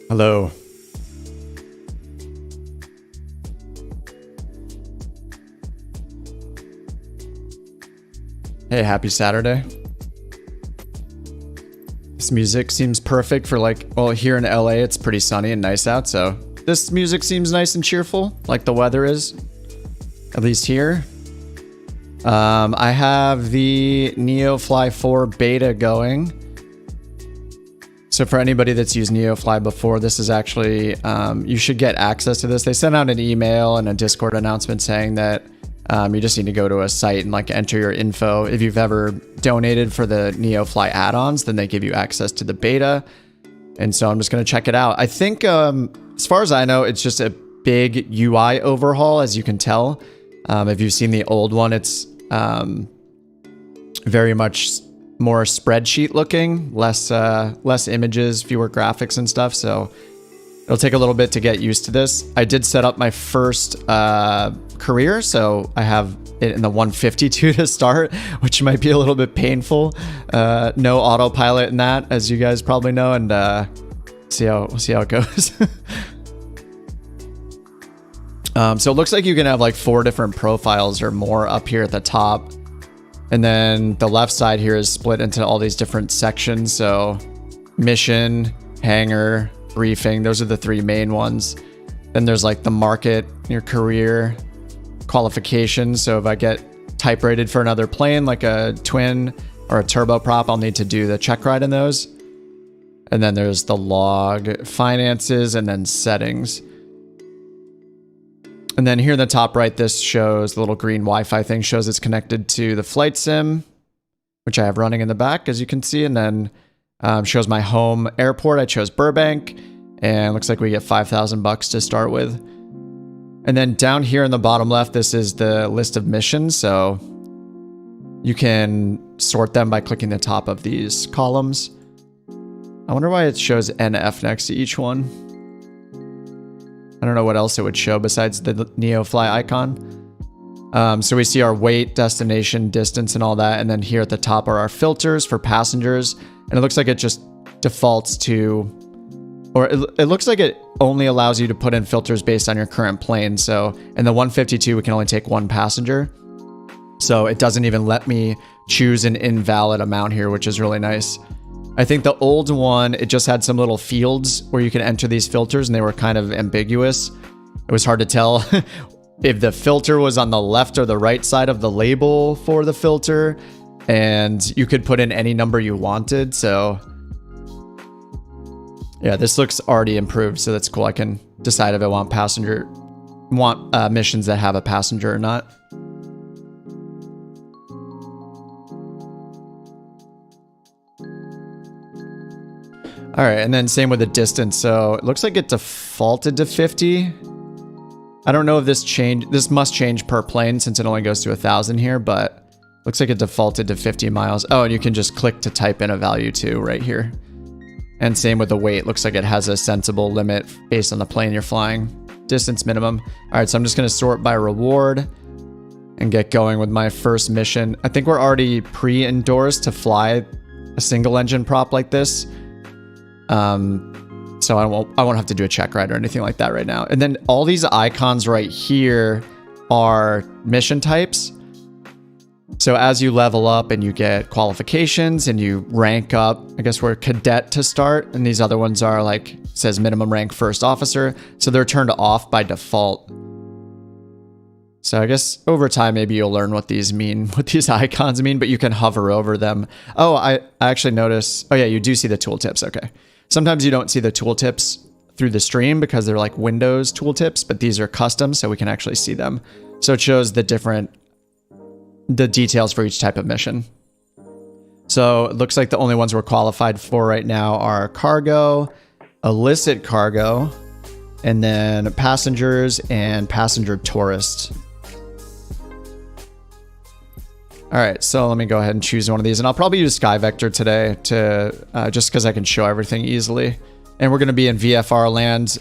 Hello. Hey, happy Saturday. This music seems perfect for well, here in LA, it's pretty sunny and nice out, so this music seems nice and cheerful, like the weather is, at least here. I have the NeoFly 4 beta going. So for anybody that's used NeoFly before, this is actually, you should get access to this. They sent out an email and a Discord announcement saying that you just need to go to a site and enter your info. If you've ever donated for the NeoFly add-ons, then they give you access to the beta. And so I'm just going to check it out. I think, as far as I know, it's just a big UI overhaul, as you can tell. If you've seen the old one, it's very much more spreadsheet looking, less images, fewer graphics and stuff. So it'll take a little bit to get used to this. I did set up my first career, so I have it in the 152 to start, which might be a little bit painful. No autopilot in that, as you guys probably know, and we'll see how it goes. So it looks like you can have 4 different profiles or more up here at the top. And then the left side here is split into all these different sections. So mission, hangar, briefing, those are the 3 main ones. Then there's the market, your career, qualifications. So if I get type rated for another plane, like a twin or a turboprop, I'll need to do the check ride in those. And then there's the log, finances, and then settings. And then here in the top right, this shows the little green Wi-Fi thing, shows it's connected to the flight sim, which I have running in the back, as you can see. And then shows my home airport. I chose Burbank, and looks like we get $5,000 to start with. And then down here in the bottom left, this is the list of missions. So you can sort them by clicking the top of these columns. I wonder why it shows NF next to each one. I don't know what else it would show besides the NeoFly icon. So we see our weight, destination, distance, and all that. And then here at the top are our filters for passengers. And it looks like it just defaults to, or it looks like it only allows you to put in filters based on your current plane. So in the 152, we can only take 1 passenger. So it doesn't even let me choose an invalid amount here, which is really nice. I think the old one, it just had some little fields where you can enter these filters, and they were kind of ambiguous. It was hard to tell if the filter was on the left or the right side of the label for the filter, and you could put in any number you wanted. So yeah, this looks already improved, so that's cool. I can decide if I want missions that have a passenger or not. All right, and then same with the distance. So it looks like it defaulted to 50. I don't know if this must change per plane since it only goes to 1,000 here, but looks like it defaulted to 50 miles. Oh, and you can just click to type in a value too right here. And same with the weight. Looks like it has a sensible limit based on the plane you're flying. Distance minimum. All right, so I'm just gonna sort by reward and get going with my first mission. I think we're already pre-endorsed to fly a single engine prop like this. So I won't have to do a check ride or anything like that right now. And then all these icons right here are mission types. So as you level up and you get qualifications and you rank up, I guess we're cadet to start, and these other ones are says minimum rank first officer. So they're turned off by default. So I guess over time, maybe you'll learn what these mean, what these icons mean, but you can hover over them. Oh, I actually noticed. Oh yeah, you do see the tooltips. Okay. Sometimes you don't see the tooltips through the stream because they're Windows tooltips, but these are custom, so we can actually see them. So it shows the details for each type of mission. So it looks like the only ones we're qualified for right now are cargo, illicit cargo, and then passengers and passenger tourists. All right, so let me go ahead and choose one of these, and I'll probably use Sky Vector today to just because I can show everything easily. And we're going to be in VFR land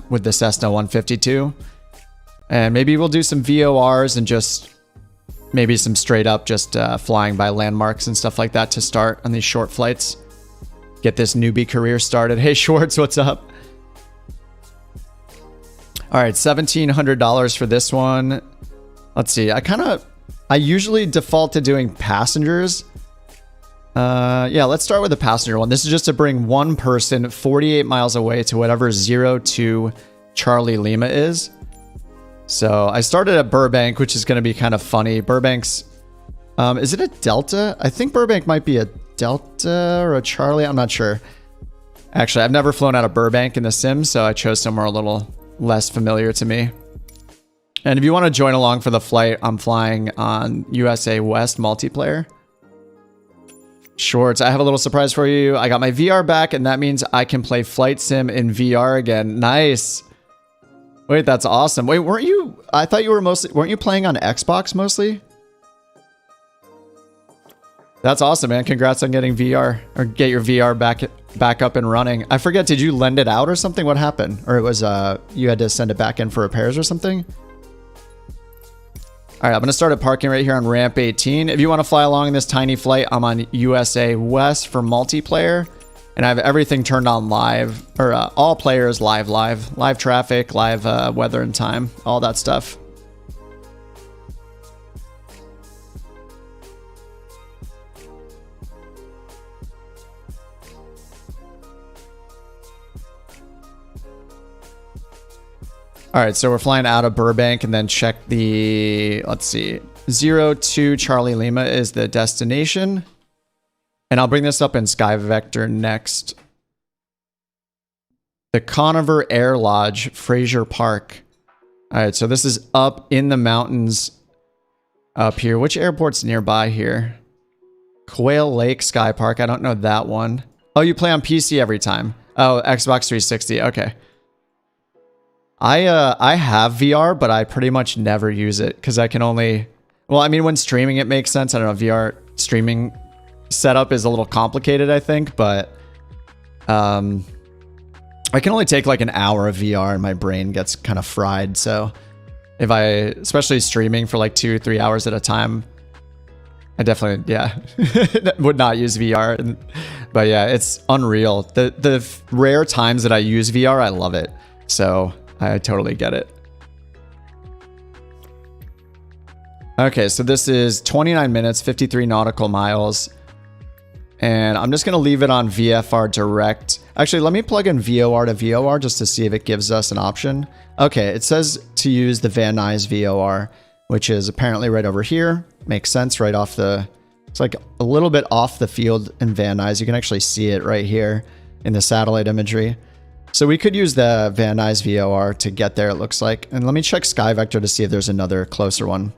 with the Cessna 152, and maybe we'll do some VORs and just maybe some straight up just flying by landmarks and stuff like that to start on these short flights. Get this newbie career started. Hey Schwartz, what's up? All right, $1,700 for this one. Let's see. I usually default to doing passengers. Yeah, let's start with the passenger one. This is just to bring one person 48 miles away to whatever 02 Charlie Lima is. So I started at Burbank, which is going to be kind of funny. Burbank's, is it a Delta? I think Burbank might be a Delta or a Charlie. I'm not sure. Actually, I've never flown out of Burbank in the sim, so I chose somewhere a little less familiar to me. And if you want to join along for the flight, I'm flying on USA West multiplayer. Shorts, I have a little surprise for you. I got my VR back, and that means I can play Flight Sim in VR again. Nice. Wait, that's awesome. Wait, weren't you... I thought you were mostly... Weren't you playing on Xbox mostly? That's awesome, man. Congrats on getting VR. Or get your VR back up and running. I forget, did you lend it out or something? What happened? Or it was... you had to send it back in for repairs or something? All right, I'm going to start at parking right here on ramp 18. If you want to fly along in this tiny flight, I'm on USA West for multiplayer. And I have everything turned on live, or all players live traffic, live weather and time, all that stuff. All right, so we're flying out of Burbank and then check the, let's see, 02 Charlie Lima is the destination. And I'll bring this up in Sky Vector next. The Conover Air Lodge, Fraser Park. All right, so this is up in the mountains up here. Which airport's nearby here? Quail Lake Sky Park. I don't know that one. Oh, you play on PC every time. Oh, Xbox 360. Okay. I have VR, but I pretty much never use it because I can only... Well, I mean, when streaming, it makes sense. I don't know, VR streaming setup is a little complicated, I think, but I can only take like an hour of VR and my brain gets kind of fried. So if especially streaming for like 2 or 3 hours at a time, I definitely, yeah, would not use VR. But yeah, it's unreal. The rare times that I use VR, I love it. So I totally get it. Okay, so this is 29 minutes, 53 nautical miles. And I'm just going to leave it on VFR direct. Actually, let me plug in VOR to VOR just to see if it gives us an option. Okay, it says to use the Van Nuys VOR, which is apparently right over here. Makes sense, right off the... It's like a little bit off the field in Van Nuys. You can actually see it right here in the satellite imagery. So we could use the Van Nuys VOR to get there, it looks like. And let me check Sky Vector to see if there's another closer one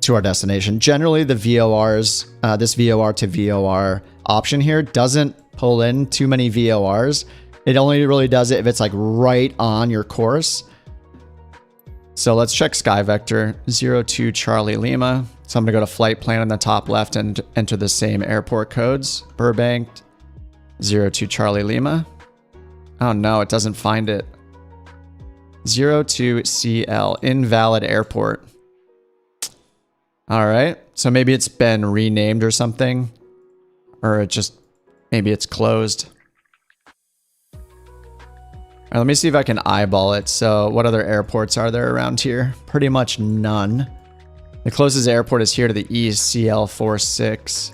to our destination. Generally, the VORs, this VOR to VOR option here doesn't pull in too many VORs. It only really does it if it's like right on your course. So let's check Sky Vector 02 Charlie Lima. So I'm gonna go to flight plan in the top left and enter the same airport codes. Burbank 02 Charlie Lima. Oh no, it doesn't find it. 02CL, invalid airport. All right, so maybe it's been renamed or something, or maybe it's closed. All right, let me see if I can eyeball it. So what other airports are there around here? Pretty much none. The closest airport is here to the east, CL46.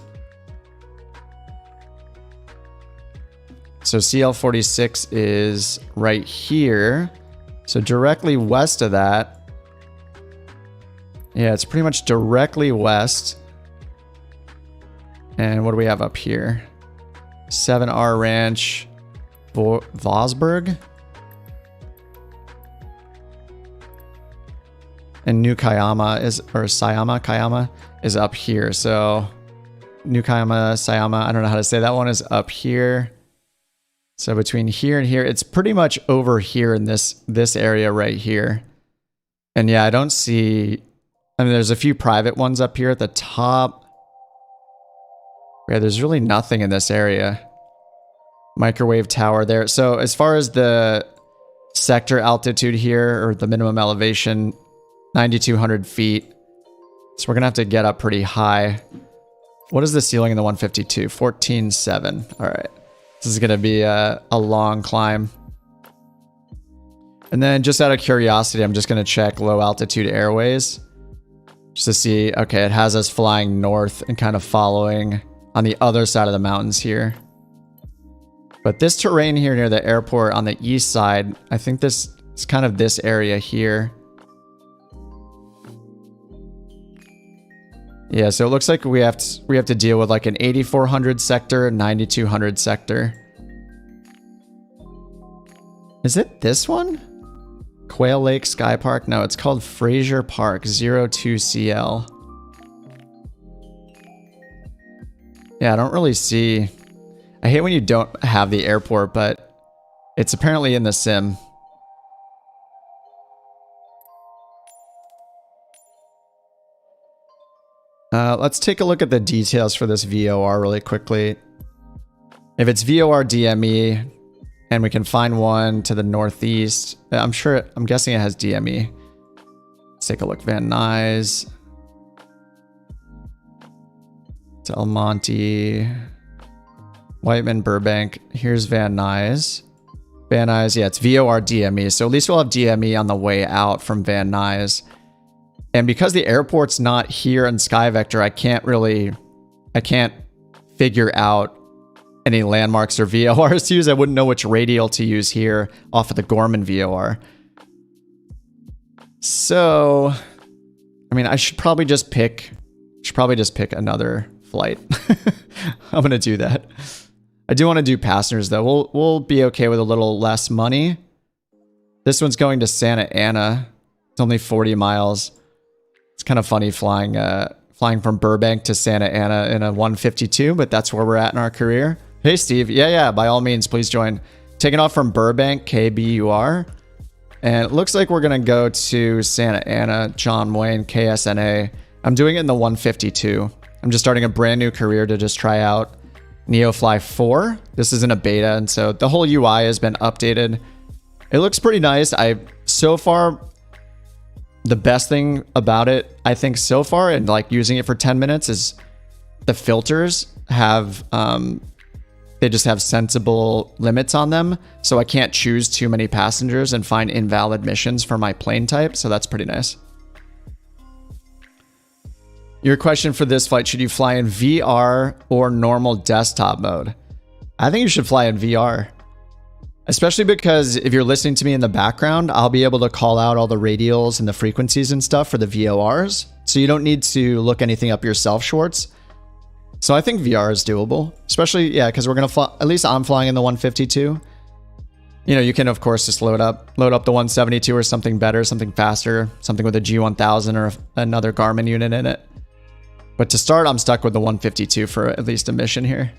So CL46 is right here. So directly west of that. Yeah, it's pretty much directly west. And what do we have up here? 7R Ranch, Vosburg. And New Kayama Kayama is up here. So New Sayama, I don't know how to say that one, is up here. So between here and here, it's pretty much over here in this area right here. And yeah, I don't see... I mean, there's a few private ones up here at the top. Yeah, there's really nothing in this area. Microwave tower there. So as far as the sector altitude here, or the minimum elevation, 9,200 feet. So we're going to have to get up pretty high. What is the ceiling in the 152? 14.7. All right. This is going to be a long climb. And then just out of curiosity, I'm just going to check low altitude airways just to see, okay, it has us flying north and kind of following on the other side of the mountains here. But this terrain here near the airport on the east side, I think this is kind of this area here. Yeah, so it looks like we have to deal with like an 8400 sector, 9200 sector. Is it this one? Quail Lake Sky Park? No, it's called Fraser Park 02CL. Yeah, I don't really see... I hate when you don't have the airport, but it's apparently in the sim. Let's take a look at the details for this VOR really quickly. If it's VOR DME, and we can find one to the northeast, I'm guessing it has DME. Let's take a look. Van Nuys, Del Monte, Whiteman, Burbank. Here's Van Nuys. Van Nuys, yeah, it's VOR DME. So at least we'll have DME on the way out from Van Nuys. And because the airport's not here in Sky Vector, I can't figure out any landmarks or VORs to use. I wouldn't know which radial to use here off of the Gorman VOR. So, I mean, I should probably just pick another flight. I'm gonna do that. I do want to do passengers though. We'll be okay with a little less money. This one's going to Santa Ana. It's only 40 miles. It's kind of funny flying from Burbank to Santa Ana in a 152, but that's where we're at in our career. Hey, Steve. Yeah, by all means, please join. Taking off from Burbank, KBUR. And it looks like we're going to go to Santa Ana, John Wayne, KSNA. I'm doing it in the 152. I'm just starting a brand new career to just try out NeoFly 4. This isn't a beta, and so the whole UI has been updated. It looks pretty nice. So far, the best thing about it, I think so far, and like using it for 10 minutes, is the filters have... they just have sensible limits on them, so I can't choose too many passengers and find invalid missions for my plane type, so that's pretty nice. Your question for this flight, should you fly in VR or normal desktop mode? I think you should fly in VR. Especially because if you're listening to me in the background, I'll be able to call out all the radials and the frequencies and stuff for the VORs, so you don't need to look anything up yourself, Schwartz. So I think VR is doable, especially, yeah, because we're going to fly, at least I'm flying in the 152. You know, you can, of course, just load up the 172 or something better, something faster, something with a G1000 or another Garmin unit in it. But to start, I'm stuck with the 152 for at least a mission here.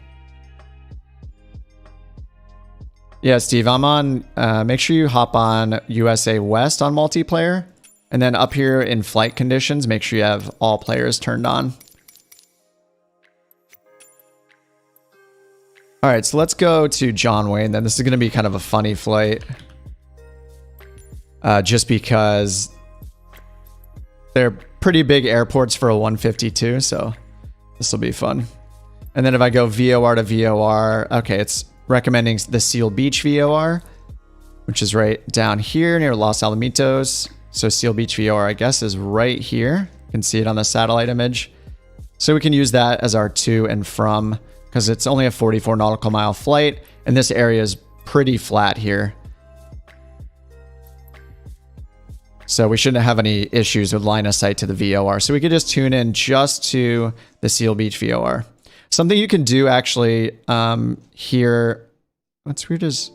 Yeah, Steve, I'm on, make sure you hop on USA West on multiplayer. And then up here in flight conditions, make sure you have all players turned on. All right, so let's go to John Wayne then. This is going to be kind of a funny flight. Just because they're pretty big airports for a 152, so this will be fun. And then if I go VOR to VOR, okay, it's recommending the Seal Beach VOR, which is right down here near Los Alamitos. So Seal Beach VOR, I guess, is right here. You can see it on the satellite image. So we can use that as our to and from, because it's only a 44 nautical mile flight, and this area is pretty flat here. So we shouldn't have any issues with line of sight to the VOR. So we could just tune in just to the Seal Beach VOR. Something you can do actually here, what's weird is,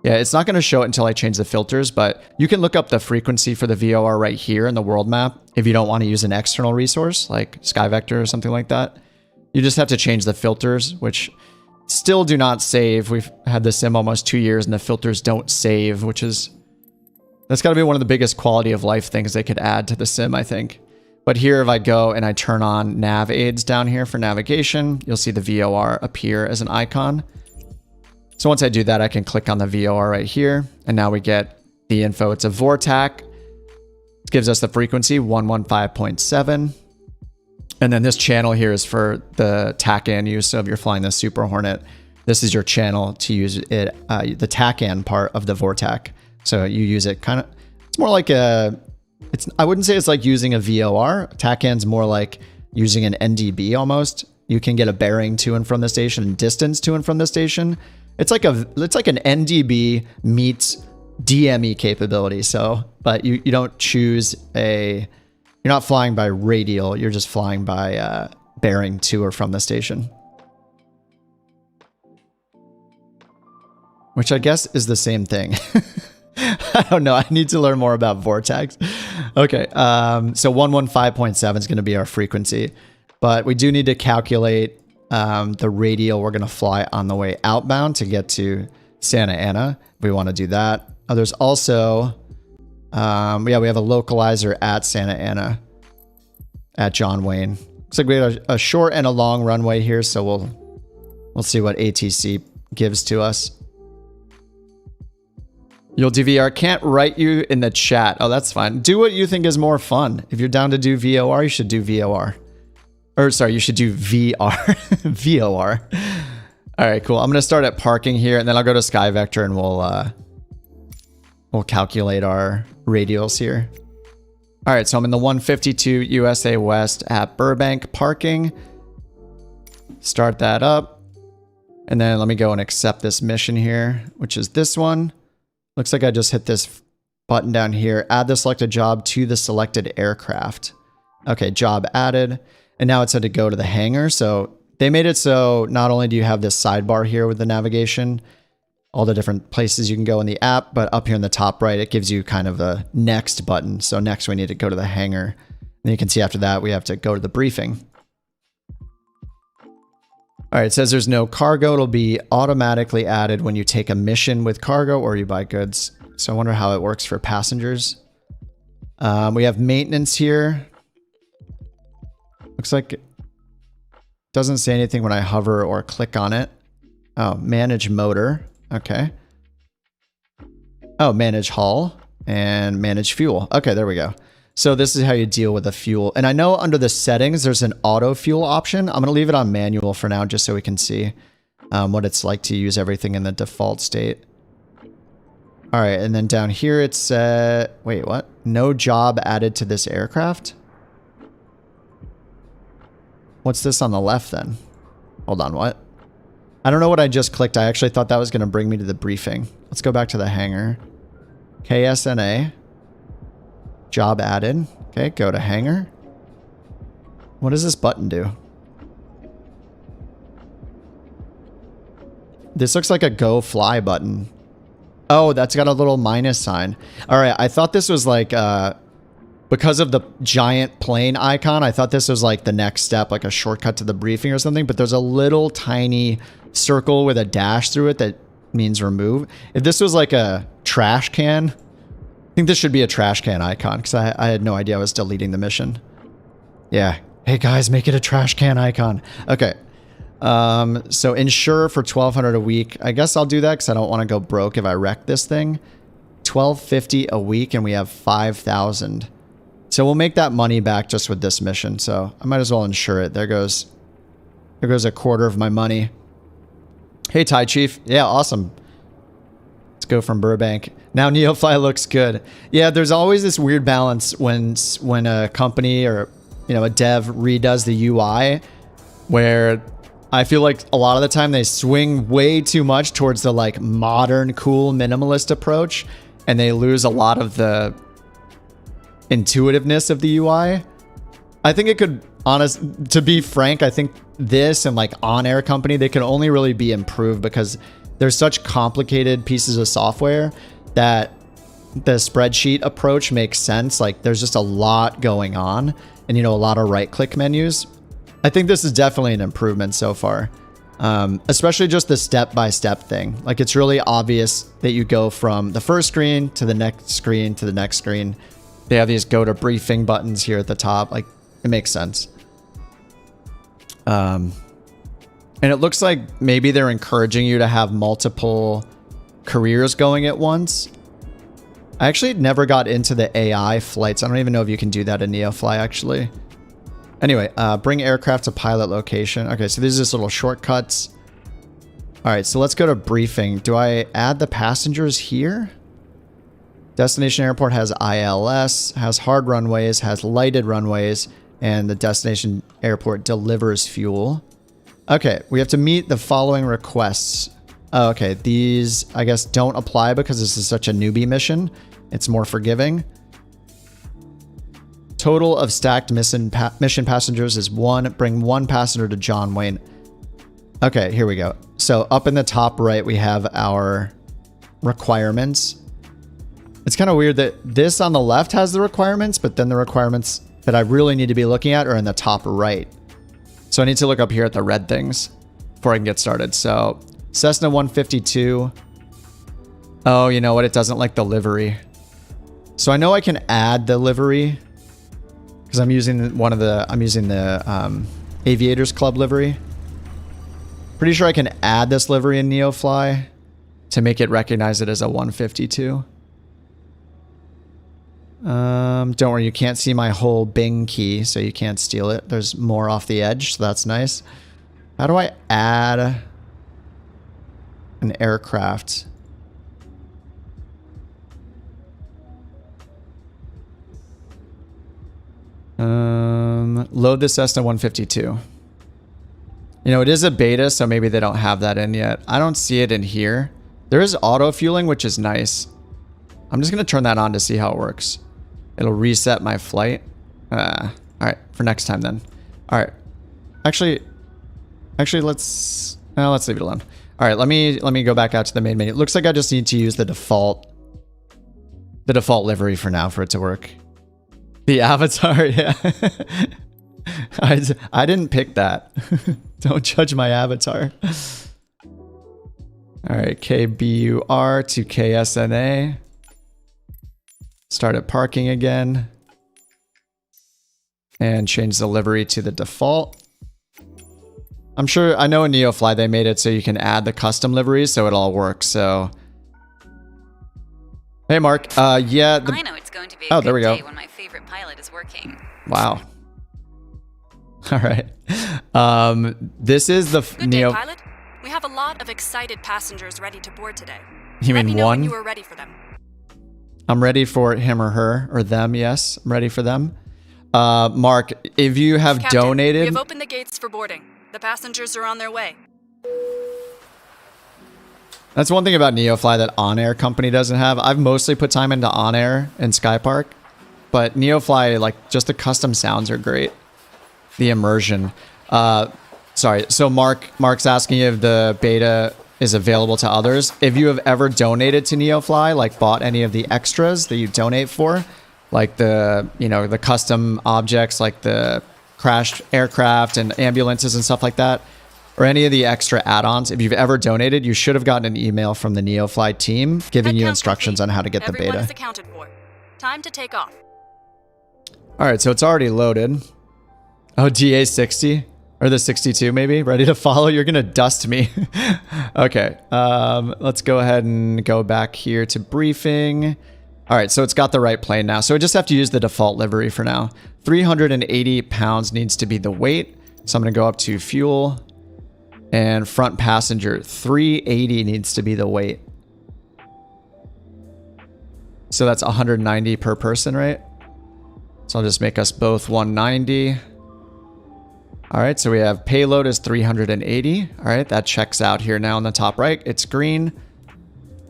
yeah, it's not going to show it until I change the filters, but you can look up the frequency for the VOR right here in the world map if you don't want to use an external resource like Sky Vector or something like that. You just have to change the filters, which still do not save. We've had this sim almost 2 years and the filters don't save, which is, that's got to be one of the biggest quality of life things they could add to the sim, I think. But here, if I go and I turn on nav aids down here for navigation, you'll see the VOR appear as an icon. So once I do that, I can click on the VOR right here, and now we get the info. It's a VORTAC. It gives us the frequency, 115.7. And then this channel here is for the TACAN use. So if you're flying the Super Hornet, this is your channel to use it, the TACAN part of the VORTAC. So you use it kind of, it's more like I wouldn't say it's like using a VOR. TACAN's more like using an NDB almost. You can get a bearing to and from the station and distance to and from the station. It's like an NDB meets DME capability. So, but you don't choose you're not flying by radial. You're just flying by bearing to or from the station. Which I guess is the same thing. I don't know. I need to learn more about Vortex. Okay. So 115.7 is going to be our frequency, but we do need to calculate the radial we're going to fly on the way outbound to get to Santa Ana. We want to do that. Oh, there's also, yeah, we have a localizer at Santa Ana at John Wayne. Looks like we have a short and a long runway here. So we'll see what ATC gives to us. You'll DVR. Can't write you in the chat. Oh, that's fine. Do what you think is more fun. If you're down to do VOR, you should do VOR. Or sorry, you should do VR. VOR. All right, cool. I'm going to start at parking here, and then I'll go to Sky Vector, and we'll calculate our radials here. All right, so I'm in the 152 USA West at Burbank parking. Start that up. And then let me go and accept this mission here, which is this one. Looks like I just hit this button down here. Add the selected job to the selected aircraft. Okay, job added. And now it said to go to the hangar. So they made it so not only do you have this sidebar here with the navigation, all the different places you can go in the app, but up here in the top right, it gives you kind of a next button. So next we need to go to the hangar. And you can see after that, we have to go to the briefing. All right, it says there's no cargo. It'll be automatically added when you take a mission with cargo or you buy goods. So I wonder how it works for passengers. We have maintenance here. Looks like it doesn't say anything when I hover or click on it. Oh, manage motor. Okay. Oh, manage hull and manage fuel. Okay, there we go. So this is how you deal with the fuel. And I know under the settings, there's an auto fuel option. I'm going to leave it on manual for now, just so we can see what it's like to use everything in the default state. All right. And then down here, it's, wait, what? No job added to this aircraft. What's this on the left then? Hold on, what? I don't know what I just clicked. I actually thought that was going to bring me to the briefing. Let's go back to the hangar. KSNA. Job added. Okay, go to hangar. What does this button do? This looks like a go fly button. Oh, that's got a little minus sign. All right, I thought this was like, because of the giant plane icon, I thought this was like the next step, like a shortcut to the briefing or something, but there's a little tiny circle with a dash through it that means remove. If this was like a trash can, I think this should be a trash can icon because I had no idea I was deleting the mission. Yeah. Hey guys, make it a trash can icon. Okay. So insure for $1,200 a week. I guess I'll do that because I don't want to go broke if I wreck this thing. $1,250 a week and we have 5,000. So we'll make that money back just with this mission. So I might as well insure it. There goes a quarter of my money. Hey, Thai Chief. Yeah, awesome. Let's go from Burbank. Now NeoFly looks good. Yeah, there's always this weird balance when a company or a dev redoes the UI, where I feel like a lot of the time they swing way too much towards the like modern, cool, minimalist approach, and they lose a lot of the intuitiveness of the UI. I think it could, to be frank, I think this and like On Air Company, they can only really be improved because there's such complicated pieces of software that the spreadsheet approach makes sense. Like there's just a lot going on and, a lot of right click menus. I think this is definitely an improvement so far. Especially just the step-by-step thing. Like it's really obvious that you go from the first screen to the next screen to the next screen. They have these go to briefing buttons here at the top. Like it makes sense. And it looks like maybe they're encouraging you to have multiple careers going at once. I actually never got into the AI flights. I don't even know if you can do that in NeoFly actually. Anyway, bring aircraft to pilot location. Okay, so these are just little shortcuts. All right, so let's go to briefing. Do I add the passengers here? Destination airport has ILS, has hard runways, has lighted runways, and the destination airport delivers fuel. Okay, we have to meet the following requests. Oh, okay, these, I guess, don't apply because this is such a newbie mission. It's more forgiving. Total of stacked mission passengers is 1. Bring 1 passenger to John Wayne. Okay, here we go. So up in the top right, we have our requirements. It's kind of weird that this on the left has the requirements, but then the requirements that I really need to be looking at are in the top right. So I need to look up here at the red things before I can get started. So Cessna 152. Oh, you know what? It doesn't like the livery. So I know I can add the livery because I'm using the Aviators Club livery. Pretty sure I can add this livery in NeoFly to make it recognize it as a 152. Don't worry, you can't see my whole Bing key, so you can't steal it. There's more off the edge, so that's nice. How do I add an aircraft? Load the Cessna 152. You know, it is a beta, so maybe they don't have that in yet. I don't see it in here. There is auto fueling, which is nice. I'm just going to turn that on to see how it works. It'll reset my flight. All right, for next time then. All right. Actually, let's leave it alone. All right, let me go back out to the main menu. It looks like I just need to use the default livery for now for it to work. The avatar, yeah. I didn't pick that. Don't judge my avatar. All right, KBUR to KSNA. Start at parking again. And change the livery to the default. I know in NeoFly they made it so you can add the custom liveries so it all works, so. Hey Mark, yeah. I know it's going to be a good day when my favorite pilot is working. Wow. All right. This is the Good day, pilot. We have a lot of excited passengers ready to board today. You Let mean me know one? when you are ready for them. I'm ready for him or her or them. Yes, I'm ready for them. Mark, if you have Captain, donated, we have opened the gates for boarding. The passengers are on their way. that's one thing about NeoFly that On-Air company doesn't have. I've mostly put time into On-Air and Skypark, but NeoFly, like, just the custom sounds are great. The immersion. Sorry. So Mark's asking if the beta is available to others. If you have ever donated to NeoFly, like bought any of the extras that you donate for, like the custom objects, like the crashed aircraft and ambulances and stuff like that, or any of the extra add-ons, if you've ever donated, you should have gotten an email from the NeoFly team giving you instructions on how to get the beta. Everyone is accounted for. Time to take off. All right, so it's already loaded. Oh, GA60 or the 62 maybe, ready to follow. You're gonna dust me. Okay, let's go ahead and go back here to briefing. All right, so it's got the right plane now. So I just have to use the default livery for now. 380 pounds needs to be the weight. So I'm gonna go up to fuel and front passenger. 380 needs to be the weight. So that's 190 per person, right? So I'll just make us both 190. All right, so we have payload is 380. All right, that checks out here now on the top right. It's green.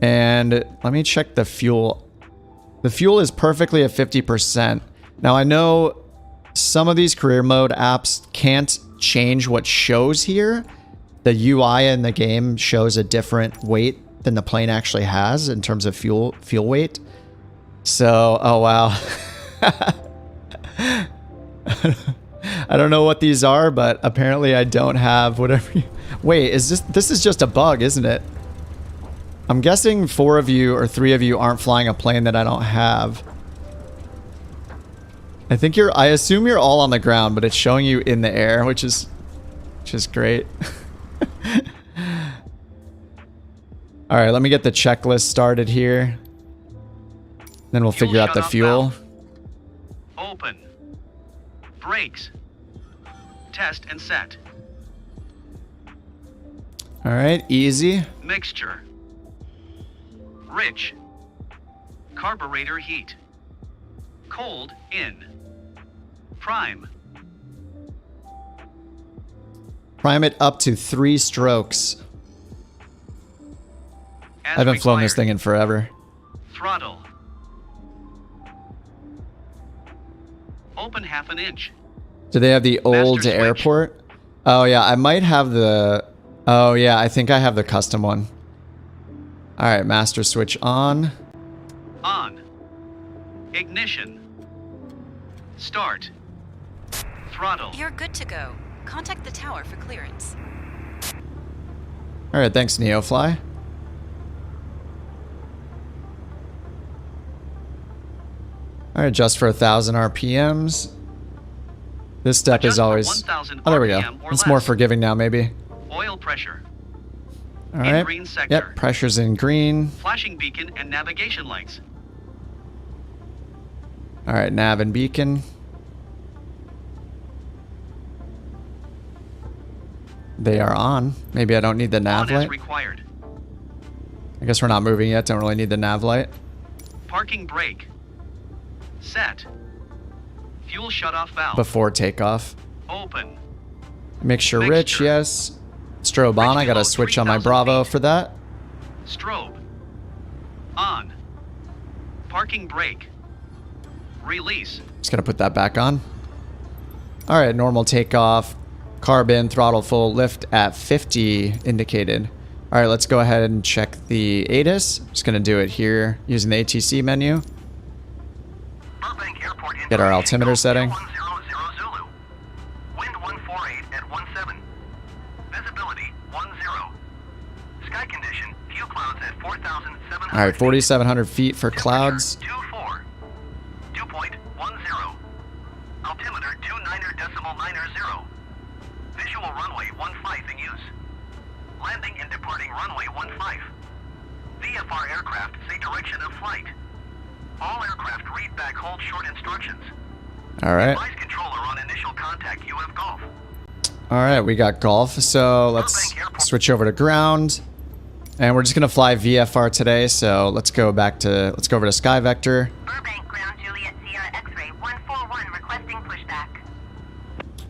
And let me check the fuel. The fuel is perfectly at 50%. Now I know some of these career mode apps can't change what shows here. The UI in the game shows a different weight than the plane actually has in terms of fuel weight. So, oh wow. I don't know what these are, but apparently I don't have whatever you... Wait, this is just a bug, isn't it? I'm guessing 4 of you or 3 of you aren't flying a plane that I don't have. I assume you're all on the ground, but it's showing you in the air, which is great. All right, let me get the checklist started here. Then we'll figure out the fuel. Open. Brakes. Test and set. All right, easy. Mixture. Rich. Carburetor heat. Cold in. Prime. Prime it up to 3 strokes. As I haven't flown this required. thing in forever. Throttle. Open 1/2 inch. Do they have the old switch. airport? Oh yeah, I might have the... Oh yeah, I think I have the custom one. Alright, master switch on. On. Ignition. Start. Throttle. You're good to go. Contact the tower for clearance. Alright, thanks NeoFly. Alright, just for 1,000 RPMs. This step Adjust is for always... 1,000 Oh, there we go. RPM or It's more less. forgiving now, maybe. Oil pressure. Alright. green sector. Yep, pressure's in green. Flashing beacon and navigation lights. Alright, nav and beacon. They are on. Maybe I don't need the nav On as light. required. I guess we're not moving yet. Don't really need the nav light. Parking brake. Set. Fuel shutoff valve. Before takeoff. Open. Make sure Mixture. rich, yes. Strobe on. I gotta below switch on my 3,000 Bravo feet. for that. Strobe. On. Parking brake. Release. Just gonna put that back on. Alright, normal takeoff. Carbon, throttle full, lift at 50 indicated. Alright, let's go ahead and check the ATIS. Just gonna do it here using the ATC menu. Burbank Airport Get our altimeter setting. 100 Zulu. Wind 148 at 17. Visibility 10. Sky condition, few clouds at 4,700. Alright, 4,700 feet for clouds. 24. 2.10. Altimeter 29.90. Visual runway 15 in use. Landing and departing runway 15. VFR aircraft say direction of flight. All aircraft read back hold short instructions. Alright. Advise controller on initial contact UF Golf. Alright, we got golf. So let's switch over to ground. And we're just gonna fly VFR today, so let's go over to Sky Vector. Burbank Ground Juliet Sierra X-ray 141 requesting pushback.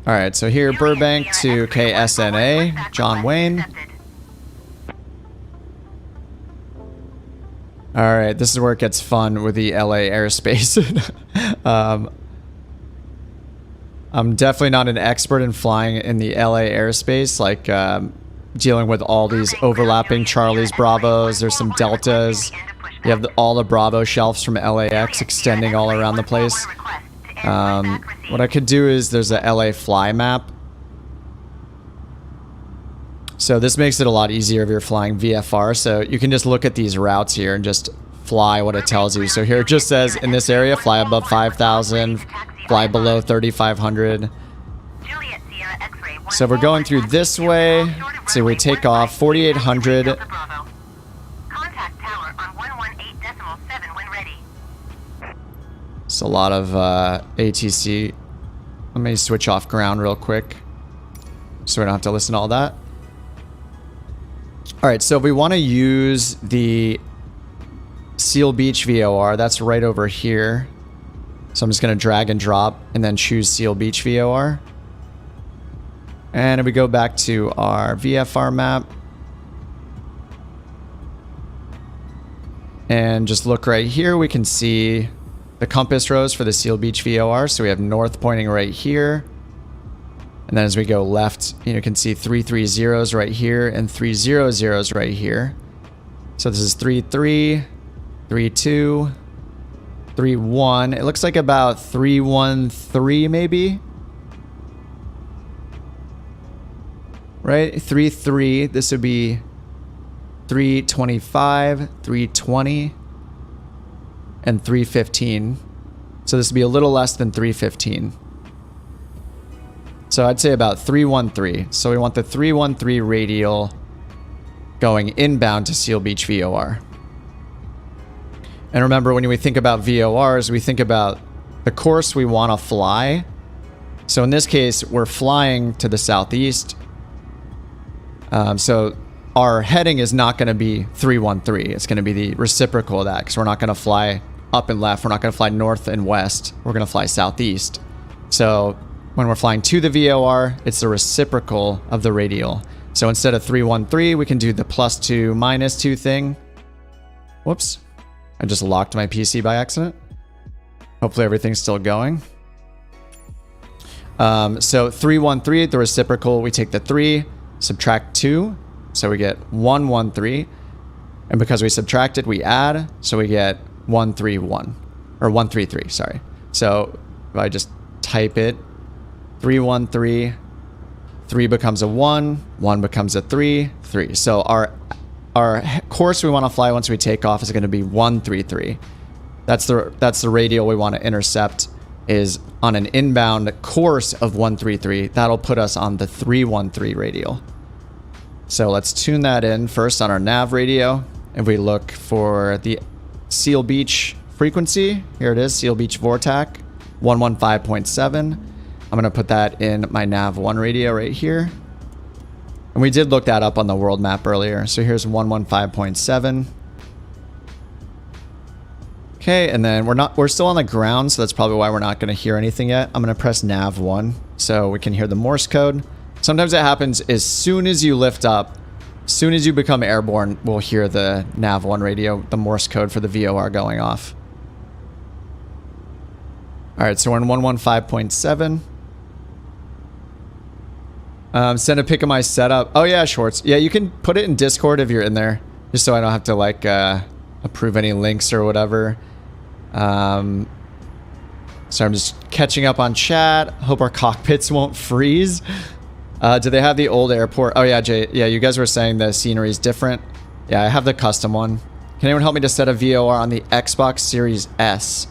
Alright, so here Burbank to KSNA, John Wayne. Alright, this is where it gets fun with the LA airspace. I'm definitely not an expert in flying in the LA airspace, like dealing with all these overlapping Charlies, Bravos, there's some Deltas. You have all the Bravo shelves from LAX extending all around the place. What I could do is there's a LA fly map. So this makes it a lot easier if you're flying VFR. So you can just look at these routes here and just fly what it tells you. So here it just says in this area, fly above 5,000, fly below 3,500. So we're going through this way. So we take off 4,800. Contact tower on 118.7 when ready. It's a lot of ATC. Let me switch off ground real quick so we don't have to listen to all that. Alright, so if we want to use the Seal Beach VOR, that's right over here. So I'm just going to drag and drop and then choose Seal Beach VOR. And if we go back to our VFR map and just look right here, we can see the compass rose for the Seal Beach VOR. So we have north pointing right here. And then as we go left, you can see 330s right here and 300s right here. So this is 33, 32, 31. It looks like about 313 maybe. Right? 33. This would be 325, 320, and 315. So this would be a little less than 315. So I'd say about 313. So we want the 313 radial going inbound to Seal Beach VOR. And remember, when we think about VORs, we think about the course we want to fly. So in this case, we're flying to the southeast. So our heading is not going to be 313. It's going to be the reciprocal of that because we're not going to fly up and left. We're not going to fly north and west. We're going to fly southeast. So when we're flying to the VOR, it's the reciprocal of the radial. So instead of 313, we can do the +2, -2 thing. Whoops. I just locked my PC by accident. Hopefully everything's still going. So 313, the reciprocal, we take the 3, subtract 2, so we get 113. And because we subtracted, we add, so we get 131, or 133, sorry. So if I just type it, 313, 3 becomes a 1, 1 becomes a 3, 3. So our course we want to fly once we take off is going to be 133. That's the radial we want to intercept, is on an inbound course of 133. That'll put us on the 313 radial. So let's tune that in first on our nav radio. If we look for the Seal Beach frequency, here it is, Seal Beach VORTAC 115.7. I'm going to put that in my nav 1 radio right here. And we did look that up on the world map earlier. So here's 115.7. Okay, and then we're still on the ground, so that's probably why we're not going to hear anything yet. I'm going to press nav 1 so we can hear the Morse code. Sometimes it happens as soon as you lift up, as soon as you become airborne, we'll hear the nav 1 radio, the Morse code for the VOR going off. All right, so we're in 115.7. Send a pic of my setup. Oh yeah, Schwartz. Yeah, you can put it in Discord if you're in there, just so I don't have to like approve any links or whatever. So I'm just catching up on chat. Hope our cockpits won't freeze. Do they have the old airport? Oh yeah, Jay. Yeah, you guys were saying the scenery is different. Yeah, I have the custom one. Can anyone help me to set a VOR on the Xbox Series S?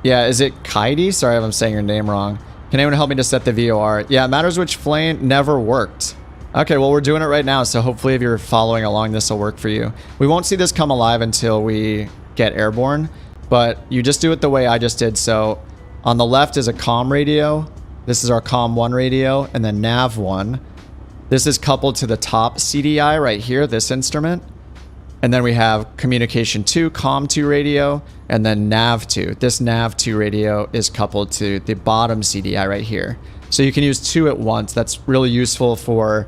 Yeah, is it Kaidi? Sorry if I'm saying your name wrong. Can anyone help me to set the VOR? Yeah, it matters which plane. Never worked. Okay, well, we're doing it right now, so hopefully if you're following along, this will work for you. We won't see this come alive until we get airborne, but you just do it the way I just did. So on the left is a comm radio. This is our comm 1 radio, and then nav 1. This is coupled to the top CDI right here, this instrument. And then we have communication 2, comm 2 radio, and then nav 2. This nav 2 radio is coupled to the bottom CDI right here. So you can use 2 at once. That's really useful for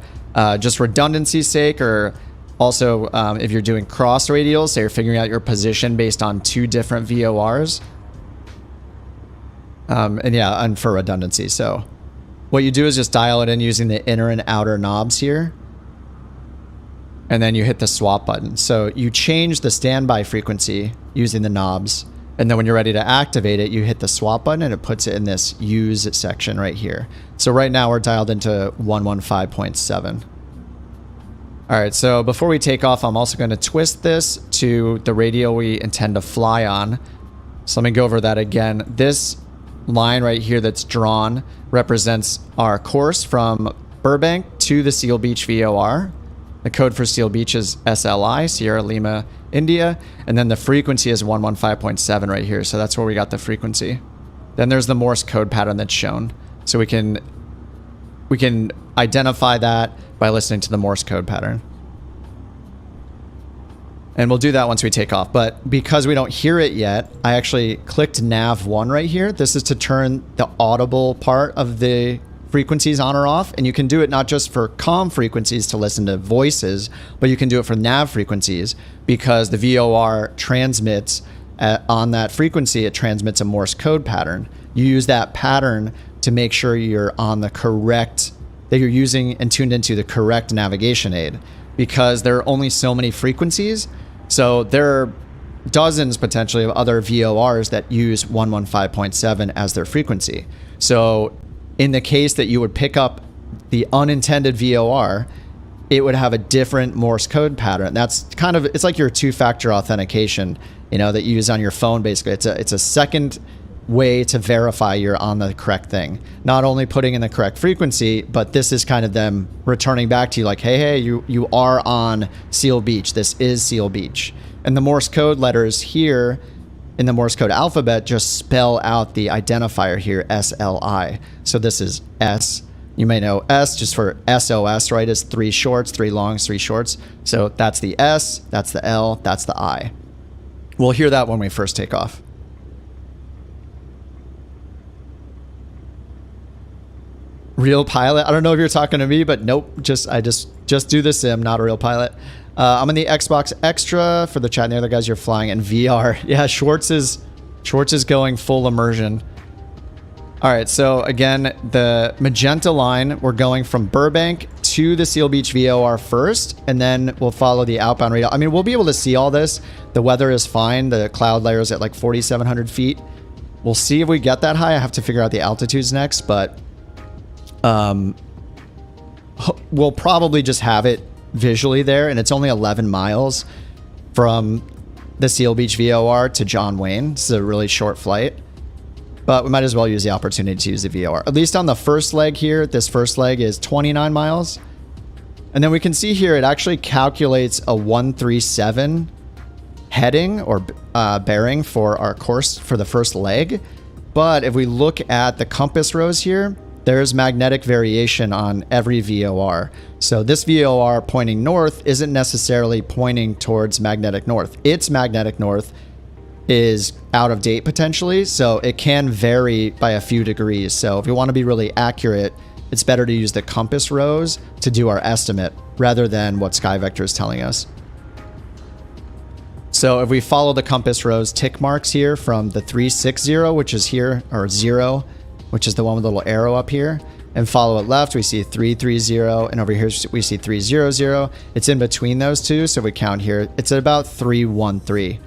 just redundancy's sake, or also if you're doing cross radials, so you're figuring out your position based on 2 different VORs. And for redundancy. So what you do is just dial it in using the inner and outer knobs here. And then you hit the swap button. So you change the standby frequency using the knobs. And then when you're ready to activate it, you hit the swap button and it puts it in this use section right here. So right now we're dialed into 115.7. All right, so before we take off, I'm also going to twist this to the radio we intend to fly on. So let me go over that again. This line right here that's drawn represents our course from Burbank to the Seal Beach VOR. The code for Seal Beach is SLI, Sierra Lima, India. And then the frequency is 115.7 right here. So that's where we got the frequency. Then there's the Morse code pattern that's shown. So we can identify that by listening to the Morse code pattern. And we'll do that once we take off. But because we don't hear it yet, I actually clicked nav 1 right here. This is to turn the audible part of the frequencies on or off, and you can do it not just for comm frequencies to listen to voices, but you can do it for nav frequencies, because the VOR transmits on that frequency, it transmits a Morse code pattern. You use that pattern to make sure you're on the correct, that you're using and tuned into the correct navigation aid, because there are only so many frequencies. So there are dozens potentially of other VORs that use 115.7 as their frequency. So in the case that you would pick up the unintended VOR, it would have a different Morse code pattern. That's kind of, it's like your 2-factor authentication, you know, that you use on your phone. Basically, it's a second way to verify you're on the correct thing. Not only putting in the correct frequency, but this is kind of them returning back to you like, hey, you are on Seal Beach. This is Seal Beach. And the Morse code letters here in the Morse code alphabet just spell out the identifier here, SLI. So this is S, You may know S just for SOS, right, is 3 shorts, 3 longs, 3 shorts. So that's the S, that's the L, that's the I. We'll hear that when we first take off. Real pilot? I don't know if you're talking to me, but nope. I just do the sim, not a real pilot. I'm in the Xbox Extra for the chat and the other guys. You're flying in VR. Yeah, Schwartz is going full immersion. All right, so again, the magenta line, we're going from Burbank to the Seal Beach VOR first, and then we'll follow the outbound radar. I mean, we'll be able to see all this. The weather is fine. The cloud layer is at like 4,700 feet. We'll see if we get that high. I have to figure out the altitudes next, but we'll probably just have it visually there, and it's only 11 miles from the Seal Beach VOR to John Wayne. This is a really short flight, but we might as well use the opportunity to use the VOR. At least on the first leg here, this first leg is 29 miles. And then we can see here, it actually calculates a 137 heading or bearing for our course for the first leg. But if we look at the compass rose here, there's magnetic variation on every VOR. So this VOR pointing north isn't necessarily pointing towards magnetic north. Its magnetic north is out of date potentially, so it can vary by a few degrees. So if you want to be really accurate, it's better to use the compass rose to do our estimate rather than what SkyVector is telling us. So if we follow the compass rose tick marks here from the 360, which is here, or 0, which is the one with the little arrow up here, and follow it left, we see 330, and over here we see 300. It's in between those two, so if we count here, it's at about 313.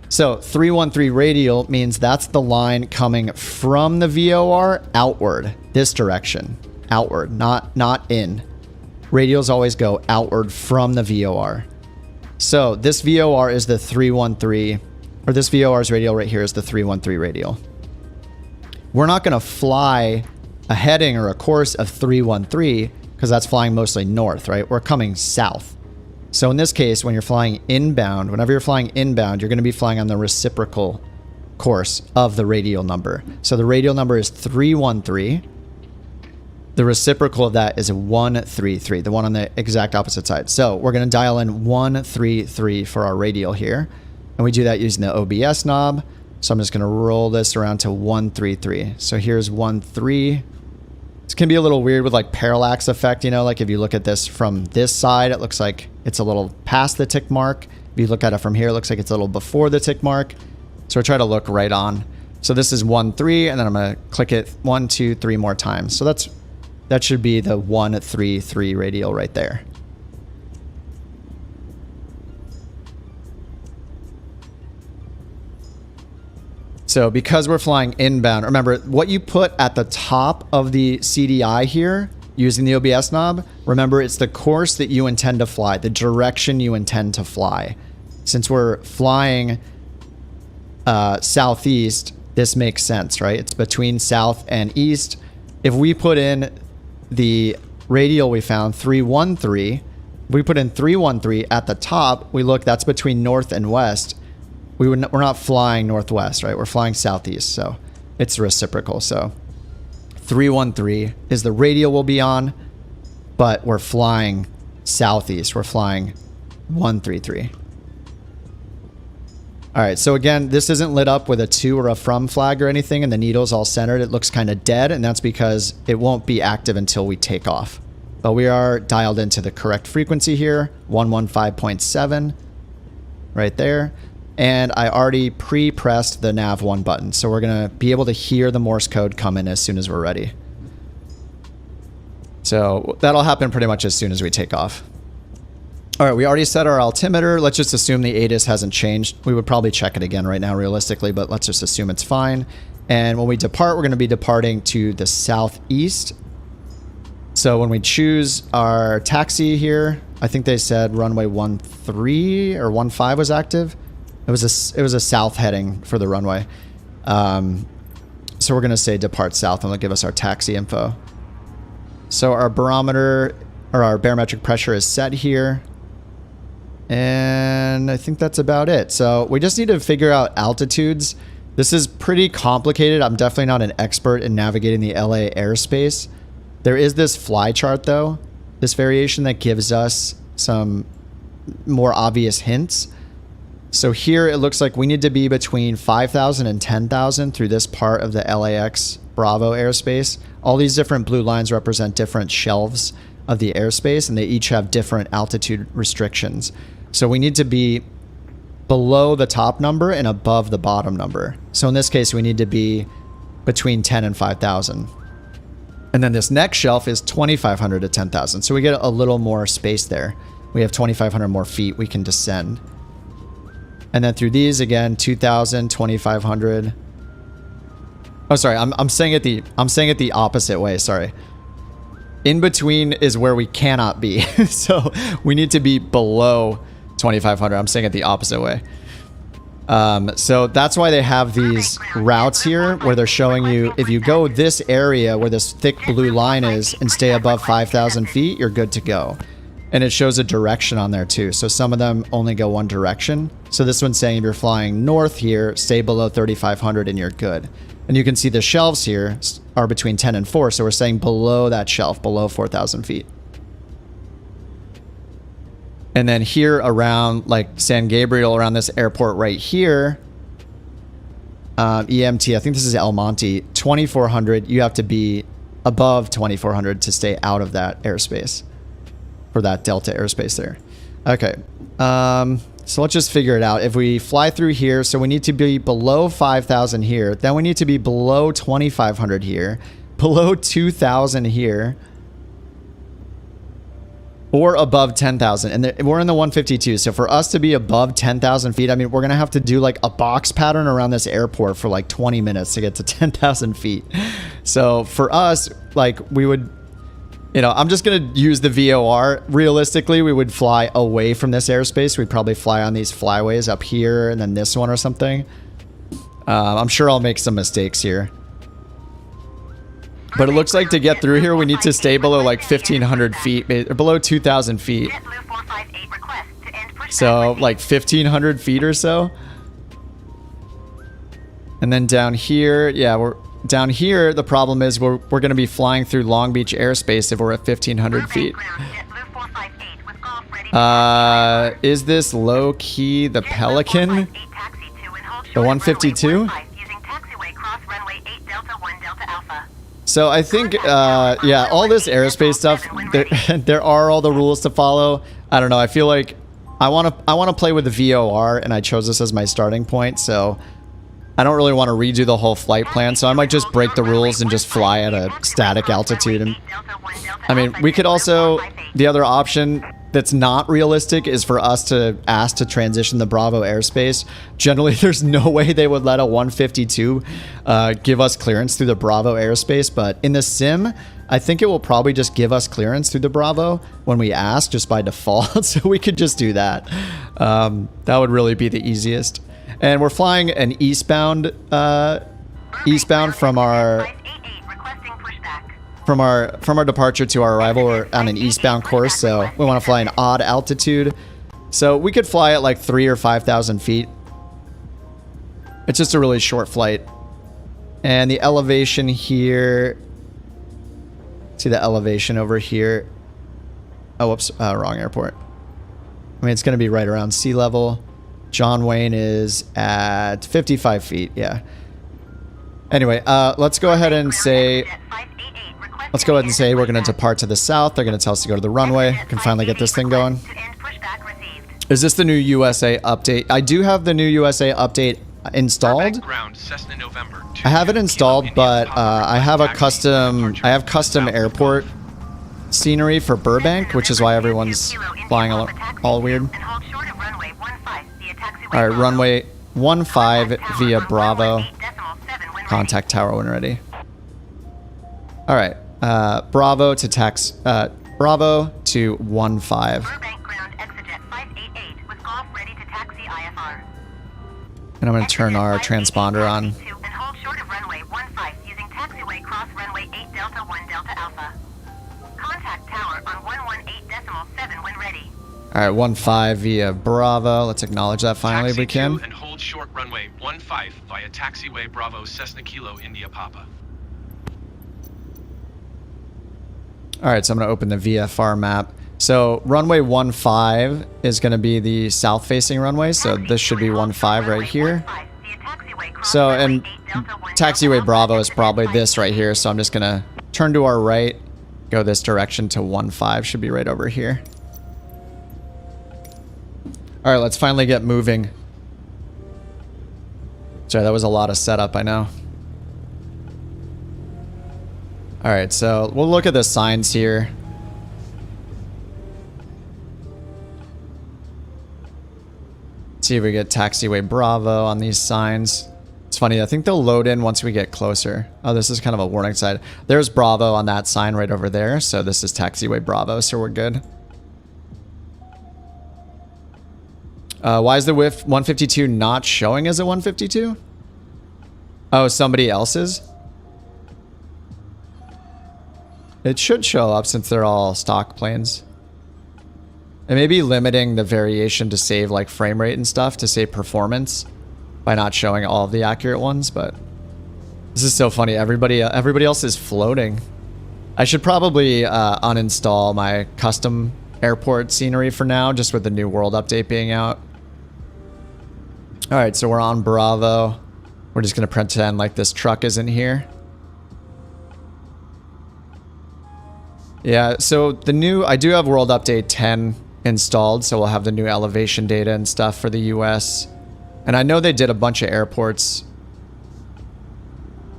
So 313 radial means that's the line coming from the VOR outward, this direction, outward, not in. Radials always go outward from the VOR. So this VOR is the 313, or this VOR's radial right here is the 313 radial. We're not going to fly a heading or a course of 313 because that's flying mostly north, right? We're coming south. So in this case, when you're flying inbound, whenever you're flying inbound, you're going to be flying on the reciprocal course of the radial number. So the radial number is 313. The reciprocal of that is 133, the one on the exact opposite side. So we're going to dial in 133 for our radial here. And we do that using the OBS knob. So I'm just going to roll this around to 133. So here's 13. This can be a little weird with like parallax effect, you know, like if you look at this from this side, it looks like it's a little past the tick mark. If you look at it from here, it looks like it's a little before the tick mark. So I try to look right on. So this is 13, and then I'm going to click it 1, 2, 3 more times. So that should be the 133 radial right there. So because we're flying inbound, remember what you put at the top of the CDI here using the OBS knob, remember it's the course that you intend to fly, the direction you intend to fly. Since we're flying southeast, this makes sense, right? It's between south and east. If we put in the radial we found, 313, we put in 313 at the top, we look, that's between north and west. We're not flying northwest, right? We're flying southeast, so it's reciprocal. So 313 is the radial we'll be on, but we're flying southeast. We're flying 133. All right, so again, this isn't lit up with a to or a from flag or anything, and the needle's all centered. It looks kind of dead, and that's because it won't be active until we take off. But we are dialed into the correct frequency here, 115.7, right there. And I already pre-pressed the nav 1 button, so we're going to be able to hear the Morse code come in as soon as we're ready. So that'll happen pretty much as soon as we take off. All right, we already set our altimeter. Let's just assume the ATIS hasn't changed. We would probably check it again right now realistically, but let's just assume it's fine. And when we depart, we're going to be departing to the southeast. So when we choose our taxi here, I think they said runway 13 or 15 was active. It was a south heading for the runway. So we're going to say depart south, and they'll give us our taxi info. So our barometer, or our barometric pressure is set here. And I think that's about it. So we just need to figure out altitudes. This is pretty complicated. I'm definitely not an expert in navigating the LA airspace, There is this fly chart though, this variation that gives us some more obvious hints. So here it looks like we need to be between 5,000 and 10,000 through this part of the LAX Bravo airspace. All these different blue lines represent different shelves of the airspace, and they each have different altitude restrictions. So we need to be below the top number and above the bottom number. So in this case, we need to be between 10 and 5,000. And then this next shelf is 2,500 to 10,000. So we get a little more space there. We have 2,500 more feet we can descend. And then through these again, 2,000, 2,500. Oh, sorry, I'm saying it the opposite way. Sorry. In between is where we cannot be. So we need to be below 2,500. I'm saying it the opposite way. So that's why they have these routes here where they're showing you if you go this area where this thick blue line is and stay above 5,000 feet, you're good to go. And it shows a direction on there too. So some of them only go one direction. So this one's saying if you're flying north here, stay below 3,500 and you're good. And you can see the shelves here are between 10 and 4. So we're saying below that shelf, below 4,000 feet. And then here around like San Gabriel, around this airport right here, EMT, I think this is El Monte, 2,400. You have to be above 2,400 to stay out of that airspace. For that Delta airspace there. Okay. So let's just figure it out. If we fly through here, so we need to be below 5,000 here. Then we need to be below 2,500 here. Below 2,000 here. Or above 10,000. And we're in the 152. So for us to be above 10,000 feet, I mean, we're going to have to do like a box pattern around this airport for like 20 minutes to get to 10,000 feet. So for us, like we would... You know, I'm just going to use the VOR. Realistically, we would fly away from this airspace. We'd probably fly on these flyways up here and then this one or something. I'm sure I'll make some mistakes here. But it looks like to get through here, we need to stay below like 1,500 feet, or below 2,000 feet. So like 1,500 feet or so. And then down here, yeah, we're... Down here, the problem is we're going to be flying through Long Beach airspace if we're at 1,500 feet. Is this low-key the Pelican? The 152? So I think, yeah, all this aerospace stuff, there are all the rules to follow. I don't know. I feel like I want to play with the VOR, and I chose this as my starting point, so... I don't really want to redo the whole flight plan, so I might just break the rules and just fly at a static altitude. And I mean, we could also, the other option that's not realistic is for us to ask to transition the Bravo airspace. Generally, there's no way they would let a 152 give us clearance through the Bravo airspace, but in the sim, I think it will probably just give us clearance through the Bravo when we ask just by default, so we could just do that. That would really be the easiest. And we're flying an eastbound from our departure to our arrival. We're on an eastbound course, so we want to fly an odd altitude. So we could fly at like 3,000 or 5,000 feet. It's just a really short flight. And the elevation here. See the elevation over here. Oh, whoops, wrong airport. I mean, it's going to be right around sea level. John Wayne is at 55 feet, yeah. Anyway, let's go ahead and say we're going to depart to the south. They're going to tell us to go to the runway. We can finally get this thing going. Is this the new USA update? I do have the new USA update installed. I have it installed, but I have custom airport scenery for Burbank, which is why everyone's flying all weird. All right, runway 15 via Bravo. Contact tower when ready. All right, Bravo to 15. Burbank ground exit 588 with golf ready to taxi IFR. And I'm going to turn our transponder on. And hold short of runway 15 using taxiway cross runway 8 Delta 1 Delta Alpha. Contact tower on 118.7 when ready. All right, 15 via Bravo. Let's acknowledge that finally if we can. And hold short runway 15 via taxiway Bravo Cessna Kilo India Papa. All right, so I'm going to open the VFR map. So runway 15 is going to be the south-facing runway, so this should be 15 right here. So, and taxiway Bravo is probably this right here, so I'm just going to turn to our right, go this direction to 15, should be right over here. All right, let's finally get moving. Sorry, that was a lot of setup, I know. All right, so we'll look at the signs here. See if we get taxiway Bravo on these signs. It's funny, I think they'll load in once we get closer. Oh, this is kind of a warning sign. There's Bravo on that sign right over there, so this is taxiway Bravo, so we're good. Why is the WIF 152 not showing as a 152? Oh, somebody else's? It should show up since they're all stock planes. And maybe limiting the variation to save like frame rate and stuff to save performance by not showing all of the accurate ones, but this is so funny. Everybody else is floating. I should probably uninstall my custom airport scenery for now, just with the new world update being out. All right, so we're on Bravo. We're just gonna pretend like this truck isn't here. Yeah, so the new, I do have World Update 10 installed, so we'll have the new elevation data and stuff for the US. And I know they did a bunch of airports.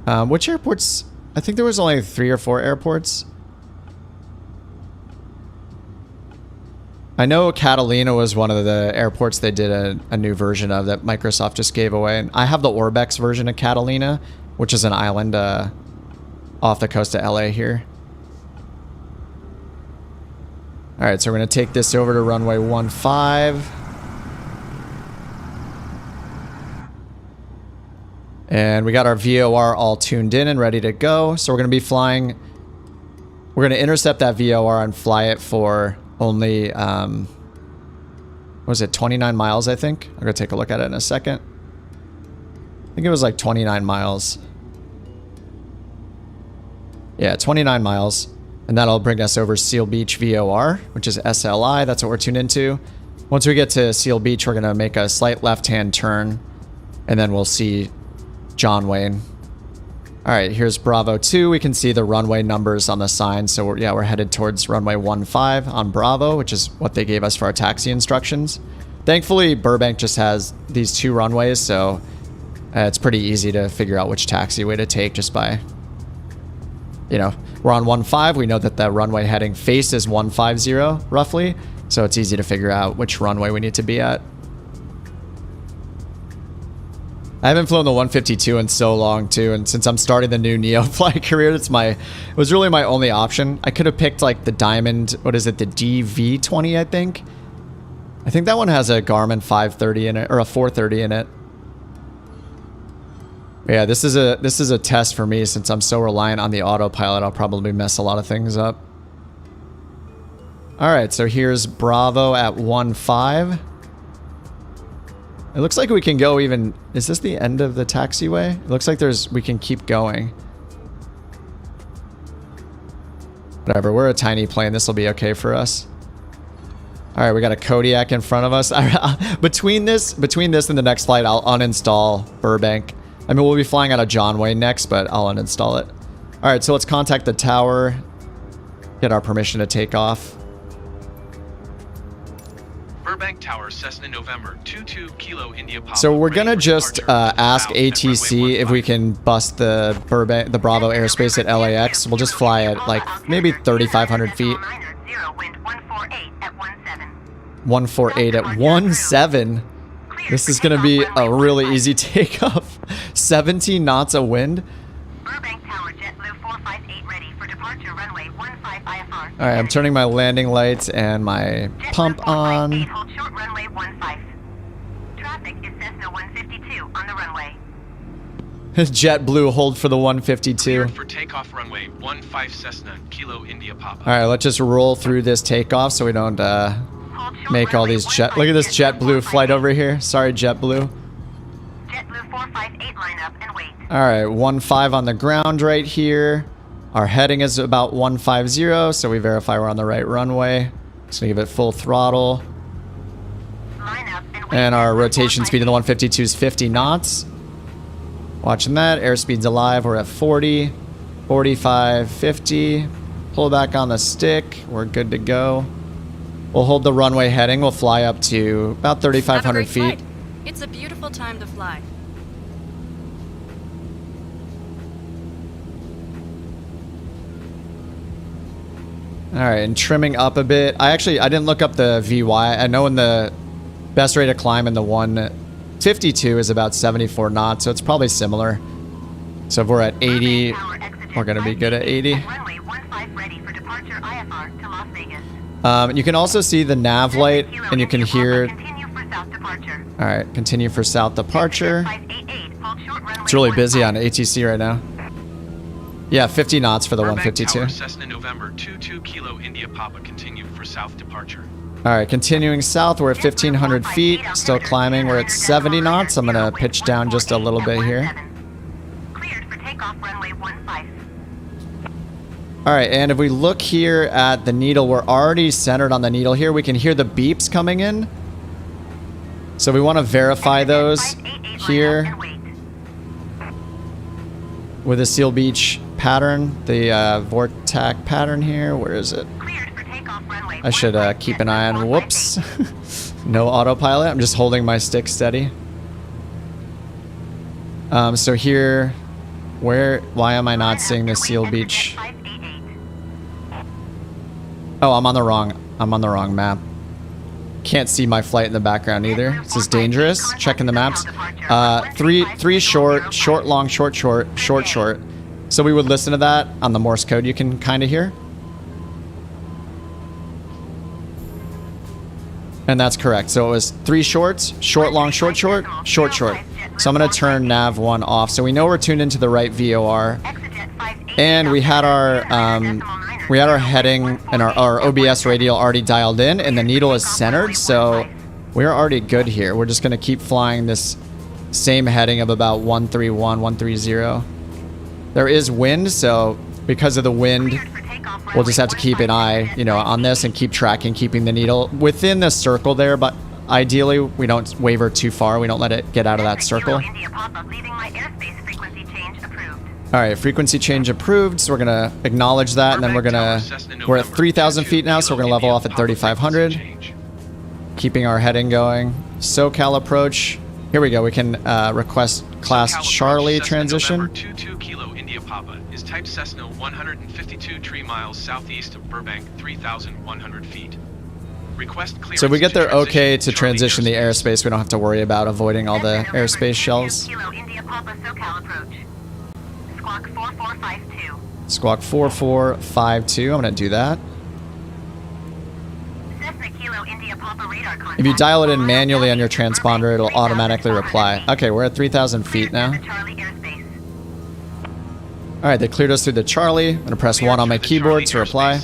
Which airports? I think there was only 3 or 4 airports. I know Catalina was one of the airports they did a new version of that Microsoft just gave away. And I have the Orbex version of Catalina, which is an island off the coast of LA here. All right, so we're going to take this over to runway 15. And we got our VOR all tuned in and ready to go. So we're going to be flying. We're going to intercept that VOR and fly it for only, what was it, 29 miles, I think? I'm going to take a look at it in a second. I think it was like 29 miles. Yeah, 29 miles. And that'll bring us over Seal Beach VOR, which is SLI. That's what we're tuned into. Once we get to Seal Beach, we're going to make a slight left-hand turn. And then we'll see John Wayne. All right, here's Bravo 2. We can see the runway numbers on the sign. So we're headed towards runway 15 on Bravo, which is what they gave us for our taxi instructions. Thankfully, Burbank just has these 2 runways, so it's pretty easy to figure out which taxiway to take just by, you know, we're on 15. We know that the runway heading faces 150 roughly, so it's easy to figure out which runway we need to be at. I haven't flown the 152 in so long too, and since I'm starting the new NeoFly career, it was really my only option. I could have picked like the Diamond, what is it, the DV20, I think. I think that one has a Garmin 530 in it, or a 430 in it. Yeah, this is a test for me since I'm so reliant on the autopilot. I'll probably mess a lot of things up. All right, so here's Bravo at 15. It looks like we can go even... Is this the end of the taxiway? It looks like we can keep going. Whatever, we're a tiny plane. This will be okay for us. All right, we got a Kodiak in front of us. Between this and the next flight, I'll uninstall Burbank. I mean, we'll be flying out of John Wayne next, but I'll uninstall it. All right, so let's contact the tower. Get our permission to take off. Burbank Tower, Cessna November 22 Kilo India Papa. So we're gonna just ask ATC if we can bust the Bravo airspace at LAX. We'll just fly at like maybe 3,500 feet. 148 at 17. This is gonna be a really easy takeoff. 17 knots of wind. Burbank Tower, JetBlue 458 ready for departure runway 15 IFR. All right, I'm turning my landing lights and my pump on. Hold short runway 15. Traffic is Cessna 152 on the runway. JetBlue, hold for the 152. Cleared for takeoff runway 15 Cessna Kilo India Papa. All right, let's just roll through this takeoff so we don't make all these jet. Look at this JetBlue flight over here. Sorry, JetBlue. JetBlue 458 line up and wait. All right, 15 on the ground right here. Our heading is about 150, so we verify we're on the right runway. Just gonna give it full throttle. And our rotation speed in the 152 is 50 knots. Watching that, airspeed's alive, we're at 40, 45, 50. Pull back on the stick, we're good to go. We'll hold the runway heading, we'll fly up to about 3,500 feet. It's a beautiful time to fly. Alright, and trimming up a bit. I didn't look up the VY. I know in the best rate of climb in the 152 is about 74 knots, so it's probably similar. So if we're at 80, we're going to be good at 80. You can also see the nav light, and you can hear... Alright, continue for south departure. It's really busy on ATC right now. Yeah, 50 knots for the 152. Cessna November 22 Kilo India Papa, continue for south departure. Alright, continuing south, we're at 1,500 feet, still climbing, we're at 70 knots. I'm gonna pitch down just a little bit here. Cleared for takeoff runway 15. Alright, and if we look here at the needle, we're already centered on the needle here. We can hear the beeps coming in. So we want to verify those here with the Seal Beach pattern, the VOR pattern here. Where is it? I should keep an eye on. Whoops. No autopilot. I'm just holding my stick steady. So here, why am I not seeing the Seal Beach? Oh, I'm on the wrong map. Can't see my flight in the background either. This is dangerous. Checking the maps. Three short, long, short, short. So we would listen to that on the Morse code you can kind of hear. And that's correct. So it was 3 shorts, short, long, short, short, short, short. So I'm going to turn nav 1 off. So we know we're tuned into the right VOR. And we had our heading and our OBS radial already dialed in, and the needle is centered, so we're already good here. We're just going to keep flying this same heading of about 131, 130. There is wind, so because of the wind, we'll just have to keep an eye, on this and keep tracking, keeping the needle within the circle there, but ideally we don't waver too far. We don't let it get out of that circle. Alright, frequency change approved, so we're going to acknowledge that, and then we're at 3,000 feet now, so we're going to level off at 3,500. Keeping our heading going. SoCal approach. Here we go, we can request Class Charlie transition. November 22 Kilo India Papa is type Cessna 152 tree miles southeast of Burbank, 3,100 feet. Request clearance. So we get there okay to transition the airspace, we don't have to worry about avoiding all the airspace shells. Kilo India Papa SoCal approach. Squawk 4452. Squawk 4452. I'm going to do that. Cessna Kilo India Papa radar contact. If you dial it in manually on your transponder, it'll automatically reply. Okay, we're at 3,000 feet now. Alright, they cleared us through the Charlie. I'm going to press 1 on my keyboard to reply.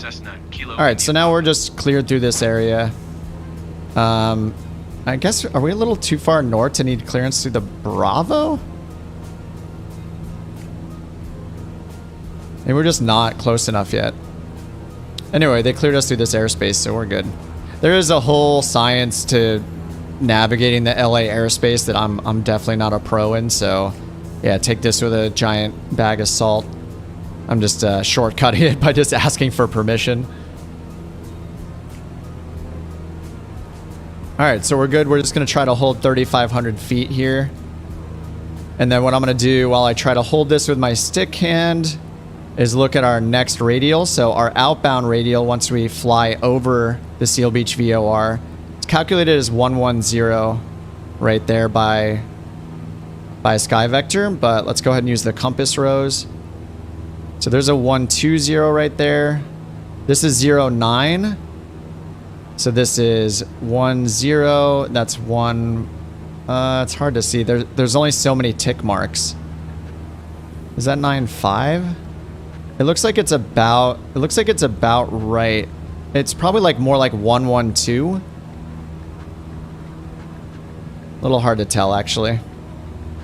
Alright, so now we're just cleared through this area. I guess, are we a little too far north to need clearance through the Bravo? Maybe we're just not close enough yet. Anyway, they cleared us through this airspace, so we're good. There is a whole science to navigating the LA airspace that I'm definitely not a pro in, so yeah, take this with a giant bag of salt. I'm just shortcutting it by just asking for permission. Alright, so we're good. We're just going to try to hold 3,500 feet here. And then what I'm going to do while I try to hold this with my stick hand is look at our next radial. So our outbound radial, once we fly over the Seal Beach VOR, it's calculated as 110 right there by Sky Vector, but let's go ahead and use the compass rose. So there's a 120 right there. This is 09. So this is 10. That's 1. It's hard to see. There's only so many tick marks. Is that 95? It looks like it's about right. It's probably like more like 112. A little hard to tell actually.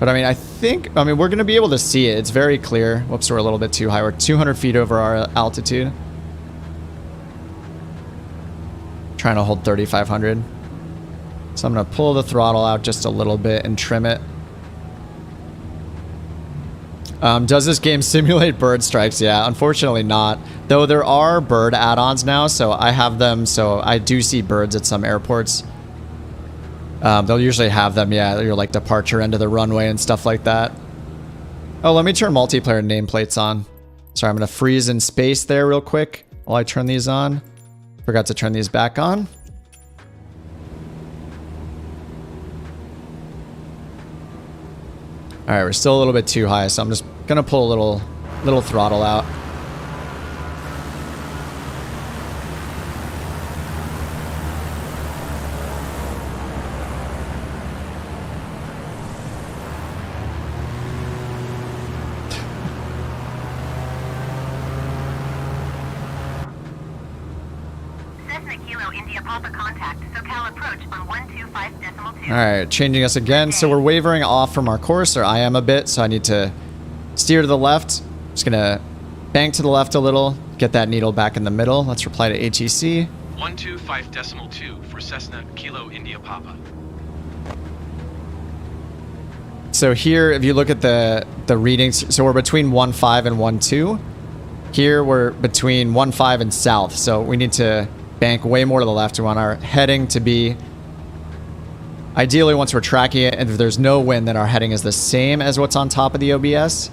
But I mean, I mean, we're going to be able to see it. It's very clear. Whoops, we're a little bit too high. We're 200 feet over our altitude. Trying to hold 3,500. So I'm going to pull the throttle out just a little bit and trim it. Does this game simulate bird strikes? Yeah, unfortunately not. Though there are bird add-ons now, so I have them. So I do see birds at some airports. They'll usually have them, yeah, your like departure end of the runway and stuff like that. Oh, let me turn multiplayer nameplates on. Sorry, I'm going to freeze in space there real quick while I turn these on. Forgot to turn these back on. All right, we're still a little bit too high, so I'm just going to pull a little throttle out. Cessna Kilo India Papa contact, SoCal approach on 125.2. All right, changing us again. So we're wavering off from our course, or I am a bit, so I need to steer to the left. Just gonna bank to the left a little, get that needle back in the middle. Let's reply to ATC. 125.2 for Cessna Kilo India Papa. So here, if you look at the readings, so we're between 1.5 and 1.2. Here we're between 1.5 and south, so we need to bank way more to the left. We want our heading to be, ideally once we're tracking it, and if there's no wind, then our heading is the same as what's on top of the OBS.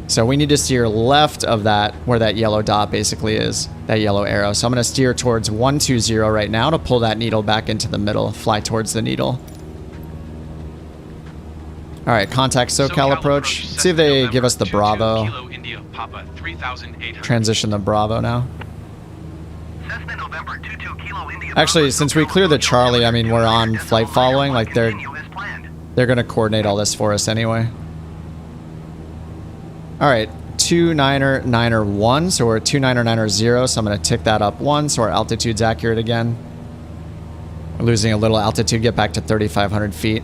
So we need to steer left of that, where that yellow dot basically is, that yellow arrow. So I'm going to steer towards 120 right now to pull that needle back into the middle, fly towards the needle. All right, contact SoCal approach. Let's see if they give us the Bravo. Kilo India Papa 3,800. Transition the Bravo now. Cessna November 22 Kilo India. Actually, since we cleared the Charlie, I mean, we're on flight following. Like, they're going to coordinate all this for us anyway. All right, 299er1. So we're at 299er0. So I'm going to tick that up 1 so our altitude's accurate again. We're losing a little altitude, get back to 3,500 feet.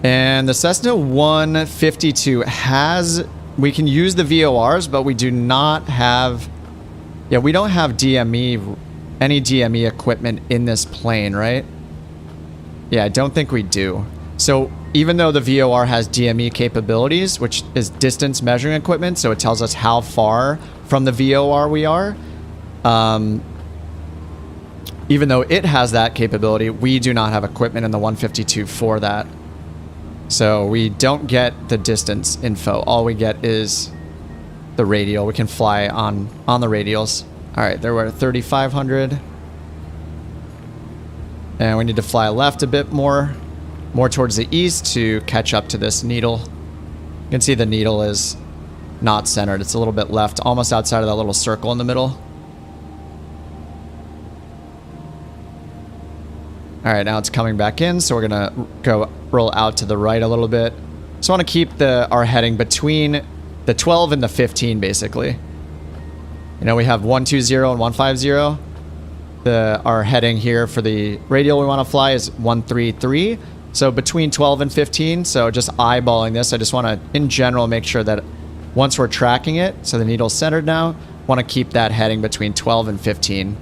And the Cessna 152 has, we can use the VORs, but we do not have, yeah, we don't have DME, any DME equipment in this plane, right? Yeah, I don't think we do. So even though the VOR has DME capabilities, which is distance measuring equipment, so it tells us how far from the VOR we are, even though it has that capability, we do not have equipment in the 152 for that. So we don't get the distance info. All we get is the radial. We can fly on the radials. All right, there we're at 3,500. And we need to fly left a bit more towards the east to catch up to this needle. You can see the needle is not centered. It's a little bit left, almost outside of that little circle in the middle. All right, now it's coming back in, so we're gonna go roll out to the right a little bit. Just want to keep our heading between the 12 and the 15, basically. You know, we have 120 and 150. Our heading here for the radial we want to fly is 133. So between 12 and 15. So just eyeballing this, I just want to, in general, make sure that once we're tracking it, so the needle's centered now, want to keep that heading between 12 and 15.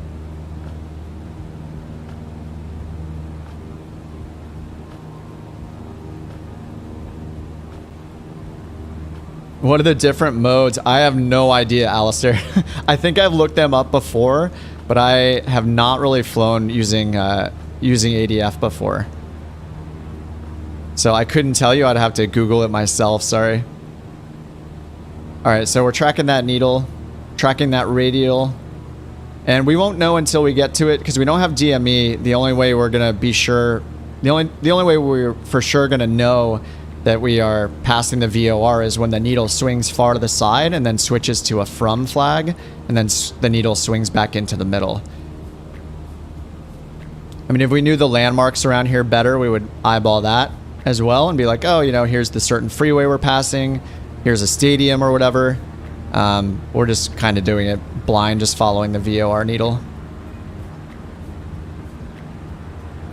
What are the different modes? I have no idea, Alistair. I think I've looked them up before, but I have not really flown using ADF before. So I couldn't tell you. I'd have to Google it myself. Sorry. All right, so we're tracking that needle, tracking that radial, and we won't know until we get to it because we don't have DME. The only way we're gonna be sure, the only way we're for sure gonna know that we are passing the VOR is when the needle swings far to the side and then switches to a from flag, and then the needle swings back into the middle. I mean, if we knew the landmarks around here better, we would eyeball that as well and be like, oh, you know, here's the certain freeway we're passing, here's a stadium or whatever. We're just kind of doing it blind, just following the VOR needle.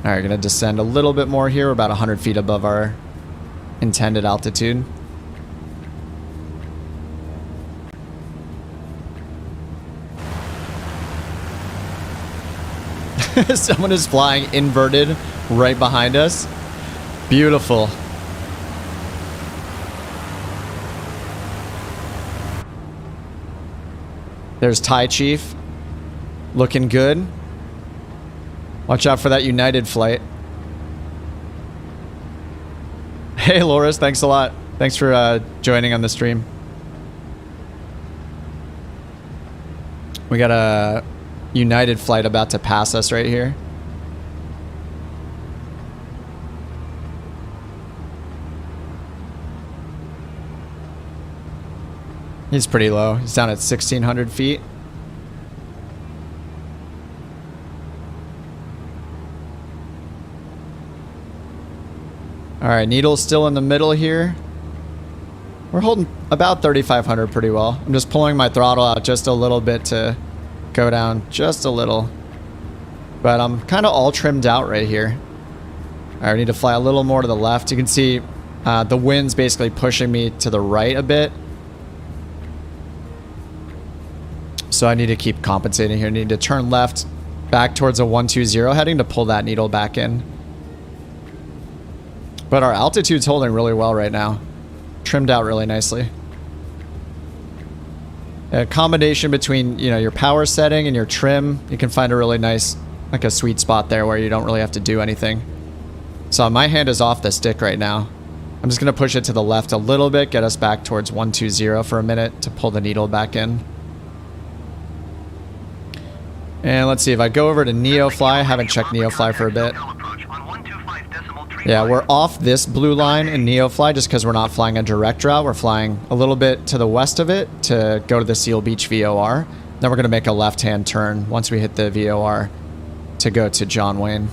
All right, gonna descend a little bit more here. We're about 100 feet above our intended altitude. Someone is flying inverted right behind us. Beautiful. There's Thai Chief. Looking good. Watch out for that United flight. Hey, Loris, thanks a lot. Thanks for joining on the stream. We got a United flight about to pass us right here. He's pretty low. He's down at 1,600 feet. All right, needle's still in the middle here. We're holding about 3,500 pretty well. I'm just pulling my throttle out just a little bit to go down just a little. But I'm kind of all trimmed out right here. All right, I need to fly a little more to the left. You can see the wind's basically pushing me to the right a bit. So I need to keep compensating here. I need to turn left back towards a 120 heading to pull that needle back in. But our altitude's holding really well right now. Trimmed out really nicely. A combination between, you know, your power setting and your trim, you can find a really nice, like a sweet spot there where you don't really have to do anything. So my hand is off the stick right now. I'm just going to push it to the left a little bit, get us back towards 120 for a minute to pull the needle back in. And let's see, if I go over to NeoFly, I haven't checked NeoFly for a bit. Yeah, we're off this blue line in NeoFly just because we're not flying a direct route. We're flying a little bit to the west of it to go to the Seal Beach VOR. Then we're going to make a left-hand turn once we hit the VOR to go to John Wayne.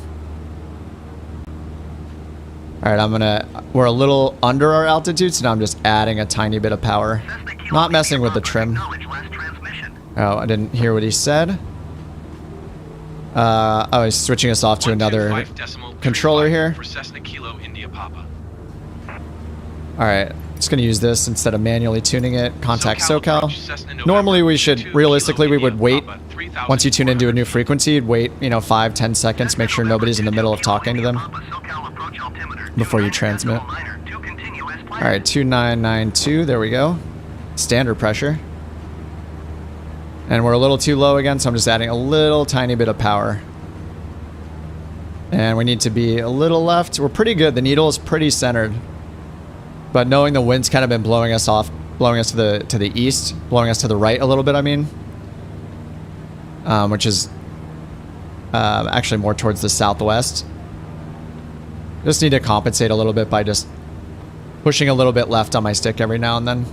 All right, we're a little under our altitude, so now I'm just adding a tiny bit of power. Not messing with the trim. Oh, I didn't hear what he said. Oh, he's switching us off to another controller here. Alright, just going to use this instead of manually tuning it. Contact SoCal. Normally we should, realistically, we would wait. Once you tune into a new frequency, you'd wait, you know, 5-10 seconds, make sure nobody's in the middle of talking to them before you transmit. Alright, 2992, there we go. Standard pressure. And we're a little too low again, so I'm just adding a little tiny bit of power. And we need to be a little left. We're pretty good. The needle is pretty centered. But knowing the wind's kind of been blowing us off, blowing us to the east, blowing us to the right a little bit, I mean. Which is actually more towards the southwest. Just need to compensate a little bit by just pushing a little bit left on my stick every now and then.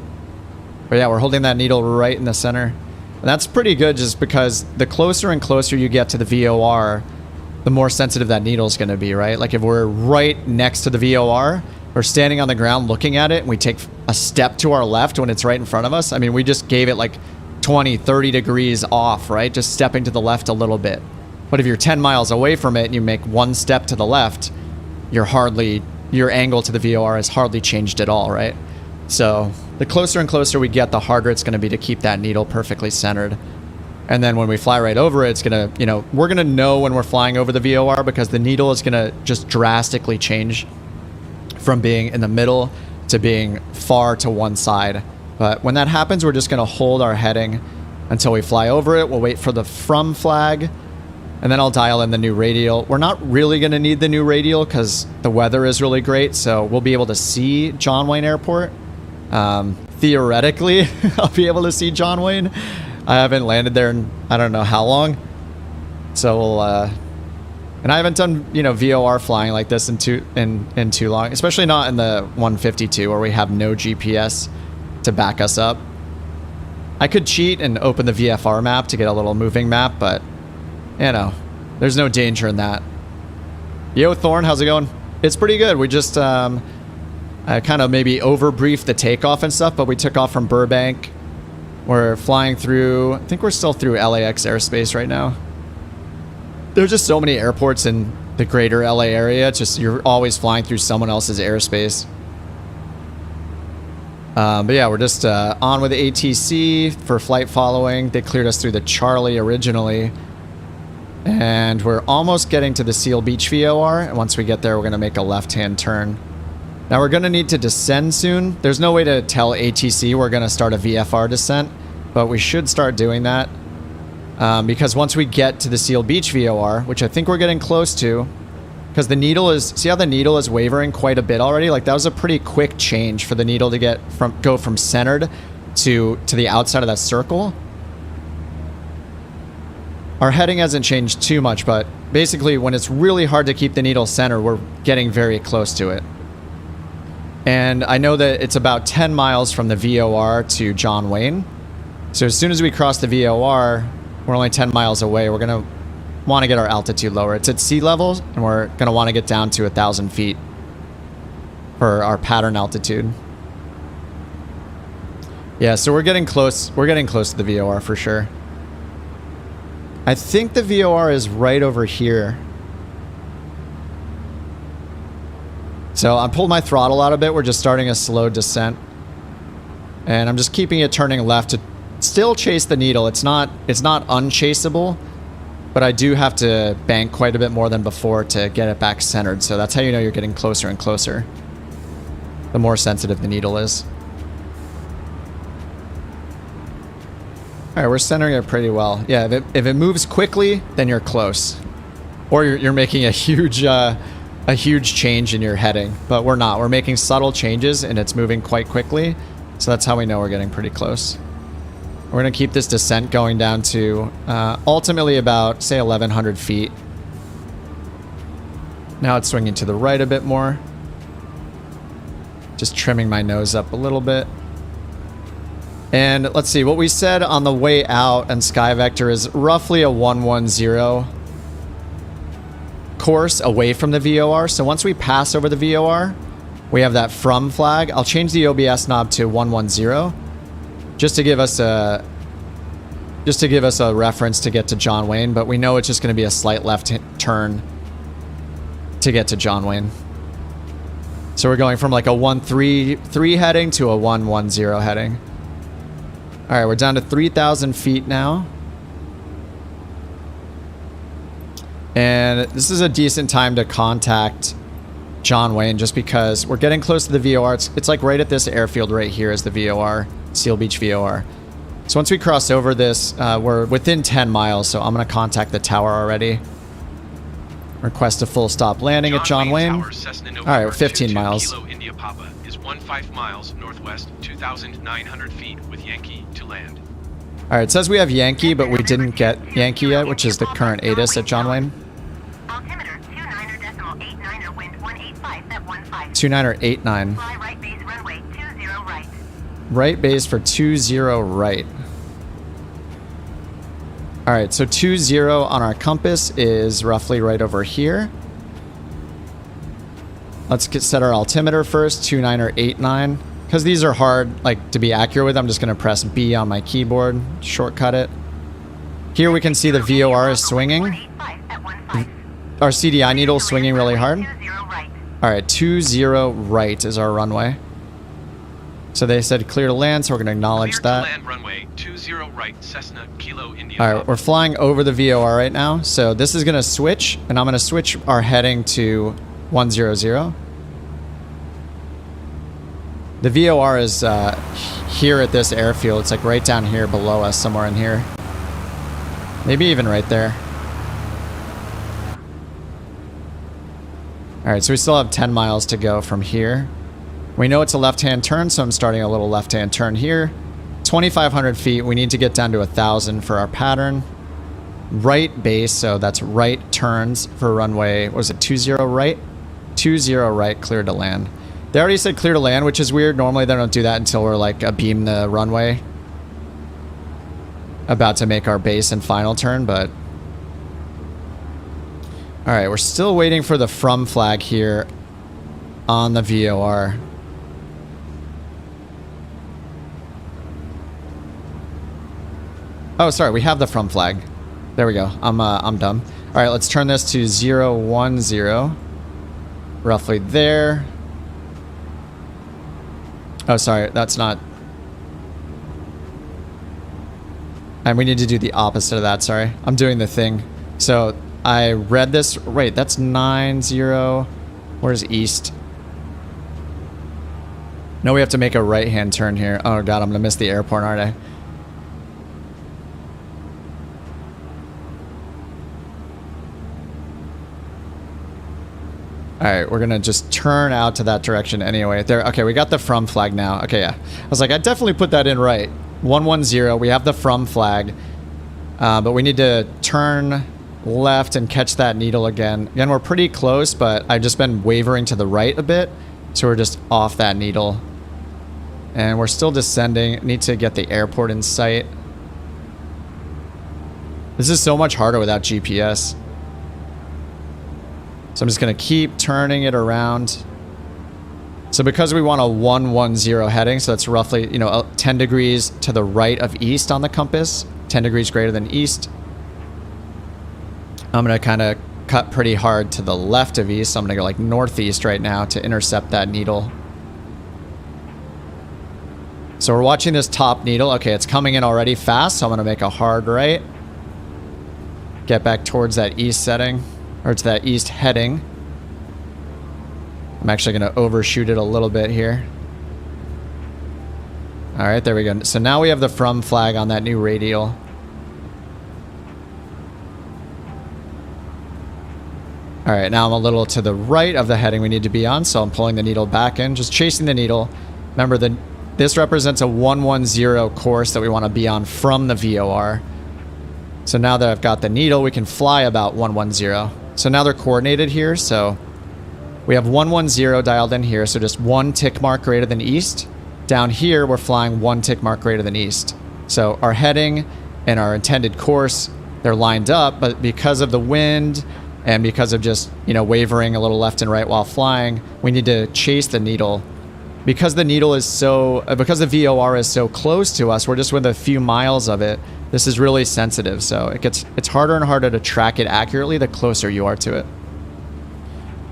But yeah, we're holding that needle right in the center. And that's pretty good just because the closer and closer you get to the VOR, the more sensitive that needle is going to be, right? Like if we're right next to the VOR, we're standing on the ground looking at it, and we take a step to our left when it's right in front of us. I mean, we just gave it like 20, 30 degrees off, right? Just stepping to the left a little bit. But if you're 10 miles away from it and you make one step to the left, your angle to the VOR has hardly changed at all, right? So the closer and closer we get, the harder it's going to be to keep that needle perfectly centered. And then when we fly right over it, it's going to, you know, we're going to know when we're flying over the VOR because the needle is going to just drastically change from being in the middle to being far to one side. But when that happens, we're just going to hold our heading until we fly over it. We'll wait for the from flag, and then I'll dial in the new radial. We're not really going to need the new radial because the weather is really great, so we'll be able to see John Wayne Airport. Theoretically, I'll be able to see John Wayne. I haven't landed there in I don't know how long. So we'll, and I haven't done, you know, VOR flying like this in too long, especially not in the 152 where we have no GPS to back us up. I could cheat and open the VFR map to get a little moving map, but you know, there's no danger in that. Yo, Thorn, how's it going? It's pretty good. We just, I kind of maybe overbriefed the takeoff and stuff, but we took off from Burbank. We're flying through, I think we're still through LAX airspace right now. There's just so many airports in the greater LA area. It's just you're always flying through someone else's airspace. But yeah, we're just on with the ATC for flight following. They cleared us through the Charlie originally. And we're almost getting to the Seal Beach VOR. And once we get there, we're going to make a left-hand turn. Now we're going to need to descend soon. There's no way to tell ATC we're going to start a VFR descent, but we should start doing that. Because once we get to the Seal Beach VOR, which I think we're getting close to, because the needle is, see how the needle is wavering quite a bit already? Like that was a pretty quick change for the needle to go from centered to the outside of that circle. Our heading hasn't changed too much, but basically when it's really hard to keep the needle centered, we're getting very close to it. And I know that it's about 10 miles from the VOR to John Wayne. So as soon as we cross the VOR, we're only 10 miles away. We're going to want to get our altitude lower. It's at sea level, and we're going to want to get down to 1,000 feet for our pattern altitude. Yeah, so we're getting close. We're getting close to the VOR for sure. I think the VOR is right over here. So I'm pulling my throttle out a bit. We're just starting a slow descent. And I'm just keeping it turning left to still chase the needle. It's not unchaseable, but I do have to bank quite a bit more than before to get it back centered. So that's how you know you're getting closer and closer, the more sensitive the needle is. All right, we're centering it pretty well. Yeah, if it moves quickly, then you're close. Or you're making a huge change in your heading. But we're not. We're making subtle changes, and it's moving quite quickly. So that's how we know we're getting pretty close. We're going to keep this descent going down to ultimately about, say, 1,100 feet. Now it's swinging to the right a bit more. Just trimming my nose up a little bit. And let's see, what we said on the way out and Sky Vector is roughly a 110 course away from the VOR. So once we pass over the VOR, we have that from flag. I'll change the OBS knob to 110 just to give us a reference to get to John Wayne, but we know it's just going to be a slight left turn to get to John Wayne. So we're going from like a 133 heading to a 110 heading. All right, we're down to 3,000 feet now. And this is a decent time to contact John Wayne just because we're getting close to the VOR. It's like right at this airfield right here is the VOR, Seal Beach VOR. So once we cross over this, we're within 10 miles, so I'm going to contact the tower already. Request a full stop landing at John Wayne. Tower, Cessna, all right, we're 15 miles. Kilo India Papa is 15 miles northwest, 2,900 feet with Yankee to land. All right, it says we have Yankee, but we didn't get Yankee yet, which is the current ATIS at John Wayne. Altimeter 29.89er, wind 185 at 15. 29.89. Fly right base runway 20 right. Right base for 20 right. All right, so 20 on our compass is roughly right over here. Let's set our altimeter first, 29.89. Because these are hard, like, to be accurate with, I'm just going to press B on my keyboard, shortcut it. Here we can see the VOR is swinging. Our CDI needle is swinging really hard. All right, 20 right is our runway. So they said clear to land, so we're going to acknowledge that. Clear to land runway 20 right, Cessna Kilo India. All right, we're flying over the VOR right now. So this is going to switch, and I'm going to switch our heading to 100. The VOR is here at this airfield. It's like right down here below us, somewhere in here. Maybe even right there. All right, so we still have 10 miles to go from here. We know it's a left-hand turn, so I'm starting a little left-hand turn here. 2,500 feet. We need to get down to 1,000 for our pattern. Right base, so that's right turns for runway. What was it, 20 right? 20 right, clear to land. They already said clear to land, which is weird. Normally they don't do that until we're like abeam the runway. About to make our base and final turn, but... All right, we're still waiting for the from flag here on the VOR. Oh, sorry, we have the from flag. There we go. I'm dumb. All right, let's turn this to 010. Roughly there. Oh, sorry, that's not. And we need to do the opposite of that, sorry. I'm doing the thing. So I read this, wait, that's 90. Where's east? No, we have to make a right-hand turn here. Oh God, I'm gonna miss the airport, aren't I? Alright, we're gonna just turn out to that direction anyway. There, okay, we got the from flag now. Okay, yeah. I was like, I definitely put that in right. 110, we have the from flag. But we need to turn left and catch that needle again. Again, we're pretty close, but I've just been wavering to the right a bit. So we're just off that needle. And we're still descending. Need to get the airport in sight. This is so much harder without GPS. So I'm just going to keep turning it around. So because we want a 110 heading, so that's roughly, you know, 10 degrees to the right of east on the compass, 10 degrees greater than east. I'm going to kind of cut pretty hard to the left of east. So I'm going to go like northeast right now to intercept that needle. So we're watching this top needle. Okay, it's coming in already fast, so I'm going to make a hard right. Get back towards that east setting. Or to that east heading. I'm actually going to overshoot it a little bit here. Alright, there we go. So now we have the from flag on that new radial. Alright, now I'm a little to the right of the heading we need to be on, so I'm pulling the needle back in, just chasing the needle. Remember, this represents a 110 course that we want to be on from the VOR. So now that I've got the needle, we can fly about 110. So now they're coordinated here, so we have 110 dialed in here, so just one tick mark greater than east. Down here, we're flying one tick mark greater than east. So our heading and our intended course, they're lined up, but because of the wind and because of just, you know, wavering a little left and right while flying, we need to chase the needle. Because the needle is so, because the VOR is so close to us, we're just within a few miles of it. This is really sensitive, so it's harder and harder to track it accurately the closer you are to it.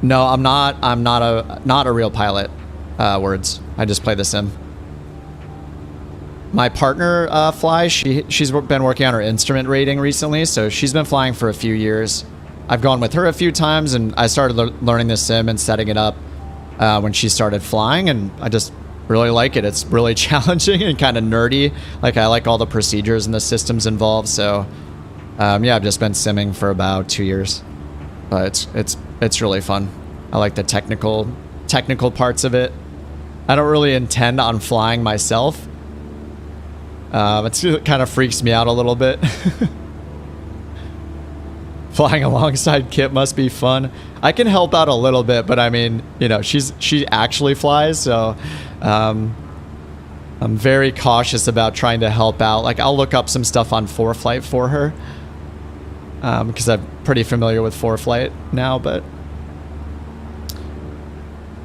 No, I'm not a real pilot. Words. I just play the sim. My partner flies. She's been working on her instrument rating recently, so she's been flying for a few years. I've gone with her a few times, and I started learning the sim and setting it up when she started flying, and I just really like it. It's really challenging and kind of nerdy. Like, I like all the procedures and the systems involved. So, yeah, I've just been simming for about 2 years, but it's really fun. I like the technical parts of it. I don't really intend on flying myself. It kind of freaks me out a little bit. Flying alongside Kip must be fun. I can help out a little bit, but I mean, you know, she actually flies, so I'm very cautious about trying to help out. Like, I'll look up some stuff on ForeFlight for her, because I'm pretty familiar with ForeFlight now, but...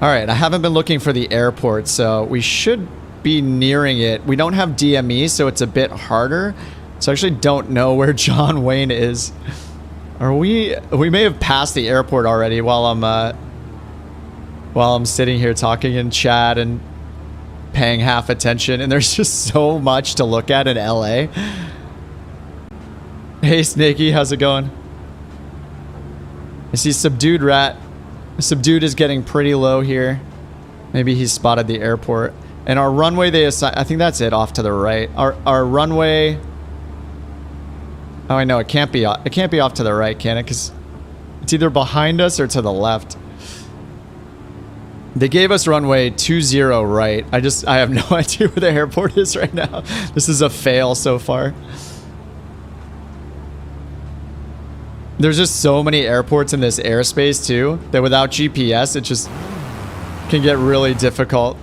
Alright, I haven't been looking for the airport, so we should be nearing it. We don't have DME, so it's a bit harder. So I actually don't know where John Wayne is. Are we may have passed the airport already while I'm sitting here talking in chat and paying half attention, and there's just so much to look at in LA. Hey Snaky, how's it going? I see Subdued Rat. Subdued is getting pretty low here. Maybe he's spotted the airport. And our runway, they assign, I think that's it off to the right. Our runway. Oh, I know, it can't be off to the right, can it? Because it's either behind us or to the left. They gave us runway 20 right. I have no idea where the airport is right now. This is a fail so far. There's just so many airports in this airspace too, that without GPS, it just can get really difficult.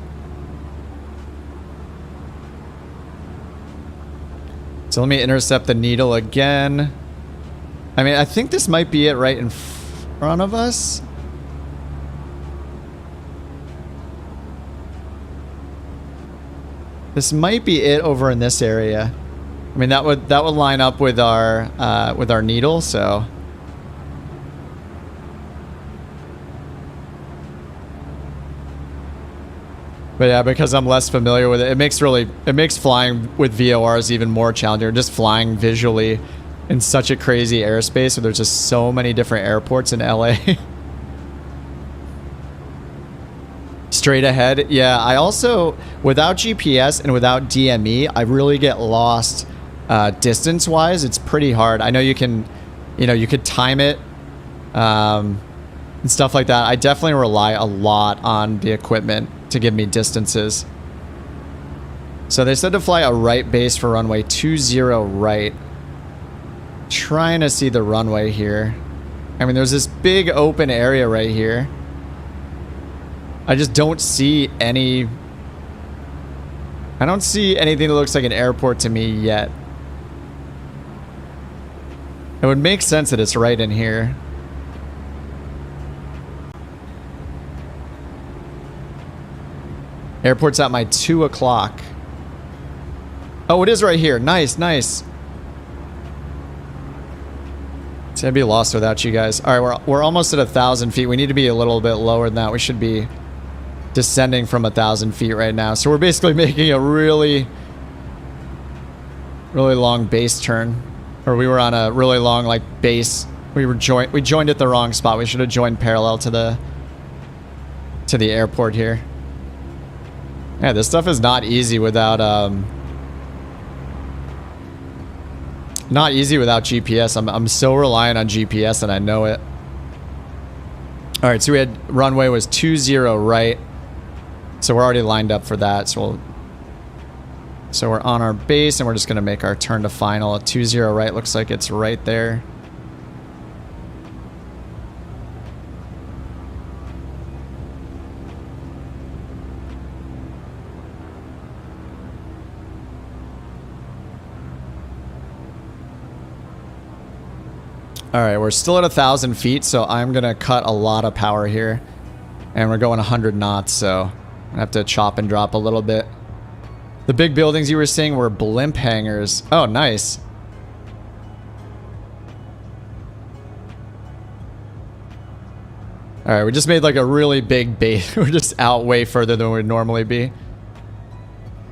So let me intercept the needle again. I mean, I think this might be it right in front of us. This might be it over in this area. I mean, that would line up with our needle, so But yeah, because I'm less familiar with it, it makes flying with VORs even more challenging. Just flying visually in such a crazy airspace where there's just so many different airports in LA. Straight ahead. Yeah, I also, without GPS and without DME, I really get lost distance-wise. It's pretty hard. I know you can, you could time it and stuff like that. I definitely rely a lot on the equipment to give me distances. So they said to fly a right base for runway 20 right. Trying to see the runway here. I mean, there's this big open area right here. I just don't see any... I don't see anything that looks like an airport to me yet. It would make sense that it's right in here. Airport's at my 2 o'clock. Oh, it is right here. Nice, nice. See, I'd be lost without you guys. All right, we're almost at 1,000 feet. We need to be a little bit lower than that. We should be descending from 1,000 feet right now. So we're basically making a really long base turn. Or we were on a really long base. We joined at the wrong spot. We should have joined parallel to the airport here. Yeah, this stuff is not easy without GPS. I'm so reliant on GPS and I know it. All right, so we had runway was 20 right. So we're already lined up for that. So we're on our base and we're just going to make our turn to final. 20 right looks like it's right there. All right, we're still at 1,000 feet, so I'm going to cut a lot of power here. And we're going 100 knots, so I'm going to have to chop and drop a little bit. The big buildings you were seeing were blimp hangars. Oh, nice. All right, we just made like a really big base. We're just out way further than we'd normally be.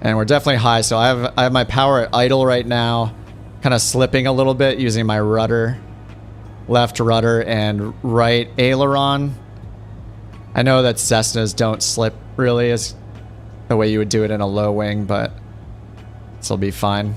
And we're definitely high, so I have my power at idle right now. Kind of slipping a little bit using my rudder. Left rudder and right aileron. I know that Cessnas don't slip really as the way you would do it in a low wing, but this will be fine.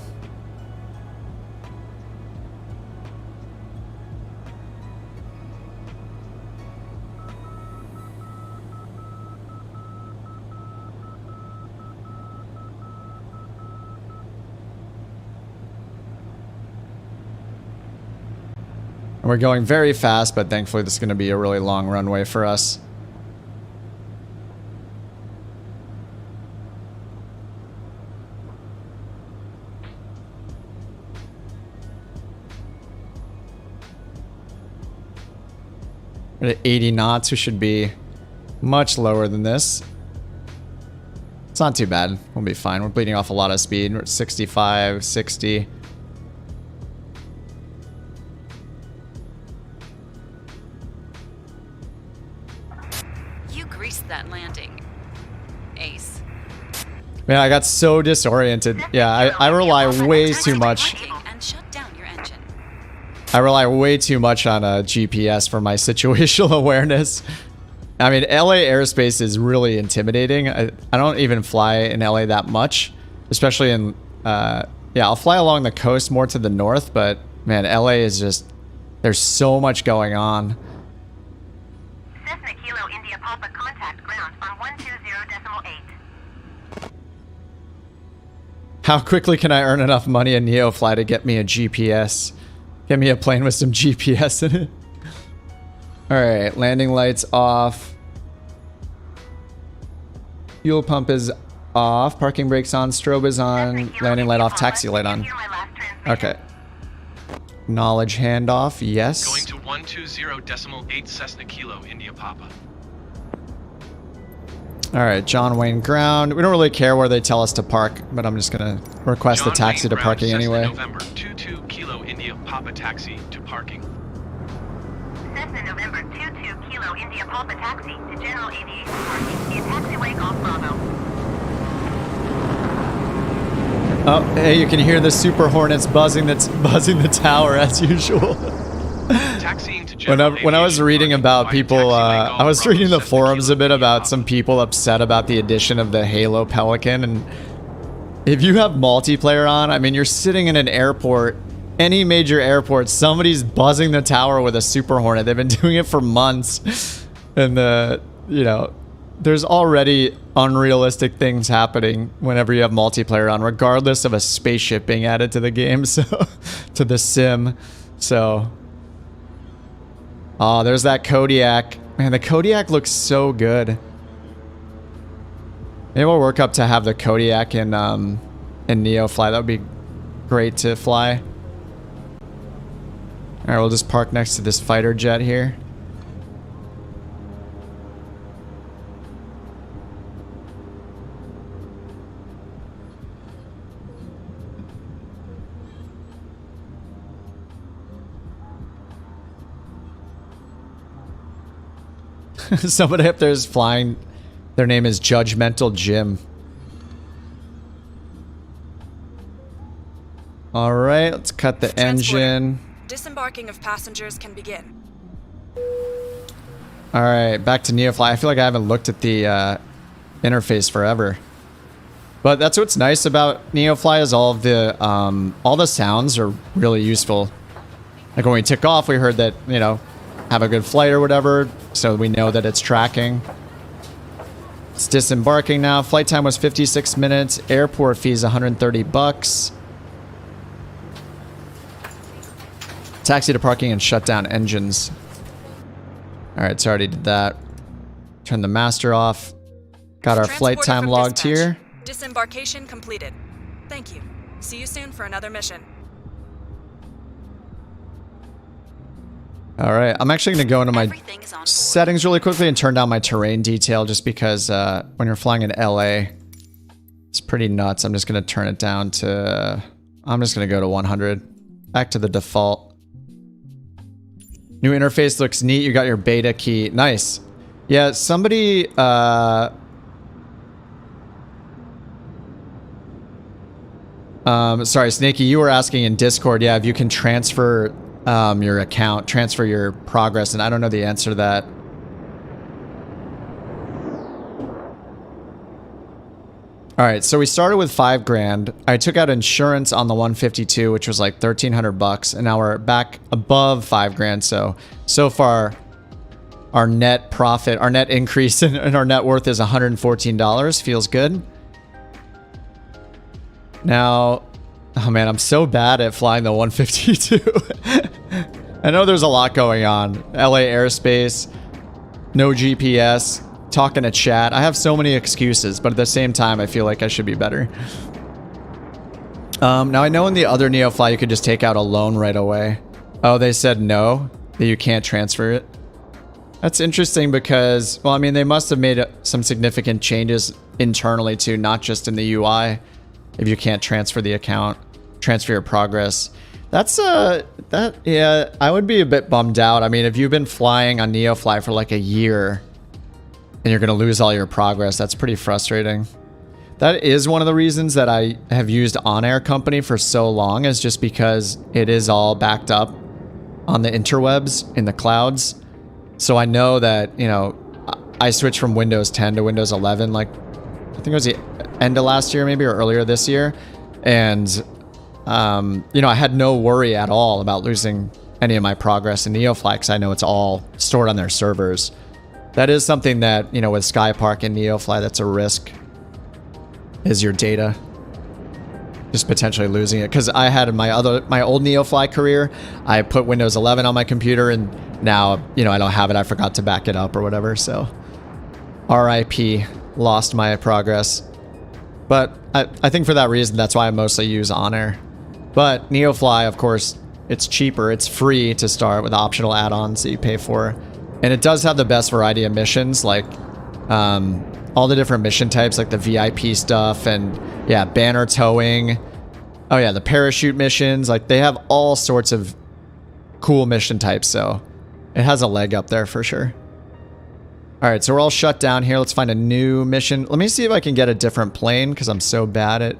We're going very fast, but thankfully this is going to be a really long runway for us. We're at 80 knots. We should be much lower than this. It's not too bad. We'll be fine. We're bleeding off a lot of speed. We're at 65, 60. That landing. Ace. Man, I got so disoriented. Yeah, I rely way too much. And shut down your engine. I rely way too much on GPS for my situational awareness. I mean, LA airspace is really intimidating. I don't even fly in LA that much, especially in, yeah, I'll fly along the coast more to the north, but man, LA is just, there's so much going on. Cessna Kilo India Papa contact ground on 120.8. How quickly can I earn enough money in NeoFly to get me a GPS? Get me a plane with some GPS in it. Alright, landing lights off. Fuel pump is off. Parking brakes on. Strobe is on. Landing light off. Taxi light on. Okay. Knowledge handoff. Yes. Going to 120.8 Cessna Kilo India Papa. Alright, John Wayne ground. We don't really care where they tell us to park, but I'm just gonna request a taxi to parking anyway. November 22 Kilo India Papa taxi to parking. Cessna November 22 Kilo India Papa taxi to general aviation parking in taxiway Golf Bravo. Oh, hey, you can hear the Super Hornets buzzing the tower as usual. Taxiing to general When I was reading aviation about parking, people, flying taxi I was Golf reading the Bravo forums a 70 bit Kilo about Papa. some people upset about the addition of the Halo Pelican, and if you have multiplayer on, I mean, you're sitting in an airport, any major airport, somebody's buzzing the tower with a Super Hornet. They've been doing it for months, and you know, there's already unrealistic things happening whenever you have multiplayer on, regardless of a spaceship being added to the game, so to the sim. So, oh, there's that Kodiak. Man, the Kodiak looks so good. Maybe we'll work up to have the Kodiak in NeoFly. That would be great to fly. All right, we'll just park next to this fighter jet here. Somebody up there is flying. Their name is Judgmental Jim. All right, let's cut the Transporter. engine. Disembarking of passengers can begin. All right, back to NeoFly. I feel like I haven't looked at the interface forever. But that's what's nice about NeoFly is all the sounds are really useful. Like when we took off, we heard that, you know, have a good flight or whatever, so we know that it's tracking. It's disembarking now. Flight time was 56 minutes. Airport fees $130. Taxi to parking and shut down engines. All right, so I already did that. Turn the master off. Got our flight Transporter time from logged dispatch. here. Disembarkation completed. Thank you. See you soon for another mission. All right, I'm actually going to go into my Everything is on board. settings really quickly and turn down my terrain detail just because when you're flying in LA, it's pretty nuts. I'm just going to turn it down to, I'm just going to go to 100. Back to the default. New interface looks neat. You got your beta key. Nice. Yeah, somebody, sorry, Snakey, you were asking in Discord, yeah, if you can transfer your account, transfer your progress, and I don't know the answer to that. All right, so we started with $5,000. I took out insurance on the 152, which was like 1,300 bucks, and now we're back above $5,000. So far, our net profit, our net increase in our net worth is $114. Feels good. Now, oh man, I'm so bad at flying the 152. I know there's a lot going on. LA airspace, no GPS, talking to chat. I have so many excuses, but at the same time, I feel like I should be better. Now, I know in the other NeoFly, you could just take out a loan right away. Oh, they said no, that you can't transfer it. That's interesting because, well, I mean, they must have made some significant changes internally too, not just in the UI. If you can't transfer the account, transfer your progress. That's yeah, I would be a bit bummed out. I mean, if you've been flying on NeoFly for like a year and you're going to lose all your progress, that's pretty frustrating. That is one of the reasons that I have used On-Air Company for so long, is just because it is all backed up on the interwebs in the clouds. So I know that, you know, I switched from Windows 10 to Windows 11, like, I think it was the end of last year maybe, or earlier this year. And, you know, I had no worry at all about losing any of my progress in NeoFly because I know it's all stored on their servers. That is something that, you know, with Skypark and NeoFly, that's a risk, is your data. Just potentially losing it. Because I had in my old NeoFly career, I put Windows 11 on my computer, and now, you know, I don't have it. I forgot to back it up or whatever. So, RIP, lost my progress. But I think for that reason, that's why I mostly use On-Air. But NeoFly, of course, it's cheaper. It's free to start with optional add-ons that you pay for. And it does have the best variety of missions, like all the different mission types, like the VIP stuff and, yeah, banner towing. Oh, yeah, the parachute missions. Like, they have all sorts of cool mission types, so it has a leg up there for sure. All right, so we're all shut down here. Let's find a new mission. Let me see if I can get a different plane, because I'm so bad at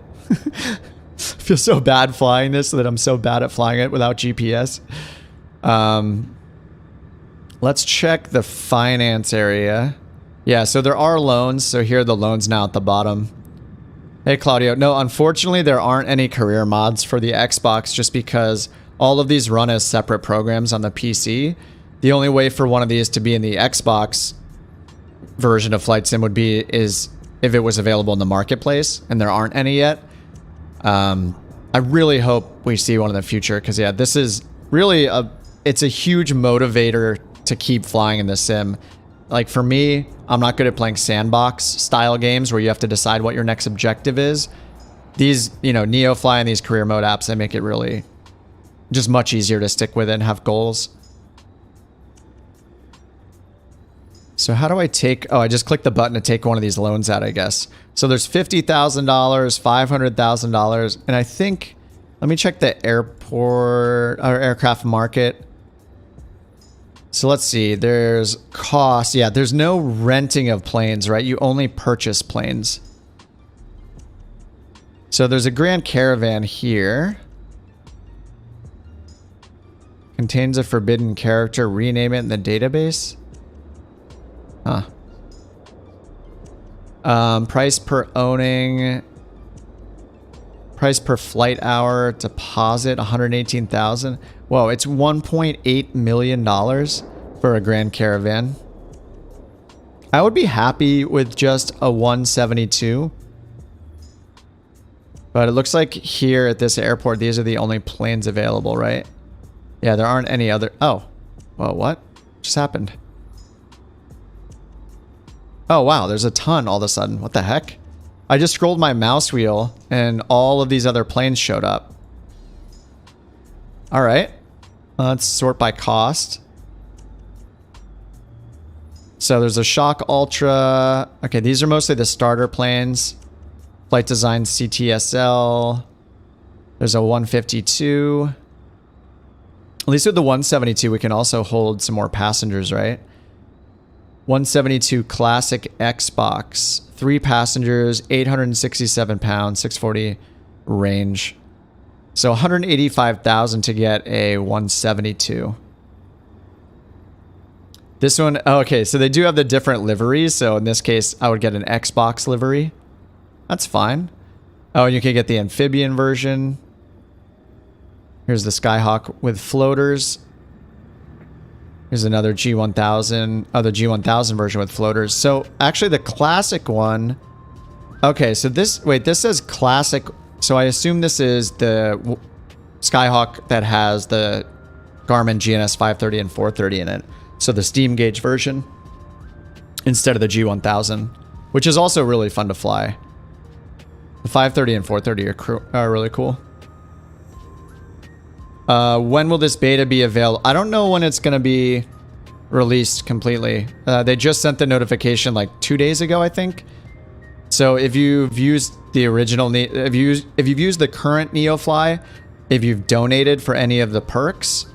feel so bad flying this, that I'm so bad at flying it without GPS. Let's check the finance area. Yeah, so there are loans. So here are the loans now at the bottom. Hey, Claudio. No, unfortunately, there aren't any career mods for the Xbox just because all of these run as separate programs on the PC. The only way for one of these to be in the Xbox version of Flight Sim would be is if it was available in the marketplace, and there aren't any yet. I really hope we see one in the future because, yeah, this is really it's a huge motivator to keep flying in the sim. Like for me, I'm not good at playing sandbox style games where you have to decide what your next objective is. These, you know, NeoFly and these career mode apps, they make it really just much easier to stick with it and have goals. So how do I take... Oh, I just click the button to take one of these loans out, I guess. So there's $50,000, $500,000, and I think... Let me check the airport or aircraft market. So let's see. There's cost. Yeah, there's no renting of planes, right? You only purchase planes. So there's a Grand Caravan here. Contains a forbidden character. Rename it in the database. Huh. Price per owning. Price per flight hour. Deposit 118,000. Whoa, it's $1.8 million for a Grand Caravan. I would be happy with just a 172. But it looks like here at this airport, these are the only planes available, right? Yeah, there aren't any other... Oh. Well, what just happened? Oh, wow, there's a ton all of a sudden. What the heck? I just scrolled my mouse wheel and all of these other planes showed up. All right. Let's sort by cost. So there's a Shock Ultra. Okay, these are mostly the starter planes. Flight Design CTSL. There's a 152. At least with the 172, we can also hold some more passengers, right? 172 Classic Xbox. 3 passengers, 867 pounds, 640 range. So 185,000 to get a 172. This one, oh, okay, so they do have the different liveries. So in this case, I would get an Xbox livery. That's fine. Oh, and you can get the amphibian version. Here's the Skyhawk with floaters. Here's another G1000, other G1000 version with floaters. So actually the classic one. Okay, so this, wait, this says classic. So I assume this is the Skyhawk that has the Garmin GNS 530 and 430 in it. So the steam gauge version instead of the G1000, which is also really fun to fly. The 530 and 430 are really cool. When will this beta be available? I don't know when it's going to be released completely. They just sent the notification like 2 days ago, I think. So if you've used the original, if you've used the current NeoFly, if you've donated for any of the perks,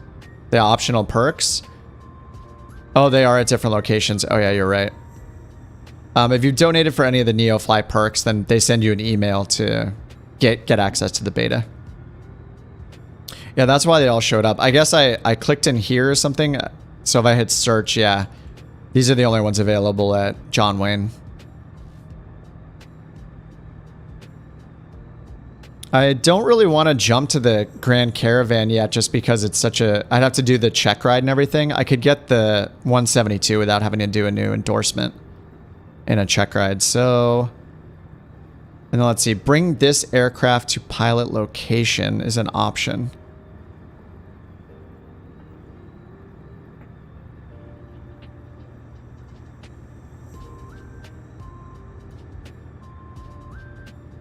the optional perks. Oh, they are at different locations. Oh yeah, you're right. If you donated for any of the NeoFly perks, then they send you an email to get access to the beta. Yeah, that's why they all showed up. I guess I clicked in here or something. So if I hit search, yeah. These are the only ones available at John Wayne. I don't really want to jump to the Grand Caravan yet just because it's such a... I'd have to do the check ride and everything. I could get the 172 without having to do a new endorsement in a check ride. So... And then let's see. Bring this aircraft to pilot location is an option.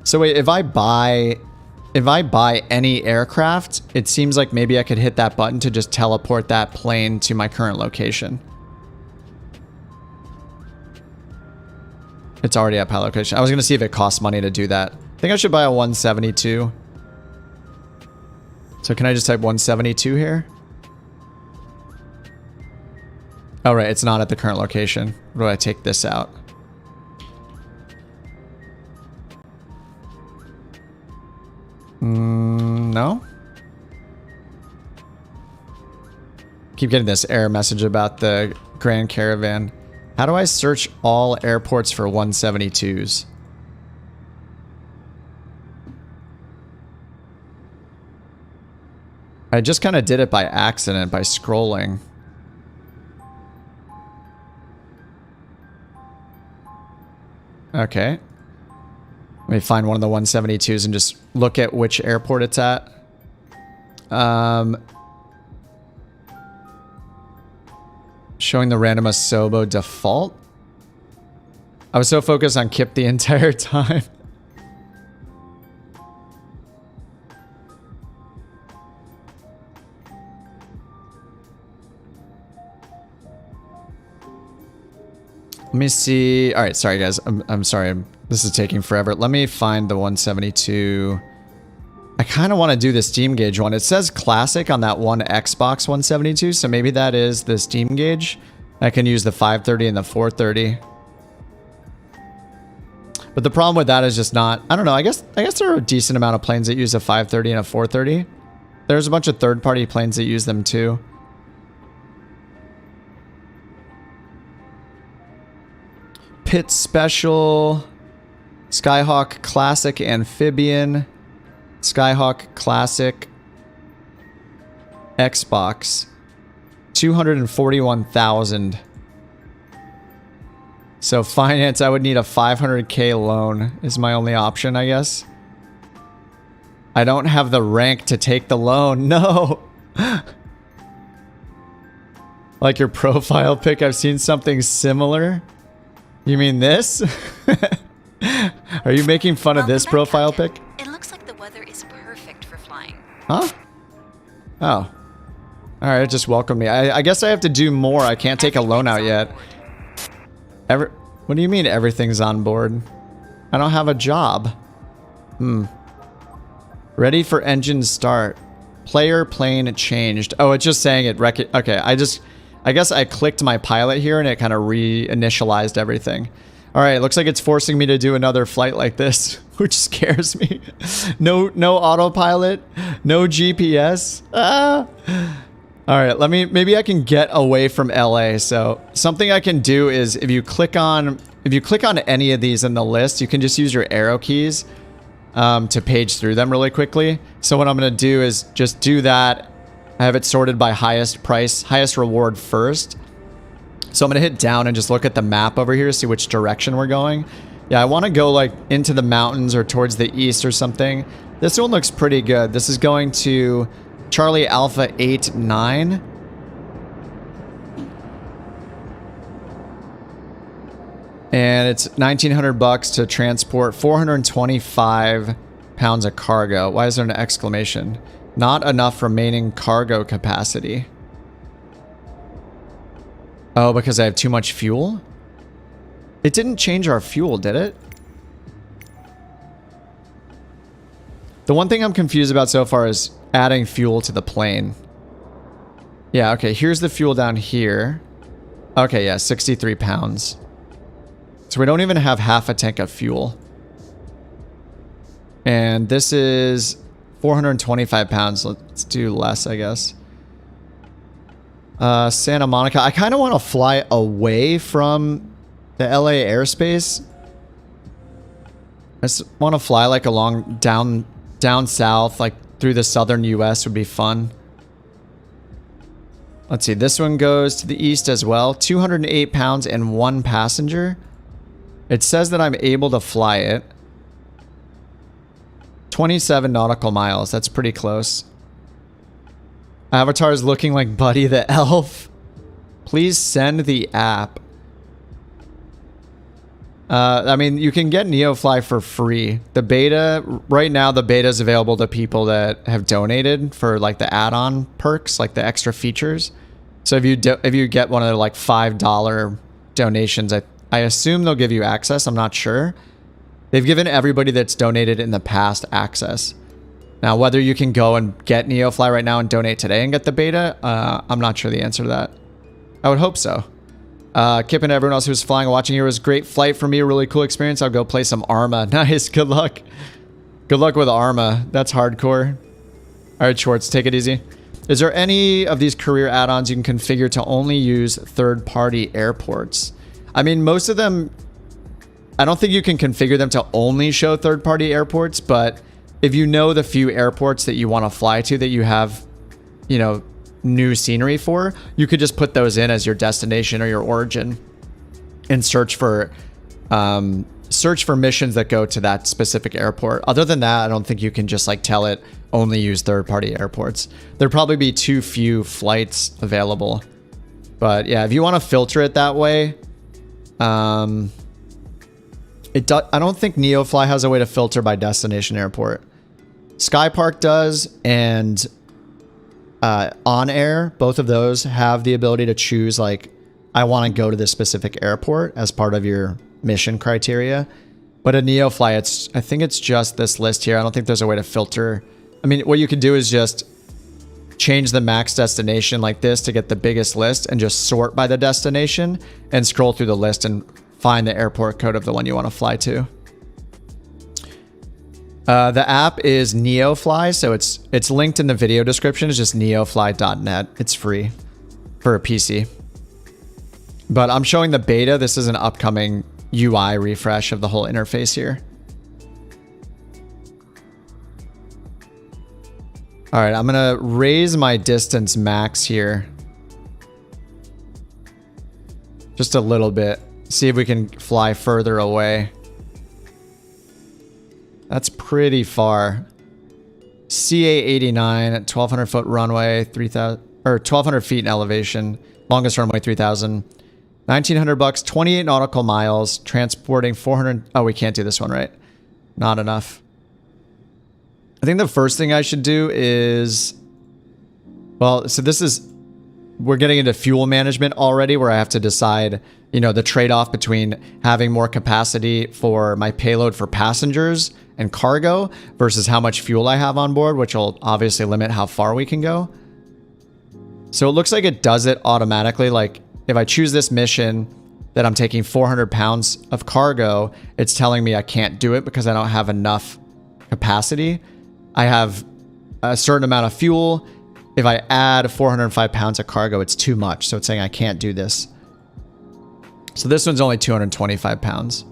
So wait, if I buy any aircraft, it seems like maybe I could hit that button to just teleport that plane to my current location. It's already at pilot location. I was going to see if it costs money to do that. I think I should buy a 172. So can I just type 172 here? Oh, right. It's not at the current location. What do I take this out? Keep getting this error message about the Grand Caravan. How do I search all airports for 172s? I just kind of did it by accident, by scrolling. Okay. Let me find one of the 172s and just look at which airport it's at. Showing the random Asobo default. I was so focused on Kip the entire time. Let me see. All right, sorry guys. I'm sorry. This is taking forever. Let me find the 172. I kind of want to do the steam gauge one. It says classic on that one Xbox 172, so maybe that is the steam gauge. I can use the 530 and the 430. But the problem with that is just not, I don't know, I guess there are a decent amount of planes that use a 530 and a 430. There's a bunch of third-party planes that use them too. Pit Special, Skyhawk Classic Amphibian, Skyhawk Classic Xbox, 241,000. So finance, I would need a 500K loan is my only option, I guess. I don't have the rank to take the loan. No. Like your profile pic, I've seen something similar. You mean this? Are you making fun of this profile pic? It looks like the weather is perfect for flying. Huh? Oh. Alright, just welcome me. I guess I have to do more. I can't take a loan out yet. What do you mean everything's on board? I don't have a job. Ready for engine start. Player plane changed. Oh, it's just saying it okay, I guess I clicked my pilot here and it kind of reinitialized everything. Alright, looks like it's forcing me to do another flight like this, which scares me. No autopilot, no GPS. Ah. Alright, maybe I can get away from LA. So something I can do is if you click on any of these in the list, you can just use your arrow keys to page through them really quickly. So what I'm going to do is just do that. I have it sorted by highest price, highest reward first. So I'm going to hit down and just look at the map over here to see which direction we're going. Yeah, I want to go like into the mountains or towards the east or something. This one looks pretty good. This is going to Charlie Alpha 89. And it's 1,900 bucks to transport 425 pounds of cargo. Why is there an exclamation? Not enough remaining cargo capacity. Oh, because I have too much fuel? It didn't change our fuel, did it? The one thing I'm confused about so far is adding fuel to the plane. Yeah, okay, here's the fuel down here. Okay, yeah, 63 pounds. So we don't even have half a tank of fuel. And this is 425 pounds. Let's do less, I guess. Santa Monica. I kind of want to fly away from the LA airspace. I just want to fly like along down south, like through the southern US would be fun. Let's see. This one goes to the east as well. 208 pounds and 1 passenger. It says that I'm able to fly it. 27 nautical miles. That's pretty close. Avatar is looking like Buddy the Elf. Please send the app. I mean, you can get NeoFly for free. The beta, right now, the beta is available to people that have donated for like the add-on perks, like the extra features. So if you get one of the like $5 donations, I assume they'll give you access. I'm not sure. They've given everybody that's donated in the past access. Now, whether you can go and get NeoFly right now and donate today and get the beta, I'm not sure the answer to that. I would hope so. Kip and everyone else who's flying and watching here, was a great flight for me. A really cool experience. I'll go play some Arma. Nice. Good luck. Good luck with Arma. That's hardcore. All right, Schwartz, take it easy. Is there any of these career add-ons you can configure to only use third-party airports? I mean, most of them, I don't think you can configure them to only show third-party airports, but if you know the few airports that you want to fly to that you have, you know, new scenery for, you could just put those in as your destination or your origin and search for missions that go to that specific airport. Other than that, I don't think you can just like tell it only use third-party airports. There'd probably be too few flights available. But yeah, if you want to filter it that way, I don't think NeoFly has a way to filter by destination airport. Skypark does, and On Air, both of those have the ability to choose like, I want to go to this specific airport as part of your mission criteria. But at NeoFly, I think it's just this list here. I don't think there's a way to filter. I mean, what you could do is just change the max destination like this to get the biggest list and just sort by the destination and scroll through the list and find the airport code of the one you want to fly to. The app is NeoFly, so it's linked in the video description. It's just neofly.net. It's free for a PC. But I'm showing the beta. This is an upcoming UI refresh of the whole interface here. All right, I'm gonna raise my distance max here just a little bit. See if we can fly further away. That's pretty far. CA89 at 1,200 foot runway, 3,000 or 1,200 feet in elevation. Longest runway 3,000. 1,900 bucks, 28 nautical miles, transporting 400. Oh, we can't do this one, right? Not enough. I think the first thing I should do is, well, so this is, we're getting into fuel management already, where I have to decide, you know, the trade-off between having more capacity for my payload for passengers and cargo versus how much fuel I have on board, which will obviously limit how far we can go. So it looks like it does it automatically. Like if I choose this mission that I'm taking 400 pounds of cargo, it's telling me I can't do it because I don't have enough capacity. I have a certain amount of fuel. If I add 405 pounds of cargo, it's too much. So it's saying I can't do this. So this one's only 225 pounds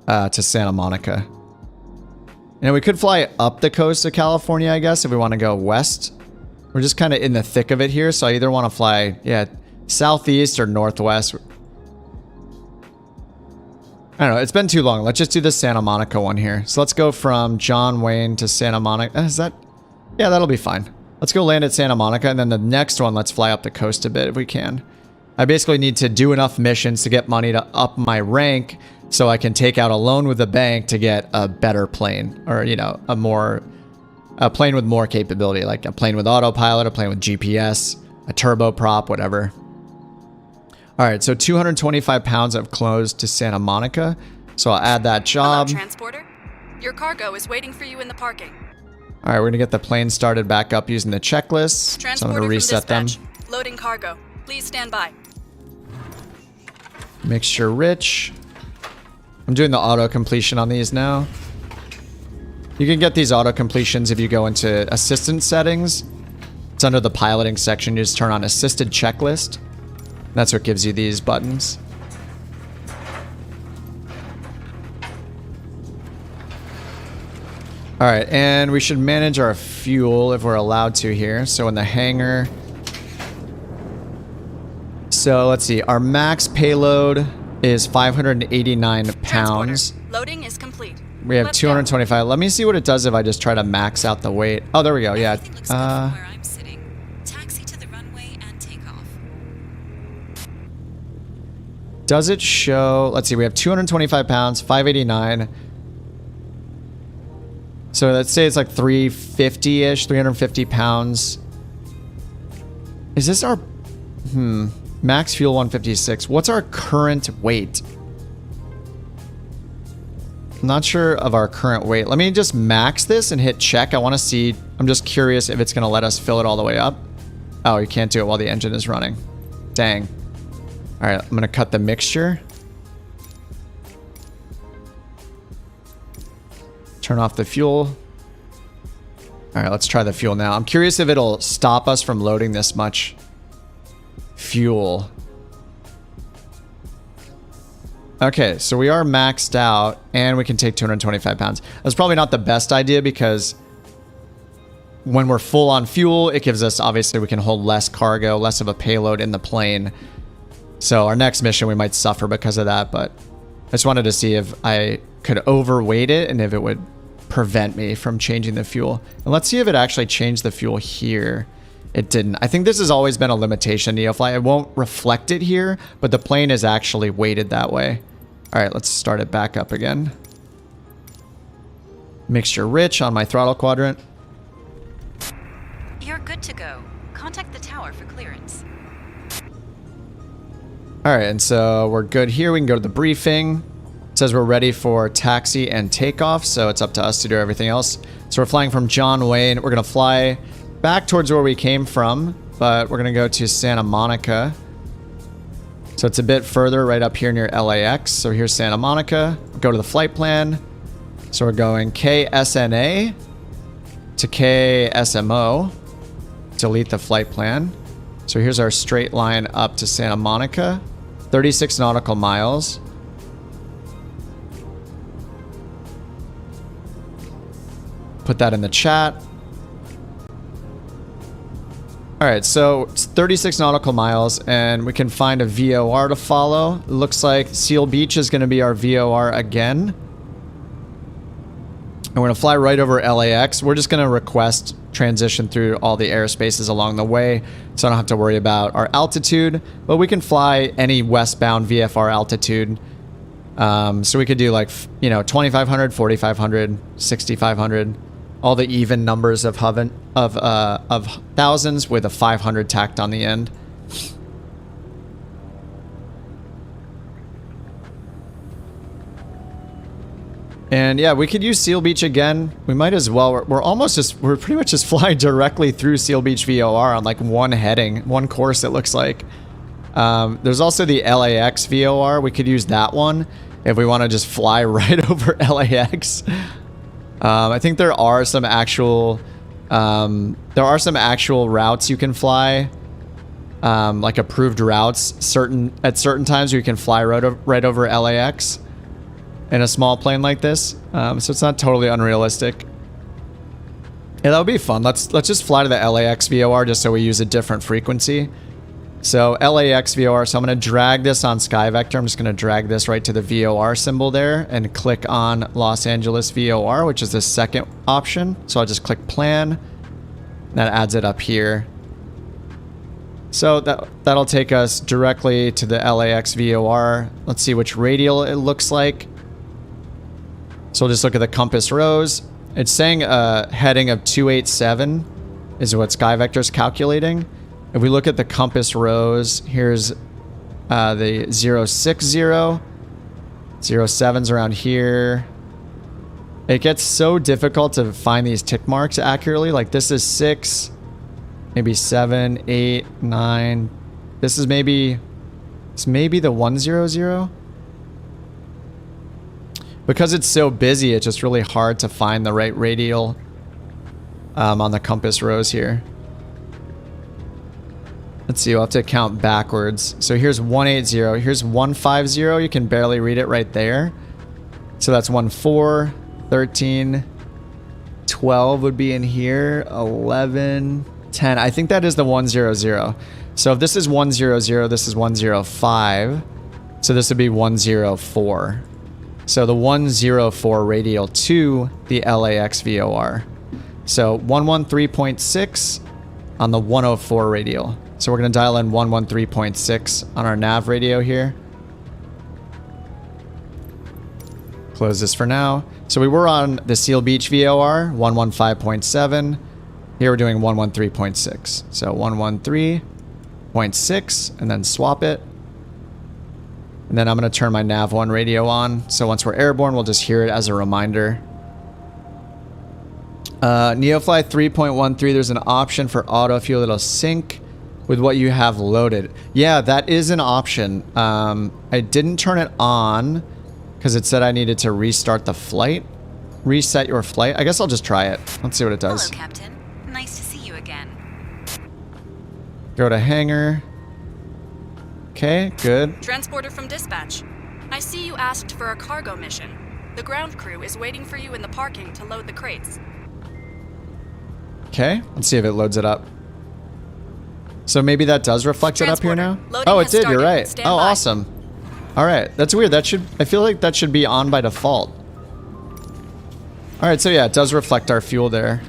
to Santa Monica. And we could fly up the coast of California, I guess, if we want to go west. We're just kind of in the thick of it here. So I either want to fly, yeah, southeast or northwest. I don't know. It's been too long. Let's just do the Santa Monica one here. So let's go from John Wayne to Santa Monica. Is that? Yeah, that'll be fine. Let's go land at Santa Monica. And then the next one, let's fly up the coast a bit if we can. I basically need to do enough missions to get money to up my rank so I can take out a loan with the bank to get a better plane, or, you know, a plane with more capability, like a plane with autopilot, a plane with GPS, a turboprop, whatever. All right, so 225 pounds of clothes to Santa Monica. So I'll add that job. Hello, transporter. Your cargo is waiting for you in the parking. All right, we're gonna get the plane started back up using the checklist. Transporter So I'm gonna reset them. Loading cargo. Please stand by. Mixture rich. I'm doing the auto completion on these now. You can get these auto completions if you go into assistant settings. It's under the piloting section. You just turn on assisted checklist. That's what gives you these buttons. All right, and we should manage our fuel if we're allowed to here. So in the hangar. So let's see, our max payload is 589 pounds. Loading is complete. We have 225. Let me see what it does if I just try to max out the weight. Oh, there we go. Yeah. Everything looks good from where I'm sitting. Taxi to the runway and takeoff. Does it show? Let's see. We have 225 pounds, 589. So let's say it's like 350-ish, 350 pounds. Is this our... Max fuel 156. What's our current weight? I'm not sure of our current weight. Let me just max this and hit check. I want to see. I'm just curious if it's going to let us fill it all the way up. Oh, you can't do it while the engine is running. Dang. All right, I'm going to cut the mixture. Turn off the fuel. All right, let's try the fuel now. I'm curious if it'll stop us from loading this much fuel. Okay, so we are maxed out and we can take 225 pounds. That's probably not the best idea because when we're full on fuel, it gives us, obviously, we can hold less cargo, less of a payload in the plane. So our next mission, we might suffer because of that, but I just wanted to see if I could overweight it and if it would prevent me from changing the fuel. And let's see if it actually changed the fuel here. It didn't. I think this has always been a limitation, NeoFly. It won't reflect it here, but the plane is actually weighted that way. All right, let's start it back up again. Mixture rich on my throttle quadrant. You're good to go. Contact the tower for clearance. All right, and so we're good here. We can go to the briefing. It says we're ready for taxi and takeoff, so it's up to us to do everything else. So we're flying from John Wayne. We're going to fly back towards where we came from, but we're going to go to Santa Monica. So it's a bit further, right up here near LAX. So here's Santa Monica. Go to the flight plan. So we're going KSNA to KSMO. Delete the flight plan. So here's our straight line up to Santa Monica. 36 nautical miles. Put that in the chat. All right, so it's 36 nautical miles, and we can find a VOR to follow. It looks like Seal Beach is going to be our VOR again. And we're going to fly right over LAX. We're just going to request transition through all the airspaces along the way, so I don't have to worry about our altitude. But we can fly any westbound VFR altitude. So we could do like, 2,500, 4,500, 6,500. All the even numbers of thousands with a 500 tacked on the end. And yeah, we could use Seal Beach again. We might as well. We're pretty much just flying directly through Seal Beach VOR on like one heading, one course it looks like. There's also the LAX VOR. We could use that one if we want to just fly right over LAX. I think there are some actual routes you can fly, like approved routes. At certain times you can fly right over LAX in a small plane like this. So it's not totally unrealistic. Yeah, that would be fun. Let's just fly to the LAX VOR just so we use a different frequency. So LAX VOR, so I'm going to drag this on SkyVector. I'm just going to drag this right to the VOR symbol there and click on Los Angeles VOR, which is the second option. So I'll just click plan. That adds it up here. So that'll take us directly to the LAX VOR. Let's see which radial it looks like. So we'll just look at the compass rose. It's saying a heading of 287 is what SkyVector's calculating. If we look at the compass rose, here's the 060, 07's around here. It gets so difficult to find these tick marks accurately. Like this is 6, maybe 7, 8, 9. This is maybe the 100. Because it's so busy, it's just really hard to find the right radial on the compass rose here. Let's see, we'll have to count backwards. So here's 180, here's 150. You can barely read it right there. So that's 14, 13, 12 would be in here, 11, 10. I think that is the 100. So if this is 100, this is 105. So this would be 104. So the 104 radial to the LAX VOR. So 113.6 on the 104 radial. So we're going to dial in 113.6 on our nav radio here. Close this for now. So we were on the Seal Beach VOR, 115.7. Here we're doing 113.6. So 113.6 and then swap it. And then I'm going to turn my nav 1 radio on. So once we're airborne, we'll just hear it as a reminder. NeoFly 3.13, there's an option for auto fuel that'll sync with what you have loaded. Yeah, that is an option. I didn't turn it on because it said I needed to restart the flight. reset your flight? I guess I'll just try it. Let's see what it does. Hello, Captain. Nice to see you again. Go to hangar. Okay, good. Transporter from dispatch. I see you asked for a cargo mission. The ground crew is waiting for you in the parking to load the crates. Okay, let's see if it loads it up. So maybe that does reflect it up here now? Oh, it did, you're right. Oh, awesome. All right, that's weird. That should, I feel like that should be on by default. All right, so yeah, it does reflect our fuel there.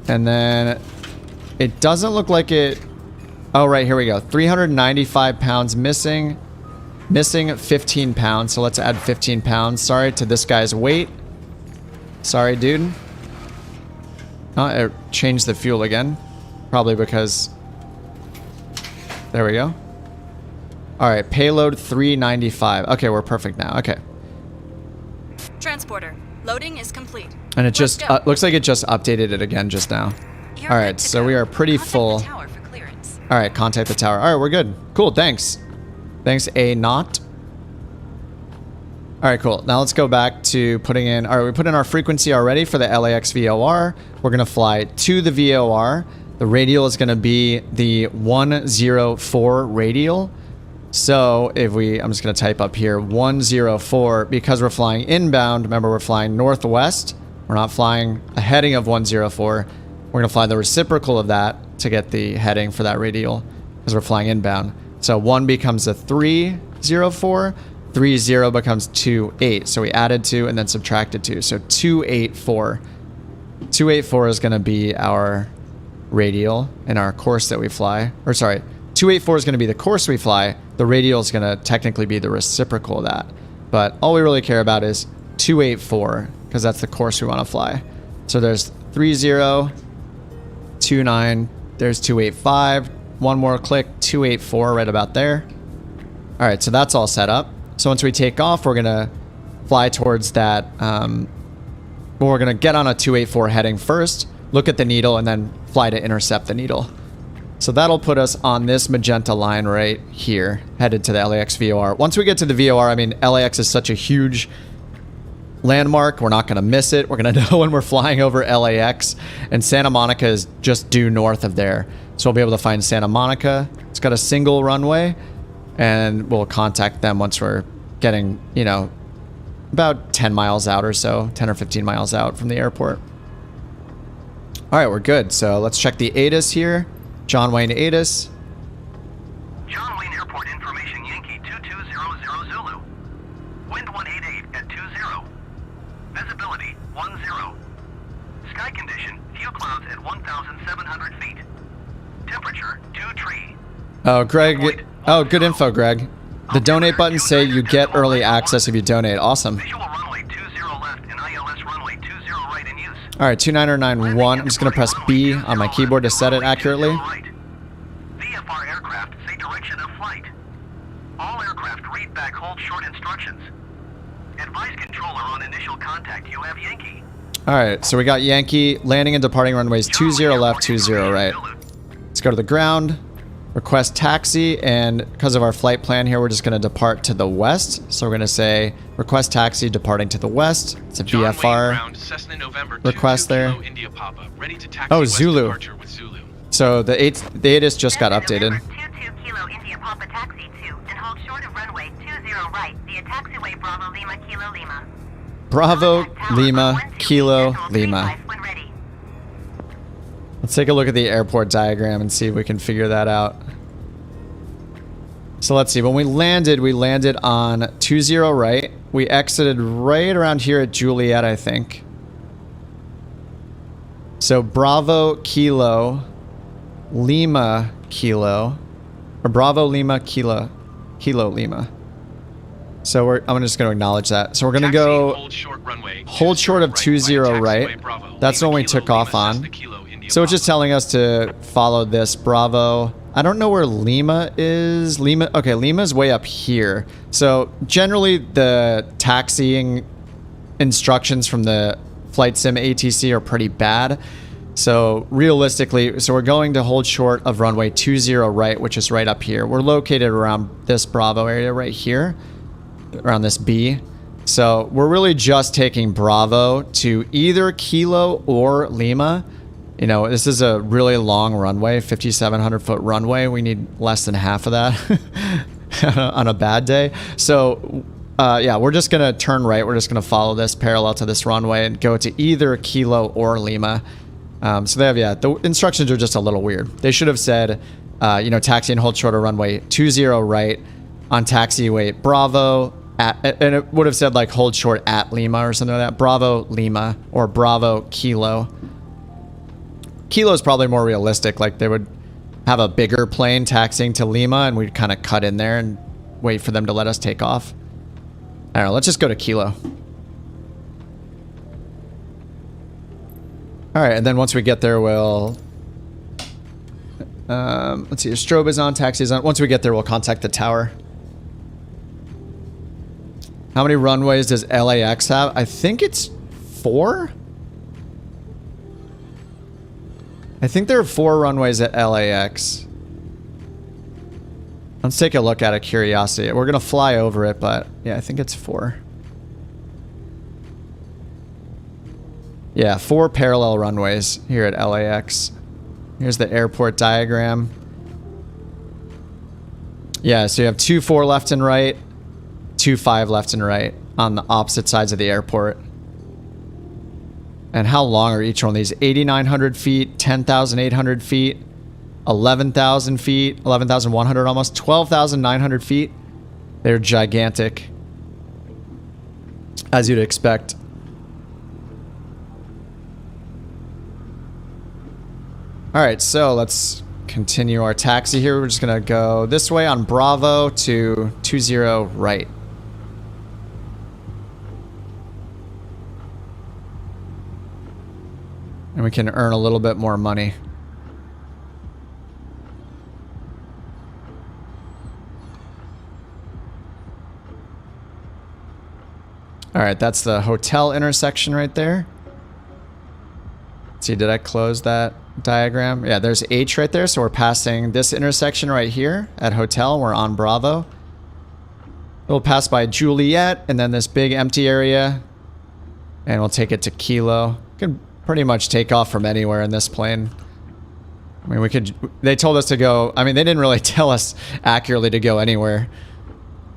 And then it doesn't look like it. Oh, right, here we go. 395 pounds missing. Missing 15 pounds, so let's add 15 pounds. Sorry to this guy's weight. Sorry, dude. Oh, it changed the fuel again. Probably because... There we go. Alright, payload 395. Okay, we're perfect now. Okay. Transporter. Loading is complete. And it just looks like it just updated it again just now. Alright, so we are pretty full. Alright, contact the tower. Alright, we're good. Cool, thanks. Thanks, A not. Alright, cool. Now let's go back to putting in... Alright, we put in our frequency already for the LAX VOR. We're going to fly to the VOR. The radial is going to be the 104 radial. So if we... I'm just going to type up here 104 because we're flying inbound. Remember, we're flying northwest. We're not flying a heading of 104. We're going to fly the reciprocal of that to get the heading for that radial because we're flying inbound. So 1 becomes a 304. 30 becomes 28. So we added 2 and then subtracted 2. So 284. 284 is going to be our radial in our course that we fly. Or sorry, 284 is going to be the course we fly. The radial is going to technically be the reciprocal of that. But all we really care about is 284 because that's the course we want to fly. So there's 30, 29, there's 285. One more click, 284 right about there. All right, so that's all set up. So once we take off, we're going to fly towards that. We're going to get on a 284 heading first, look at the needle, and then fly to intercept the needle. So that'll put us on this magenta line right here, headed to the LAX VOR. Once we get to the VOR, I mean, LAX is such a huge landmark. We're not going to miss it. We're going to know when we're flying over LAX. And Santa Monica is just due north of there. So we'll be able to find Santa Monica. It's got a single runway. And we'll contact them once we're getting, you know, about 10 miles out or so, 10 or 15 miles out from the airport. All right, we're good. So let's check the ATIS here. John Wayne ATIS. John Wayne Airport information, Yankee 2200 Zulu. Wind 188 at 20. Visibility 10. Sky condition, few clouds at 1,700 feet. Temperature 23. Oh, Greg. Oh, good info, Greg. The donate button say you get early access if you donate. Awesome. Visual runway 20 left and ILS runway 20 right in use. All right, 29091. I'm just going to press B on my keyboard to set it accurately. VFR aircraft say direction of flight. All aircraft read back hold short instructions. Advise controller on initial contact. You have Yankee. All right, so we got Yankee landing and departing runways 20 left, 20 right. Let's go to the ground. Request taxi, and because of our flight plan here, we're just going to depart to the west. So we're going to say request taxi departing to the west. It's a VFR Cessna November request there. India Papa, ready to taxi oh, west Zulu. with Zulu. So the ATIS just got updated. 22 Kilo India Papa taxi 2 and hold short of runway 20 right via taxiway Bravo Lima Kilo Lima. Bravo Lima Kilo Lima. When ready. Let's take a look at the airport diagram and see if we can figure that out. So let's see. When we landed on 20 right. We exited right around here at Juliet, I think. So Bravo Kilo Lima Kilo, or Bravo Lima Kilo Lima. So I'm just going to acknowledge that. So we're going to go hold short of 20 right. That's the one we took off on. So it's just telling us to follow this Bravo. I don't know where Lima is. Okay, Lima's way up here. So generally the taxiing instructions from the flight sim ATC are pretty bad. So realistically, we're going to hold short of runway 20 right, which is right up here. We're located around this Bravo area right here, around this B. So we're really just taking Bravo to either Kilo or Lima. You know, this is a really long runway, 5,700 foot runway. We need less than half of that on a bad day. So yeah, we're just going to turn right. We're just going to follow this parallel to this runway and go to either Kilo or Lima. So they have, yeah, the instructions are just a little weird. They should have said, you know, taxi and hold shorter runway 20 right on taxiway Bravo. And it would have said like hold short at Lima or something like that. Bravo Lima or Bravo Kilo. Kilo is probably more realistic. Like they would have a bigger plane taxiing to Lima and we'd kind of cut in there and wait for them to let us take off. I don't know. Let's just go to Kilo. All right. And then once we get there, we'll... let's see. Strobe is on. Taxi is on. Once we get there, we'll contact the tower. How many runways does LAX have? I think it's 4. I think there are 4 runways at LAX. Let's take a look out of curiosity. We're going to fly over it, but yeah, I think it's 4. Yeah, 4 parallel runways here at LAX. Here's the airport diagram. Yeah, so you have 2 4 left and right, 2 5 left and right on the opposite sides of the airport. And how long are each one of these? 8,900 feet, 10,800 feet, 11,000 feet, 11,100 almost, 12,900 feet. They're gigantic, as you'd expect. All right, so let's continue our taxi here. We're just going to go this way on Bravo to 20 right. And we can earn a little bit more money. All right, that's the hotel intersection right there. Let's see, did I close that diagram? Yeah, there's H right there. So we're passing this intersection right here at hotel. We're on Bravo. We'll pass by Juliet and then this big empty area. And we'll take it to Kilo. Can pretty much take off from anywhere in this plane. I mean, we could... They told us to go... I mean, they didn't really tell us accurately to go anywhere.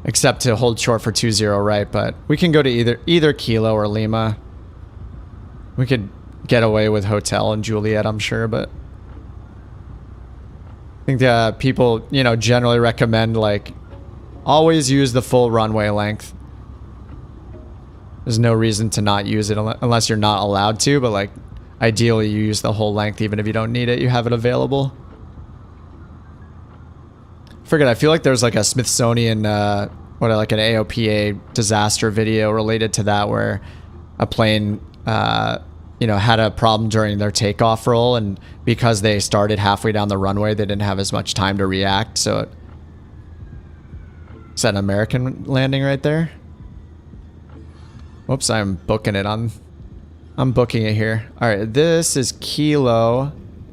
Except to hold short for 20 right. But we can go to either Kilo or Lima. We could get away with hotel and Juliet, I'm sure, but... I think people, you know, generally recommend, like... Always use the full runway length. There's no reason to not use it unless you're not allowed to, but like ideally you use the whole length even if you don't need it, you have it available. Forget, I feel like there's like a Smithsonian, like an AOPA disaster video related to that where a plane, you know, had a problem during their takeoff roll and because they started halfway down the runway, they didn't have as much time to react, so... Is that an American landing right there? Whoops, I'm booking it. I'm booking it here. All right, this is Kilo.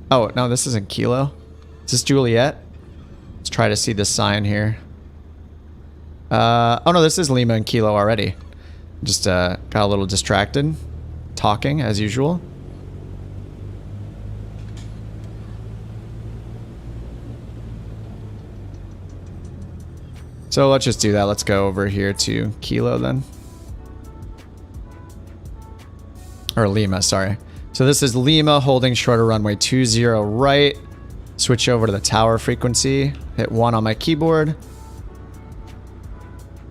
Oh, no, this isn't Kilo. Is this Juliet? Let's try to see the sign here. Oh, no, this is Lima and Kilo already. Just got a little distracted. Talking, as usual. So let's just do that. Let's go over here to Kilo then. Or Lima, sorry. So this is Lima holding shorter runway 20 right. Switch over to the tower frequency. Hit 1 on my keyboard.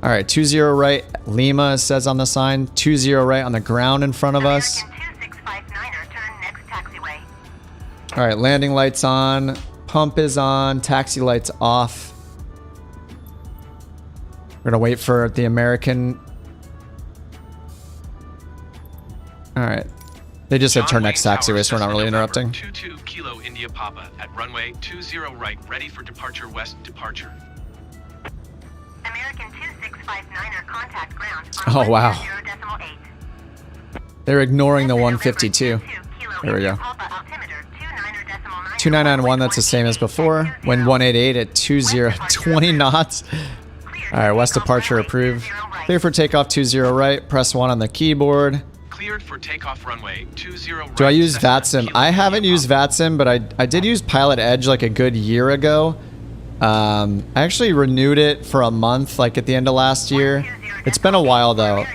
All right, 20 right. Lima says on the sign. 20 right on the ground in front of us. American 2659er, turn next taxiway. All right, landing lights on. Pump is on. Taxi lights off. We're gonna wait for the American. All right. They just said turn next taxiway, so we're not really interrupting. 22 Kilo India Papa at runway 20 right, ready for departure west departure. American 2659er, contact ground. Oh, wow. 0.8. They're ignoring the 152. There we go. 2991, that's the same as before. Wind 188 at 20 knots. All right, west departure approved. Clear for takeoff 20 right. Press 1 on the keyboard. Cleared for takeoff runway 20 right. Do I use Cessna VATSIM? Kilo I haven't India used Papa. VATSIM, but I did use Pilot Edge like a good year ago. I actually renewed it for a month, like at the end of last year. It's been a while though.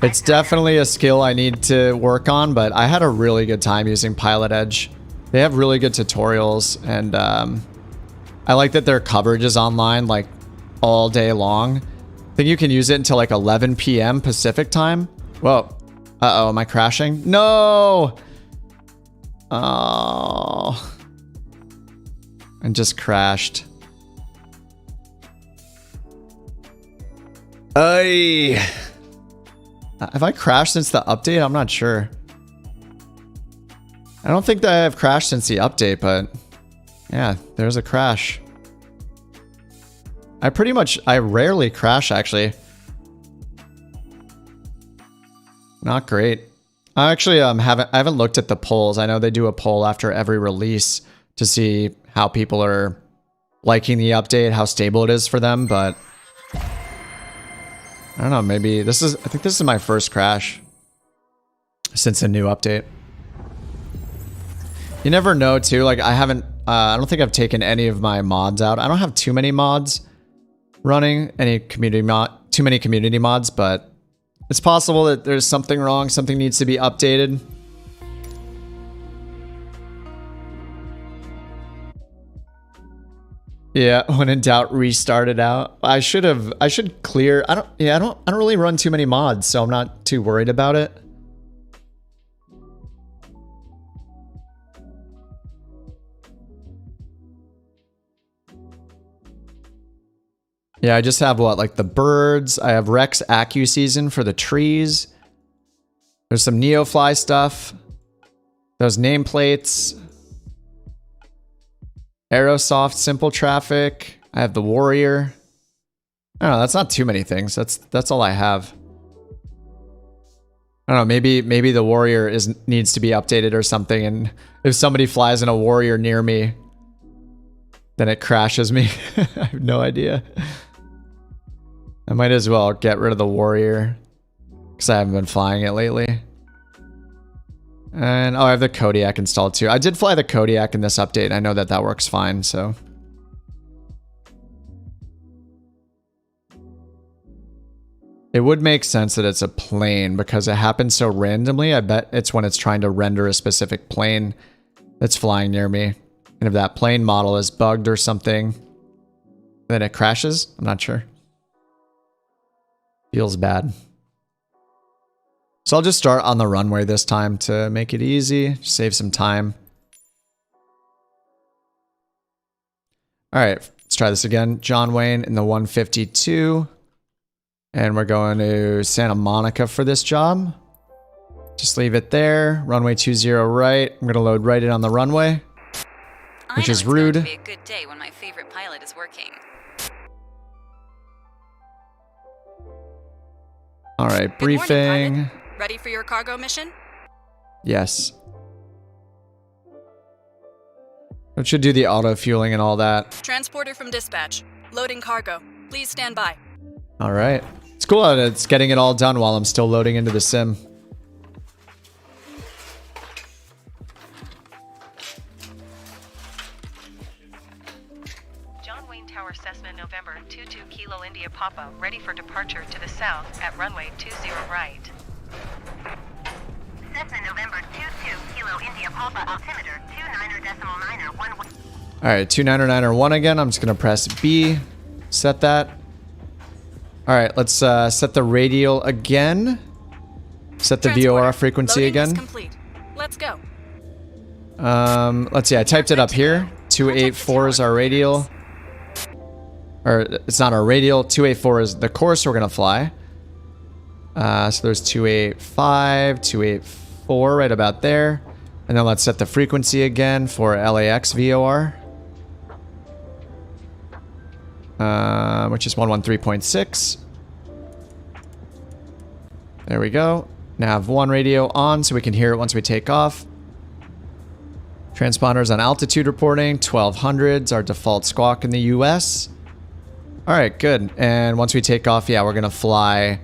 It's definitely a skill I need to work on, but I had a really good time using Pilot Edge. They have really good tutorials, and I like that their coverage is online like all day long. I think you can use it until like 11 p.m. Pacific time. Whoa. Uh-oh, am I crashing? No! Oh. I just crashed. Ay. Have I crashed since the update? I'm not sure. I don't think that I have crashed since the update, but yeah, there's a crash. I rarely crash actually. Not great. I actually I haven't looked at the polls. I know they do a poll after every release to see how people are liking the update, how stable it is for them, but I don't know, maybe I think this is my first crash since a new update. You never know too, like I don't think I've taken any of my mods out. I don't have too many mods running, too many community mods, but it's possible that there's something wrong, something needs to be updated. Yeah, when in doubt, restart it out. I should clear. I don't really run too many mods, so I'm not too worried about it. Yeah, I just have what, like the birds. I have Rex AccuSeason for the trees. There's some NeoFly stuff. Those nameplates. Aerosoft simple traffic. I have the Warrior. I don't know, that's not too many things. That's all I have. I don't know, maybe the Warrior needs to be updated or something, and if somebody flies in a Warrior near me, then it crashes me. I have no idea. I might as well get rid of the Warrior because I haven't been flying it lately. And oh, I have the Kodiak installed too. I did fly the Kodiak in this update. I know that that works fine, so. It would make sense that it's a plane because it happens so randomly. I bet it's when it's trying to render a specific plane that's flying near me. And if that plane model is bugged or something, then it crashes. I'm not sure. Feels bad. So I'll just start on the runway this time to make it easy, save some time. All right, let's try this again. John Wayne in the 152. And we're going to Santa Monica for this job. Just leave it there. Runway 20 right. I'm going to load right in on the runway, which is rude. It's going to be a good day when my favorite pilot is working. All right, Good morning, briefing. pilot. Ready for your cargo mission? Yes. It should do the auto fueling and all that. Transporter from dispatch. Loading cargo. Please stand by. All right. It's cool that it's getting it all done while I'm still loading into the sim. John Wayne Tower Cessna November 22 Kilo India Papa, ready for departure to the south at runway 20 right. Cessna November 22 Kilo India Papa, altimeter 29.991. All right, 2991 again. I'm just going to press B, set that. All right, let's set the radial again. Set the VOR frequency Loading again. is complete. Let's go. Let's see, I typed it up here. 284 is our radial. Or it's not our radial. 284 is the course we're gonna fly. So there's 285, 284 right about there. And then let's set the frequency again for LAX VOR. Which is 113.6. There we go. Nav 1 radio on so we can hear it once we take off. Transponders on altitude reporting. 1200's our default squawk in the US. All right, good. And once we take off, yeah, we're going to fly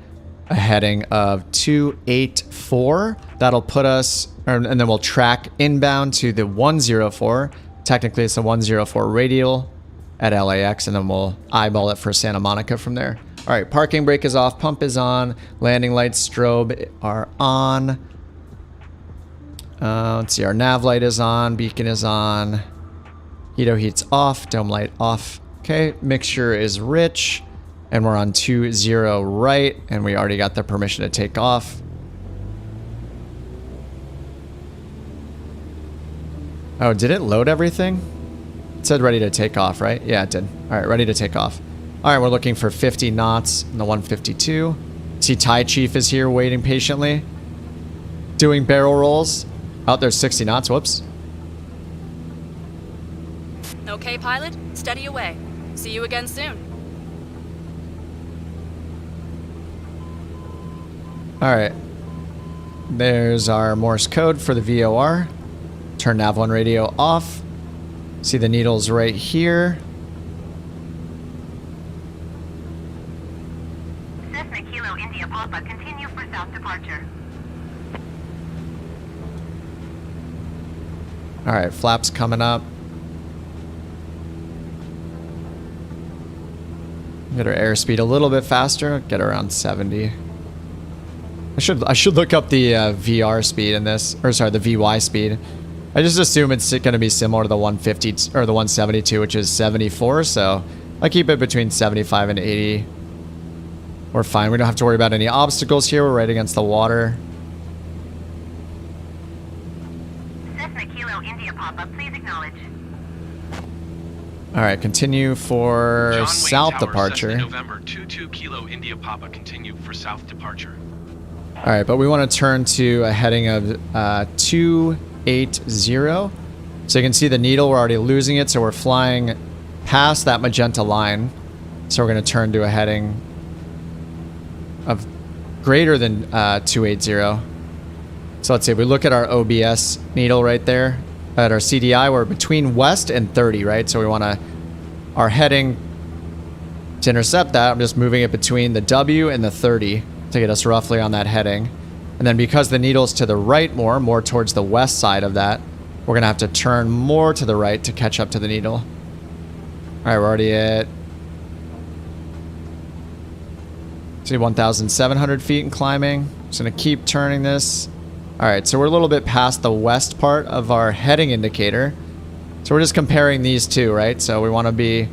a heading of 284. That'll put us, and then we'll track inbound to the 104. Technically, it's the 104 radial at LAX, and then we'll eyeball it for Santa Monica from there. All right, parking brake is off, pump is on, landing lights, strobe are on. Let's see, our nav light is on, beacon is on, heato heat's off, dome light off. Okay, mixture is rich, and we're on 20 right, and we already got the permission to take off. Oh, did it load everything? It said ready to take off, right? Yeah, it did. All right, ready to take off. All right, we're looking for 50 knots in the 152. See, Thai Chief is here waiting patiently, doing barrel rolls. Oh, there's 60 knots, whoops. Okay, pilot, steady away. See you again soon. All right. There's our Morse code for the VOR. Turn nav 1 radio off. See the needles right here. Cessna Kilo India Papa, continue for south departure. All right, flaps coming up. Get our airspeed a little bit faster. Get around 70. I should look up the VR speed in this, or sorry, the VY speed. I just assume it's going to be similar to the 150 or the 172, which is 74. So I keep it between 75 and 80. We're fine. We don't have to worry about any obstacles here. We're right against the water. Cessna Kilo India Papa, please acknowledge. All right, continue for John Wayne south Tower, departure. Cessna November 22 Kilo India Papa, continue for south departure. All right, but we want to turn to a heading of 280. So you can see the needle, we're already losing it, so we're flying past that magenta line. So we're going to turn to a heading of greater than 280. So let's see, if we look at our OBS needle right there, at our CDI, we're between west and 30, right? So we want to, our heading to intercept that, I'm just moving it between the W and the 30 to get us roughly on that heading. And then because the needle's to the right more towards the west side of that, we're going to have to turn more to the right to catch up to the needle. All right, we're already at, see, 1,700 feet and climbing. Just going to keep turning this. All right, so we're a little bit past the west part of our heading indicator. So we're just comparing these two, right? So we want to be,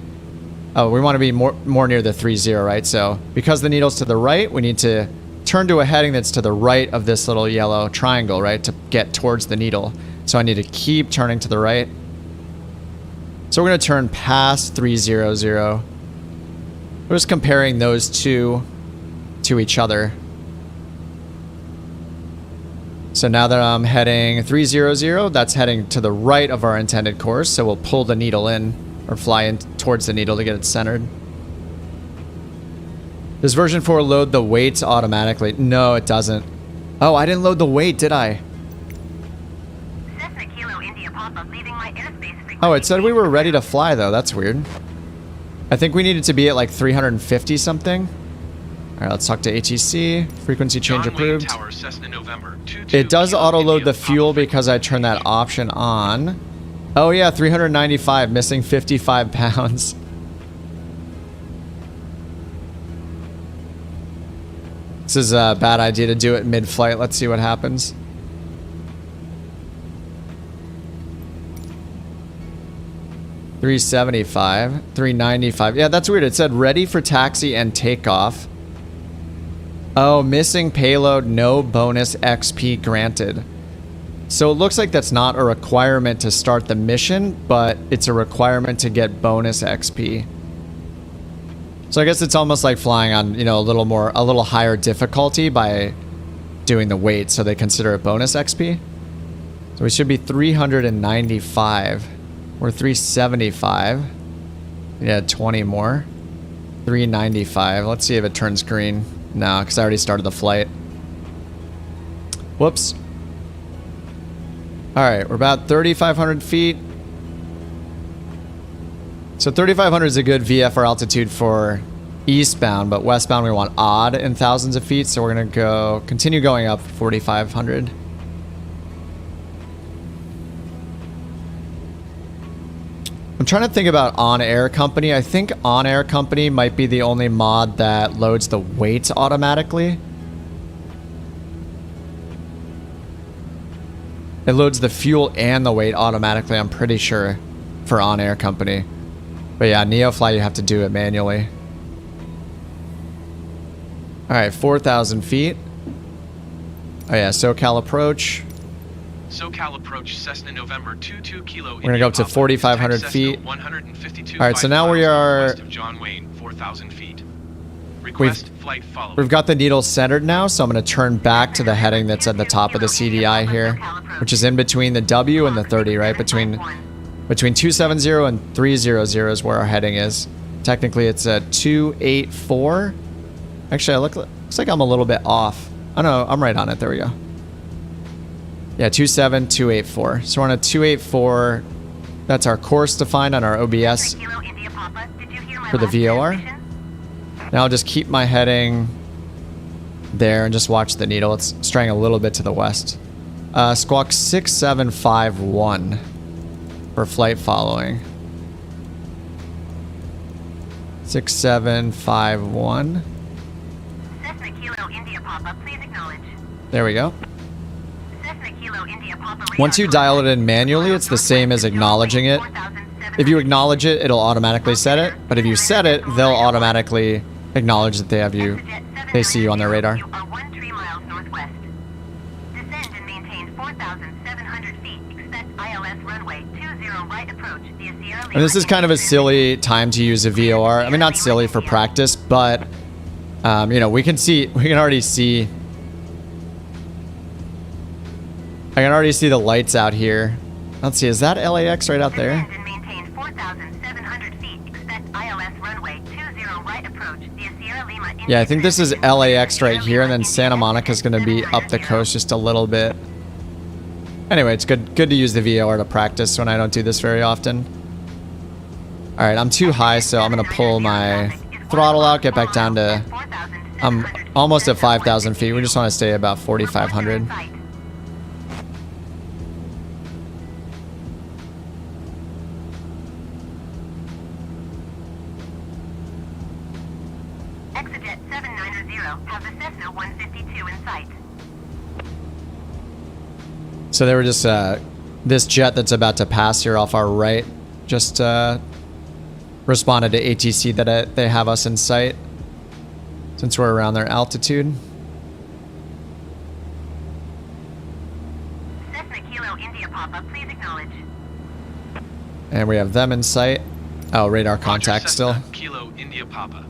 more near the 30, right? So because the needle's to the right, we need to turn to a heading that's to the right of this little yellow triangle, right? To get towards the needle. So I need to keep turning to the right. So we're going to turn past 300. We're just comparing those two to each other. So now that I'm heading 300, that's heading to the right of our intended course. So we'll pull the needle in, or fly in towards the needle to get it centered. Does version 4 load the weights automatically? No, it doesn't. Oh, I didn't load the weight, did I? Cessna Kilo India Papa, leaving my airspace frequency. Oh, it said we were ready to fly, though. That's weird. I think we needed to be at like 350 something. All right, let's talk to ATC. Frequency change John Wayne approved. Tower, Cessna November 22 It does Kilo auto load India the Papa, fuel because I turned that option on. Oh yeah, 395, missing 55 pounds. This is a bad idea to do it mid-flight. Let's see what happens. $375, $395. Yeah, that's weird. It said ready for taxi and takeoff. Oh, missing payload, no bonus XP granted. So it looks like that's not a requirement to start the mission, but it's a requirement to get bonus XP. So I guess it's almost like flying on, you know, a little higher difficulty by doing the weight, so they consider it bonus XP. So we should be 395. We're 375. Yeah, 20 more. 395. Let's see if it turns green. No, because I already started the flight. Whoops. All right, we're about 3,500 feet. So 3,500 is a good VFR altitude for eastbound, but westbound we want odd in thousands of feet, so we're gonna continue going up 4,500. I'm trying to think about On-Air Company. I think On-Air Company might be the only mod that loads the weights automatically. It loads the fuel and the weight automatically, I'm pretty sure, for On-Air Company. But yeah, NeoFly, you have to do it manually. Alright, 4,000 feet. Oh yeah, SoCal approach. SoCal approach Cessna November 22 Kilo. We're gonna go up to 4,500 feet. Alright, so now we are... John Wayne, 4,000 feet. Request flight follow. We've got the needle centered now, so I'm gonna turn back to the heading that's at the top of the CDI here, which is in between the W and the 30, right? Between 270 and 300 is where our heading is. Technically, it's a 284. Actually, looks like I'm a little bit off. Oh no, I'm right on it. There we go. Yeah, 27284. So we're on a 284. That's our course defined on our OBS for the VOR. Now I'll just keep my heading there and just watch the needle. It's straying a little bit to the west. Squawk 6751 for flight following. 6751. Cessna Kilo India Papa, please acknowledge. There we go. Cessna Kilo India Papa. Once you dial it in manually, it's the same as acknowledging it. If you acknowledge it, it'll automatically set it. But if you set it, they'll automatically acknowledge that they see you on their radar. You are 13 miles northwest. Descend and maintain 4,700 feet. Expect ILS runway 20 right approach via Sierra Leone. And this is kind of a silly time to use a VOR. I mean, not silly for practice, but you know, we can already see. I can already see the lights out here. Let's see, is that LAX right out there? Descend and maintain 4,700 feet. Expect ILS runway 20 right approach via Sierra Lima. Yeah, I think this is LAX right here, and then Santa Monica's going to be up the coast just a little bit. Anyway, it's good to use the VOR to practice when I don't do this very often. All right, I'm too high, so I'm going to pull my throttle out, get back down to... I'm almost at 5,000 feet. We just want to stay about 4,500. Exejet 790 have the Cessna 152 in sight. So they were just, this jet that's about to pass here off our right just responded to ATC that they have us in sight since we're around their altitude. Cessna Kilo India Papa, please acknowledge. And we have them in sight. Oh, radar contact still. Kilo India Papa.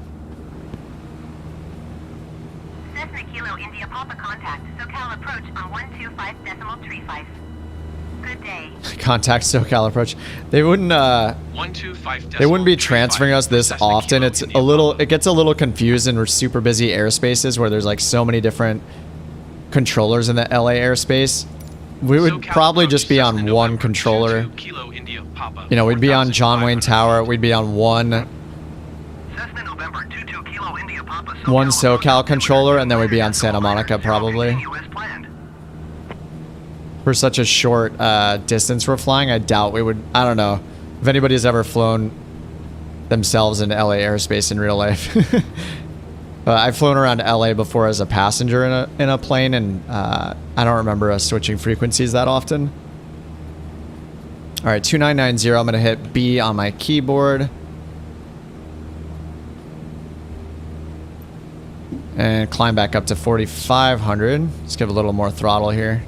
Cessna Kilo India Papa contact. SoCal approach on 125.35. Good day. Contact SoCal approach. They wouldn't they wouldn't be transferring us this often. It's a little, it gets a little confused in super busy airspaces where there's like so many different controllers in the LA airspace. We would probably just be on one controller. You know, we'd be on John Wayne Tower. We'd be on one SoCal controller, and then we'd be on Santa Monica probably. For such a short distance we're flying, I doubt we would. I don't know if anybody's ever flown themselves in LA airspace in real life. I've flown around LA before as a passenger in a plane, and I don't remember us switching frequencies that often. All right, 2990. I'm going to hit B on my keyboard. And climb back up to 4,500. Let's give a little more throttle here.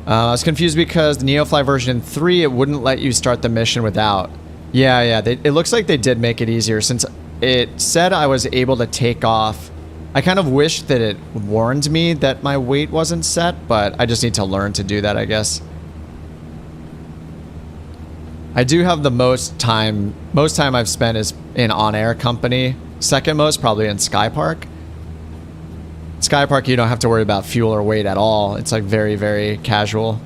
I was confused because the NeoFly version 3, it wouldn't let you start the mission without. Yeah, it looks like they did make it easier since it said I was able to take off. I kind of wish that it warned me that my weight wasn't set, but I just need to learn to do that, I guess. I do have the most time I've spent is in On-Air Company. Second most probably in Sky Park. Sky Park, you don't have to worry about fuel or weight at all. It's like very, very casual.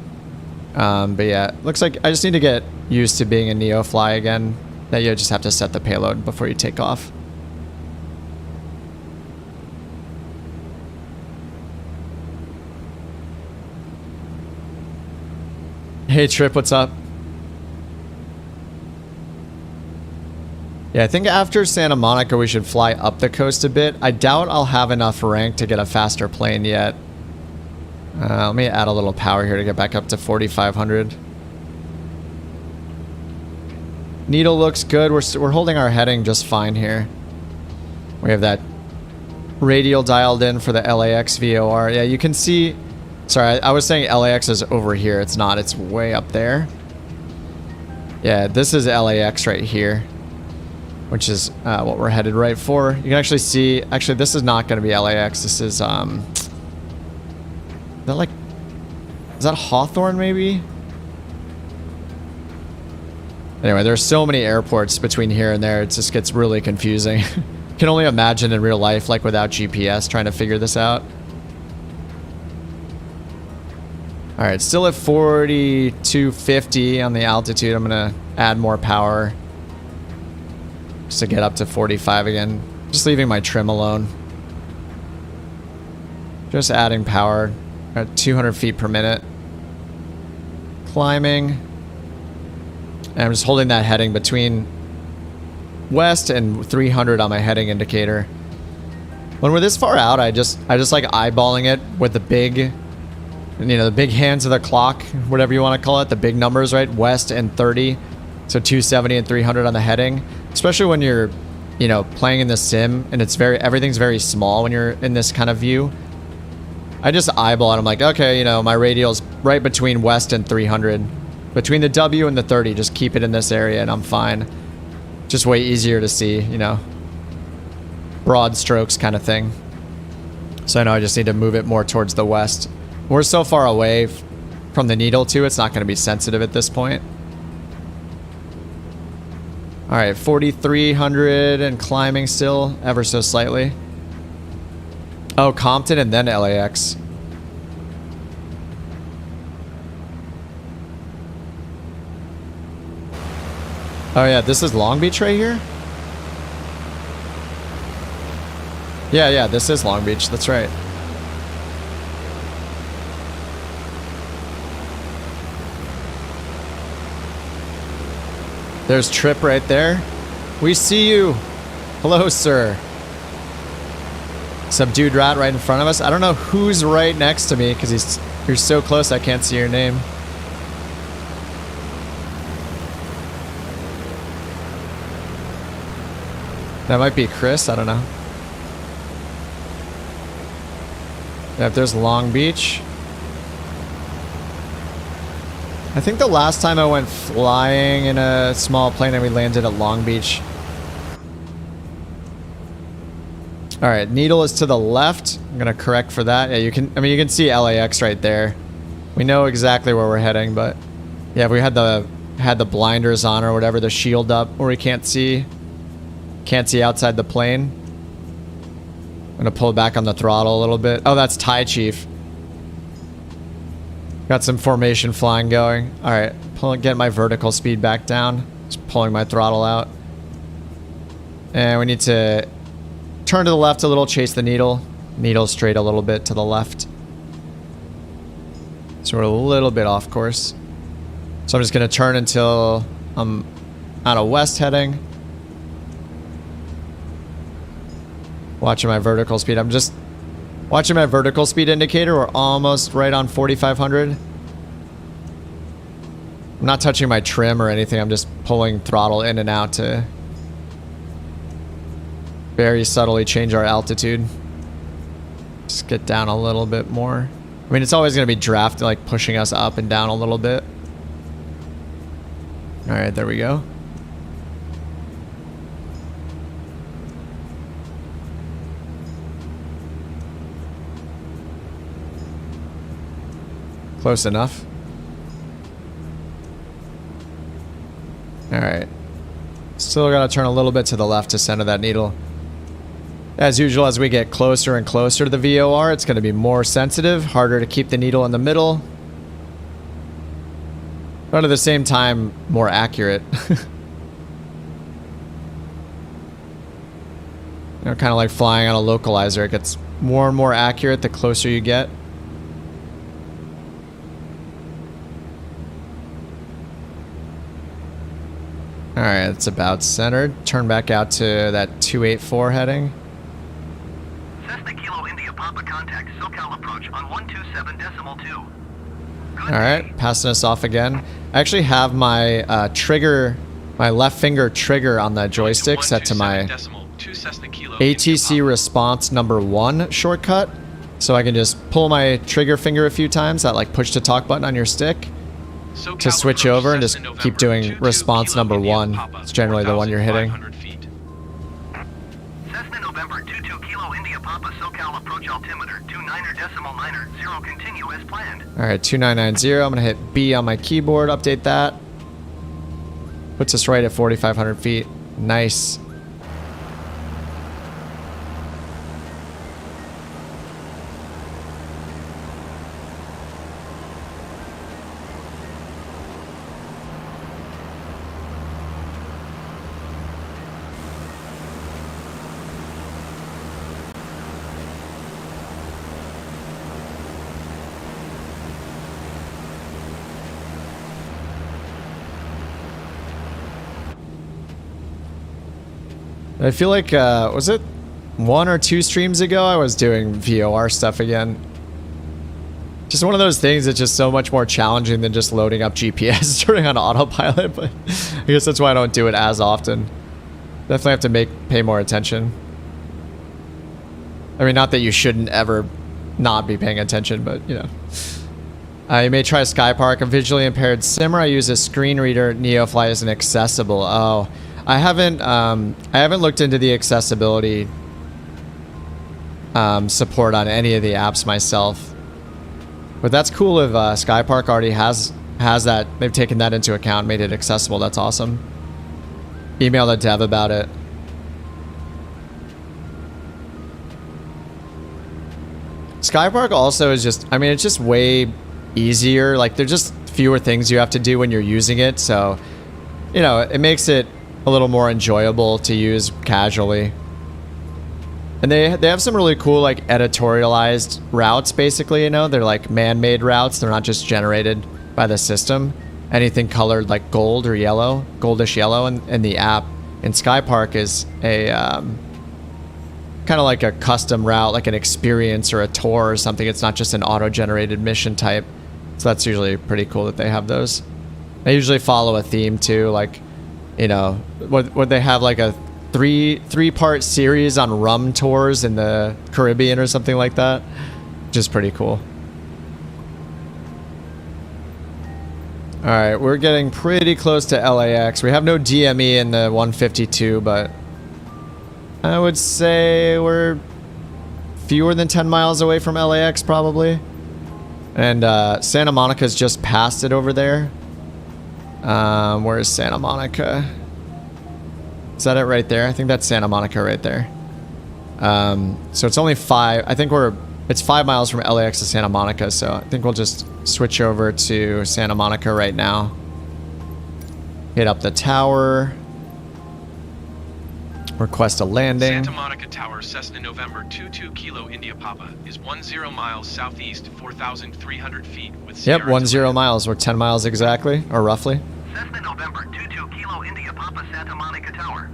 But yeah, looks like I just need to get used to being a NeoFly again, that you just have to set the payload before you take off. Hey Trip, what's up? Yeah, I think after Santa Monica we should fly up the coast a bit. I doubt I'll have enough rank to get a faster plane yet. Let me add a little power here to get back up to 4,500. Needle looks good. We're holding our heading just fine here. We have that radial dialed in for the LAX VOR. Yeah, you can see... Sorry, I was saying LAX is over here. It's not. It's way up there. Yeah, this is LAX right here, which is what we're headed right for. You can actually see... Actually, this is not going to be LAX. This is... Is that like... Is that Hawthorne, maybe? Anyway, there's so many airports between here and there. It just gets really confusing. Can only imagine in real life, like without GPS, trying to figure this out. Alright, still at 4250 on the altitude. I'm going to add more power just to get up to 45 again. Just leaving my trim alone. Just adding power at 200 feet per minute. Climbing. And I'm just holding that heading between west and 300 on my heading indicator. When we're this far out, I just like eyeballing it with the big... You know, the big hands of the clock, whatever you want to call it, the big numbers, right? West and 30, so 270 and 300 on the heading. Especially when you're, you know, playing in the sim and everything's very small when you're in this kind of view. I just eyeball it. I'm like, okay, you know, my radial's right between west and 300. Between the W and the 30, just keep it in this area and I'm fine. Just way easier to see, you know, broad strokes kind of thing. So I know I just need to move it more towards the west. We're so far away from the needle too, it's not going to be sensitive at this point. Alright, 4,300 and climbing still, ever so slightly. Oh, Compton and then LAX. Oh yeah, this is Long Beach right here? Yeah, this is Long Beach, that's right. There's Trip right there. We see you. Hello, sir. Subdued rat right in front of us. I don't know who's right next to me because you're so close I can't see your name. That might be Chris. I don't know. Yeah, if there's Long Beach. I think the last time I went flying in a small plane and we landed at Long Beach. Alright, needle is to the left. I'm gonna correct for that. Yeah, you can see LAX right there. We know exactly where we're heading, but yeah, if we had the blinders on or whatever, the shield up where we can't see outside the plane. I'm gonna pull back on the throttle a little bit. Oh, that's Thai Chief. Got some formation flying going. Alright, get my vertical speed back down. Just pulling my throttle out. And we need to turn to the left a little, chase the needle. Needle straight a little bit to the left. So we're a little bit off course. So I'm just going to turn until I'm out of west heading. Watching my vertical speed. I'm just... Watching my vertical speed indicator, we're almost right on 4,500. I'm not touching my trim or anything, I'm just pulling throttle in and out to very subtly change our altitude. Just get down a little bit more. I mean, it's always going to be draft, like pushing us up and down a little bit. Alright, there we go. Close enough. Alright. Still gotta turn a little bit to the left to center that needle. As usual, as we get closer and closer to the VOR, it's gonna be more sensitive, harder to keep the needle in the middle. but at the same time, more accurate. You know, kind of like flying on a localizer. It gets more and more accurate the closer you get. Alright, it's about centered. Turn back out to that 284 heading. Cessna Kilo India Papa contact SoCal approach on 127.2. Alright, passing us off again. I actually have my trigger, my left finger trigger on the joystick set to my ATC response number 1 shortcut. So I can just pull my trigger finger a few times, that like push to talk button on your stick, to switch over and just keep doing response number 1. It's generally the one you're hitting. Cessna November 22 Kilo India Papa SoCal approach altimeter 29.9 continue as planned. Alright, 2990. I'm gonna hit B on my keyboard, update that. Puts us right at 4,500 feet. Nice. I feel like, was it 1 or 2 streams ago I was doing VOR stuff again. Just one of those things that's just so much more challenging than just loading up GPS turning on autopilot, but I guess that's why I don't do it as often. Definitely have to pay more attention. I mean, not that you shouldn't ever not be paying attention, but you know. You may try Sky Park. A visually impaired simmer. I use a screen reader. NeoFly isn't accessible. Oh. I haven't looked into the accessibility support on any of the apps myself, but that's cool if Skypark already has that. They've taken that into account, made it accessible. That's awesome. Email the dev about it. Skypark also is just, I mean, it's just way easier. Like, there's just fewer things you have to do when you're using it, so you know, it makes it a little more enjoyable to use casually. And they have some really cool like editorialized routes, basically, you know. They're like man-made routes. They're not just generated by the system. Anything colored like gold or yellow, goldish yellow in the app in Skypark is a kind of like a custom route, like an experience or a tour or something. It's not just an auto-generated mission type. So that's usually pretty cool that they have those. They usually follow a theme too, like, you know, would they have like a three-part series on rum tours in the Caribbean or something like that? Which is pretty cool. All right, we're getting pretty close to LAX. We have no DME in the 152, but I would say we're fewer than 10 miles away from LAX probably. And Santa Monica's just past it over there. Where is Santa Monica? Is that it right there? I think that's Santa Monica right there. So it's only 5. I think it's 5 miles from LAX to Santa Monica, so I think we'll just switch over to Santa Monica right now. Hit up the tower. Request a landing. Santa Monica Tower, Cessna November 22 Kilo India Papa is 10 miles southeast, 4,300 feet with Yep, 10 miles. We're 10 miles exactly, or roughly. Cessna November 22 Kilo India Papa Santa Monica Tower.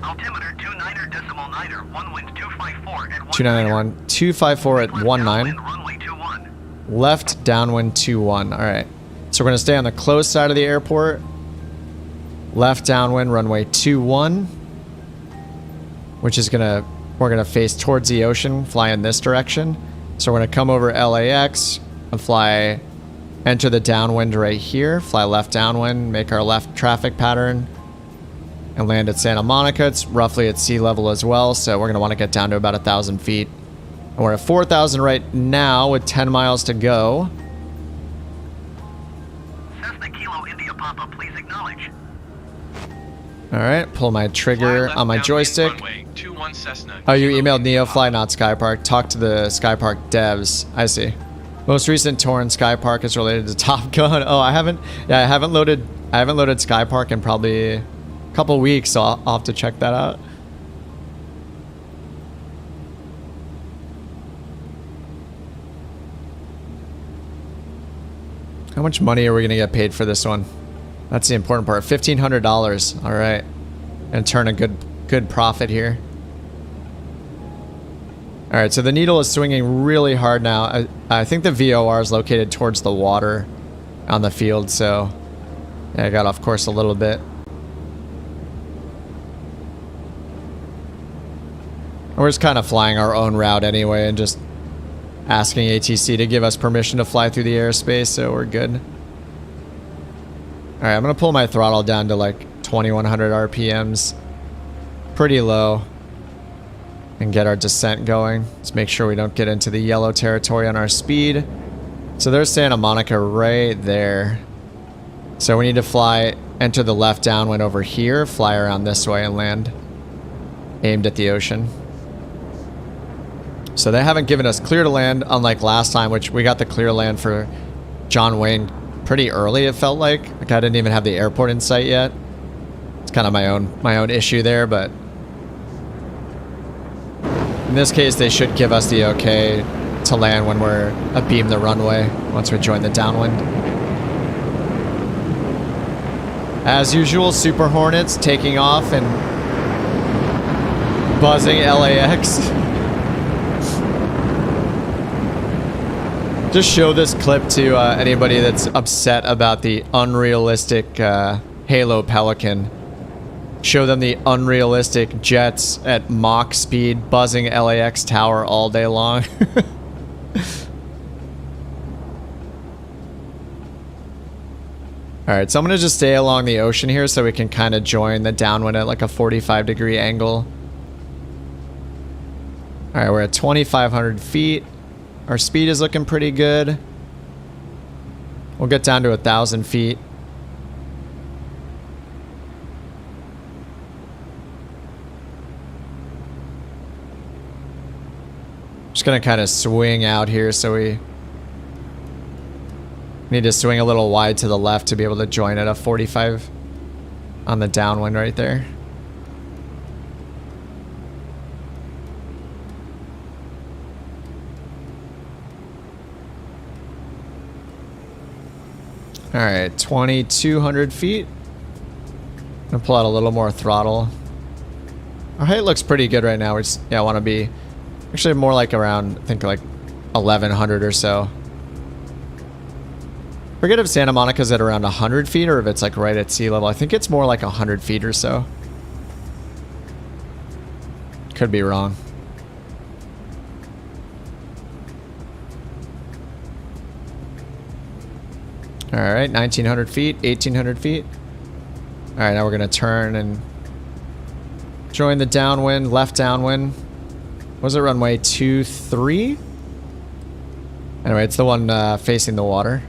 Altimeter 29.9, 1 wind 254 at 291, 254 at 19. Runway 21. Left downwind 21. All right. So we're going to stay on the close side of the airport. Left downwind runway 21. Which is we're gonna face towards the ocean, fly in this direction. So we're gonna come over LAX and enter the downwind right here, fly left downwind, make our left traffic pattern, and land at Santa Monica. It's roughly at sea level as well, so we're gonna wanna get down to about 1,000 feet. And we're at 4,000 right now with 10 miles to go. Cessna Kilo India Papa, please acknowledge. All right, pull my trigger on my joystick. Oh, you emailed NeoFly, not Skypark. Talk to the Skypark devs. I see. Most recent tour in Sky Park is related to Top Gun. Oh, I haven't loaded Sky Park in probably a couple weeks, so I'll have to check that out. How much money are we gonna get paid for this one? That's the important part. $1,500. All right, and turn a good profit here. All right, so the needle is swinging really hard now. I think the VOR is located towards the water on the field, so yeah, I got off course a little bit. We're just kind of flying our own route anyway and just asking ATC to give us permission to fly through the airspace, so we're good. All right, I'm gonna pull my throttle down to like 2100 RPMs. Pretty low. And get our descent going. Let's make sure we don't get into the yellow territory on our speed. So there's Santa Monica right there. So we need to enter the left downwind over here, fly around this way and land aimed at the ocean. So they haven't given us clear to land, unlike last time, which we got the clear land for John Wayne pretty early, it felt like. Like I didn't even have the airport in sight yet. It's kind of my own issue there, but in this case, they should give us the okay to land when we're abeam the runway once we join the downwind. As usual, Super Hornets taking off and buzzing LAX. Just show this clip to anybody that's upset about the unrealistic Halo Pelican. Show them the unrealistic jets at Mach speed buzzing LAX tower all day long. Alright, so I'm going to just stay along the ocean here so we can kind of join the downwind at like a 45-degree angle. Alright, we're at 2,500 feet. Our speed is looking pretty good. We'll get down to 1,000 feet. Just gonna kind of swing out here, so we need to swing a little wide to the left to be able to join at a 45 on the downwind right there. All right, 2,200 feet. I'm gonna pull out a little more throttle. Our height looks pretty good right now. We just, yeah, want to be actually more like around, I think like 1,100 or so. Forget if Santa Monica's at around 100 feet or if it's like right at sea level. I think it's more like 100 feet or so. Could be wrong. All right, 1,900 feet, 1,800 feet. All right, now we're gonna turn and join the downwind, left downwind. Was it runway 23? Anyway, it's the one facing the water.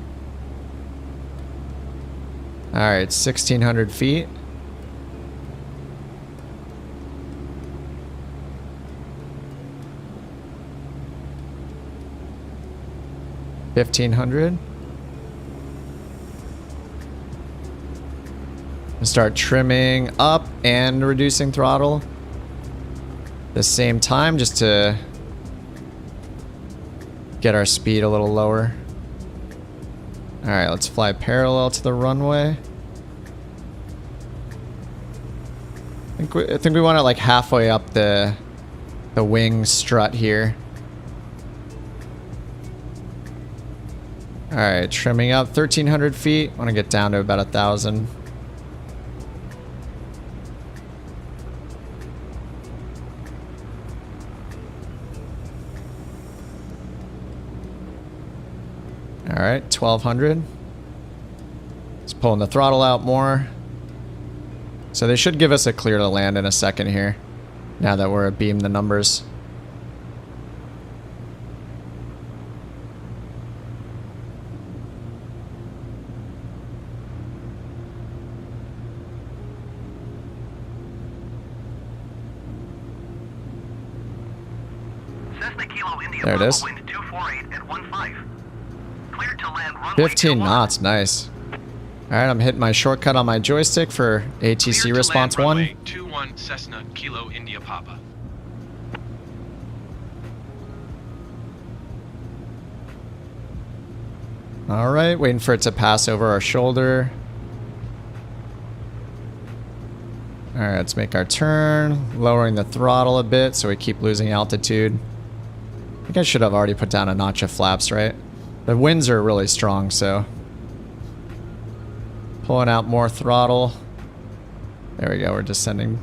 All right, 1,600 feet. $1,500. Start trimming up and reducing throttle at the same time, just to get our speed a little lower. All right, let's fly parallel to the runway. I think we want it like halfway up the wing strut here. All right, trimming up 1,300 feet. Want to get down to about 1,000. All right, 1,200. Just pulling the throttle out more. So they should give us a clear to land in a second here, now that we're abeam the numbers. Cessna Kilo India There it is. Wind 248 at 15. Cleared to land runway 15 21. knots, nice. Alright, I'm hitting my shortcut on my joystick for ATC Cleared to response land 1. runway 21 Cessna Kilo India Papa. Alright, waiting for it to pass over our shoulder. Alright, let's make our turn. Lowering the throttle a bit so we keep losing altitude. I think I should have already put down a notch of flaps, right? The winds are really strong, so... Pulling out more throttle. There we go, we're descending.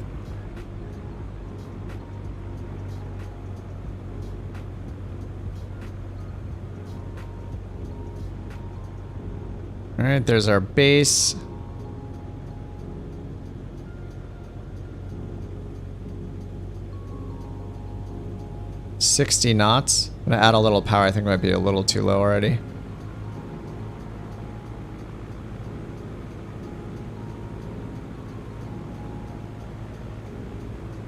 Alright, there's our base. $60 knots. I'm gonna add a little power. I think it might be a little too low already.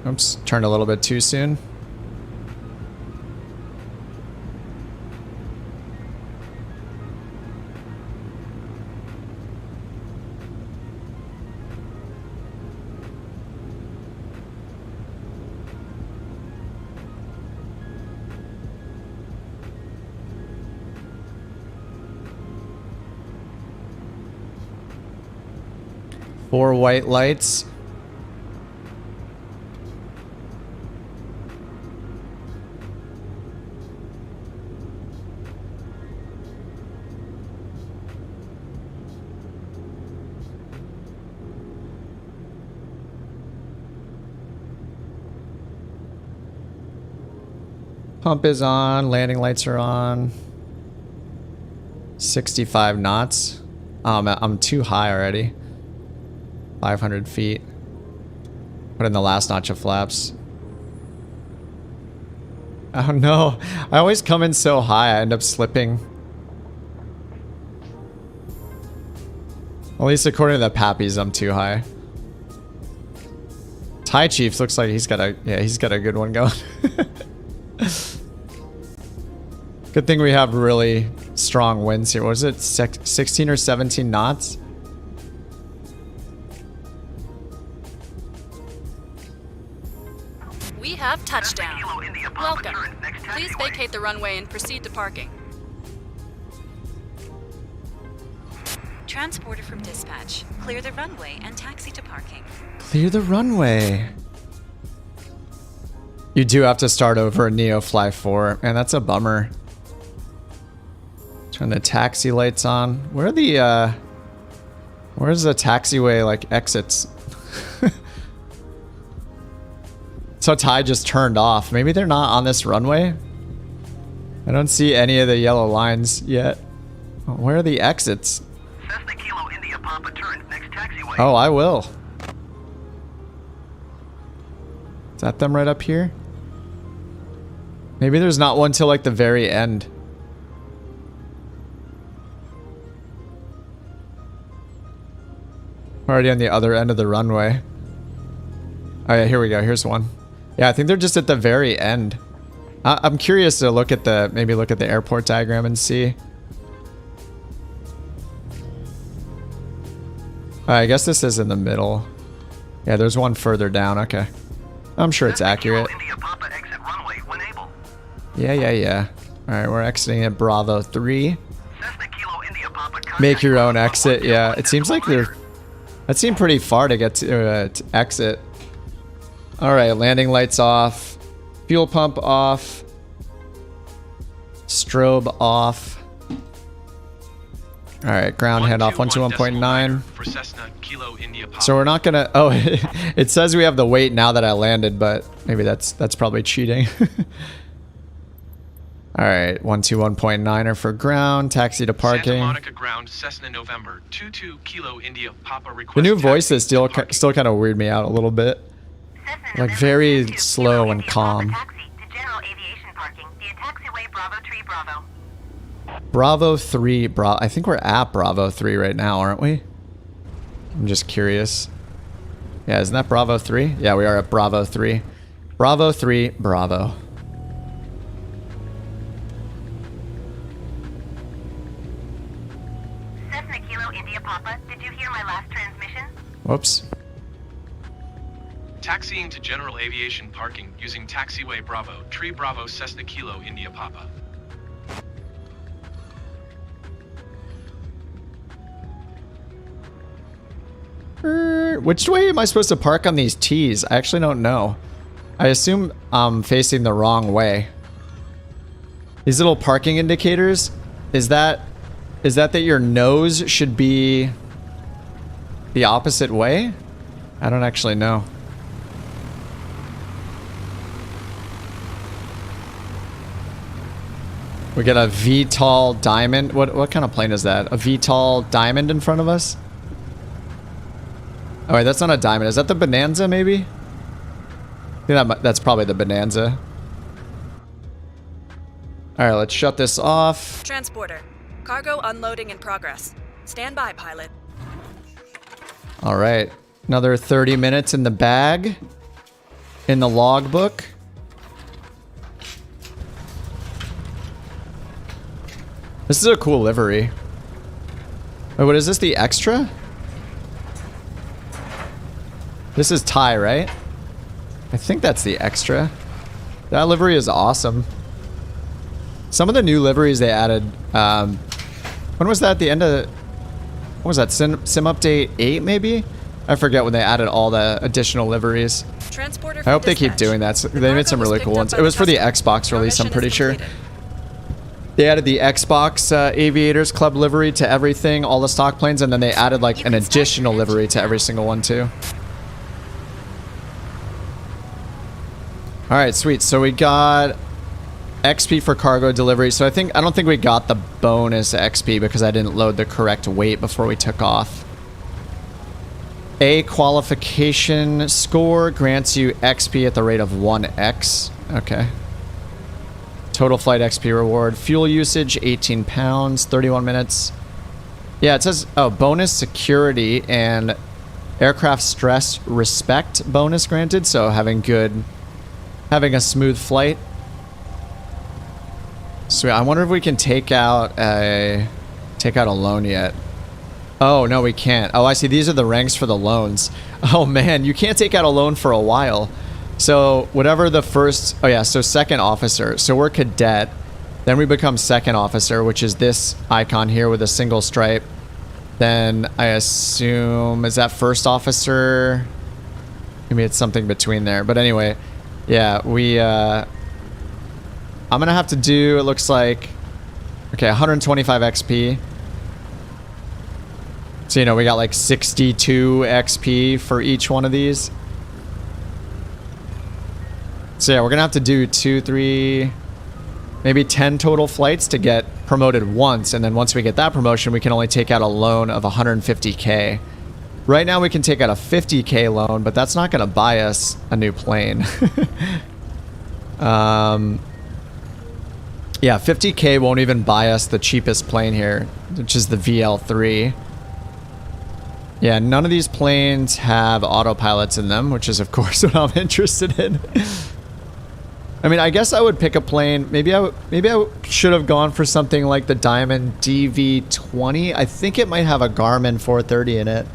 Oops, turned a little bit too soon. Four white lights. Pump is on, landing lights are on. 65 knots. I'm too high already. 500 feet. Put in the last notch of flaps. Oh no, I always come in so high, I end up slipping. At least according to the Pappies, I'm too high. Thai Chief looks like he's got a good one going. Good thing we have really strong winds here. What is it, 16 or 17 knots? We have touchdown. Kilo India Papa Welcome. turns next Please taxiway. vacate the runway and proceed to parking. Transporter from dispatch. Clear the runway and taxi to parking. Clear the runway. You do have to start over a NeoFly 4, and that's a bummer. Turn the taxi lights on. Where are the where's the taxiway like exits? So Thai just turned off. Maybe they're not on this runway. I don't see any of the yellow lines yet. Where are the exits? Cessna Kilo India Papa turns next taxiway. Oh, I will. Is that them right up here? Maybe there's not one till like the very end. Already on the other end of the runway. Oh yeah, here we go. Here's one. Yeah, I think they're just at the very end. I'm curious to look at the, maybe look at the airport diagram and see. I guess this is in the middle. Yeah, there's one further down. Okay. I'm sure it's accurate. India Papa exit runway when able. Yeah. Alright, we're exiting at Bravo 3. Cessna Kilo India Papa Make your own exit. Yeah, it seems like they're... That seemed pretty far to get to exit. Alright, landing lights off. Fuel pump off. Strobe off. Alright, ground head off 121.9. For Cessna Kilo India Papa. So we're not gonna... Oh, it says we have the weight now that I landed, but maybe that's probably cheating. Alright, 121.9er for ground. Taxi to parking. Santa Monica ground, Cessna November 22 Kilo India Papa request. The new taxi voices to still parking. kind of weird me out a little bit. Cessna Like November very 22 slow Kilo and India calm. Papa taxi to general aviation parking via taxiway Bravo 3 Bravo. Bravo 3, I think we're at Bravo 3 right now, aren't we? I'm just curious. Yeah, isn't that Bravo 3? Yeah, we are at Bravo 3. Bravo 3, Bravo. Whoops. Taxiing to general aviation parking using taxiway Bravo, Tree Bravo, Cessna Kilo, India Papa. Which way am I supposed to park on these T's? I actually don't know. I assume I'm facing the wrong way. These little parking indicators, is that your nose should be the opposite way? I don't actually know. We got a VTOL Diamond. What kind of plane is that? A VTOL Diamond in front of us? Oh wait, that's not a Diamond. Is that the Bonanza maybe? I think that's probably the Bonanza. Alright, let's shut this off. Transporter. Cargo unloading in progress. Stand by, pilot. Alright. Another 30 minutes in the bag. In the logbook. This is a cool livery. Wait, what is this? The extra? This is Thai, right? I think that's the extra. That livery is awesome. Some of the new liveries they added. When was that? The end of... What was that? Sim Update 8, maybe? I forget when they added all the additional liveries. Transporter I hope they keep doing that. So they made some really cool ones. It was for the Xbox release, I'm pretty sure. They added the Xbox Aviators Club livery to everything, all the stock planes, and then they added like an additional livery to every single one too. Alright, sweet. So we got XP for cargo delivery. So I don't think we got the bonus XP because I didn't load the correct weight before we took off. A qualification score grants you XP at the rate of 1x. Okay. Total flight XP reward. Fuel usage, 18 pounds, 31 minutes. Yeah, it says, oh, bonus security and aircraft stress respect bonus granted. So having a smooth flight. Sweet. I wonder if we can take out a loan yet. Oh, no, we can't. Oh, I see. These are the ranks for the loans. Oh, man, you can't take out a loan for a while. So whatever the first... Oh, yeah, so second officer. So we're cadet. Then we become second officer, which is this icon here with a single stripe. Then I assume... Is that first officer? Maybe it's something between there. But anyway, yeah, we... I'm going to have to do, it looks like... Okay, 125 XP. So, you know, we got like 62 XP for each one of these. So yeah, we're gonna have to do 2, 3, maybe 10 total flights to get promoted once, and then once we get that promotion, we can only take out a loan of 150k. Right now we can take out a 50k loan, but that's not gonna buy us a new plane. Yeah, 50k won't even buy us the cheapest plane here, which is the VL3. Yeah, none of these planes have autopilots in them, which is of course what I'm interested in. I mean, I guess I would pick a plane. Maybe I should have gone for something like the Diamond DV20. I think it might have a Garmin 430 in it.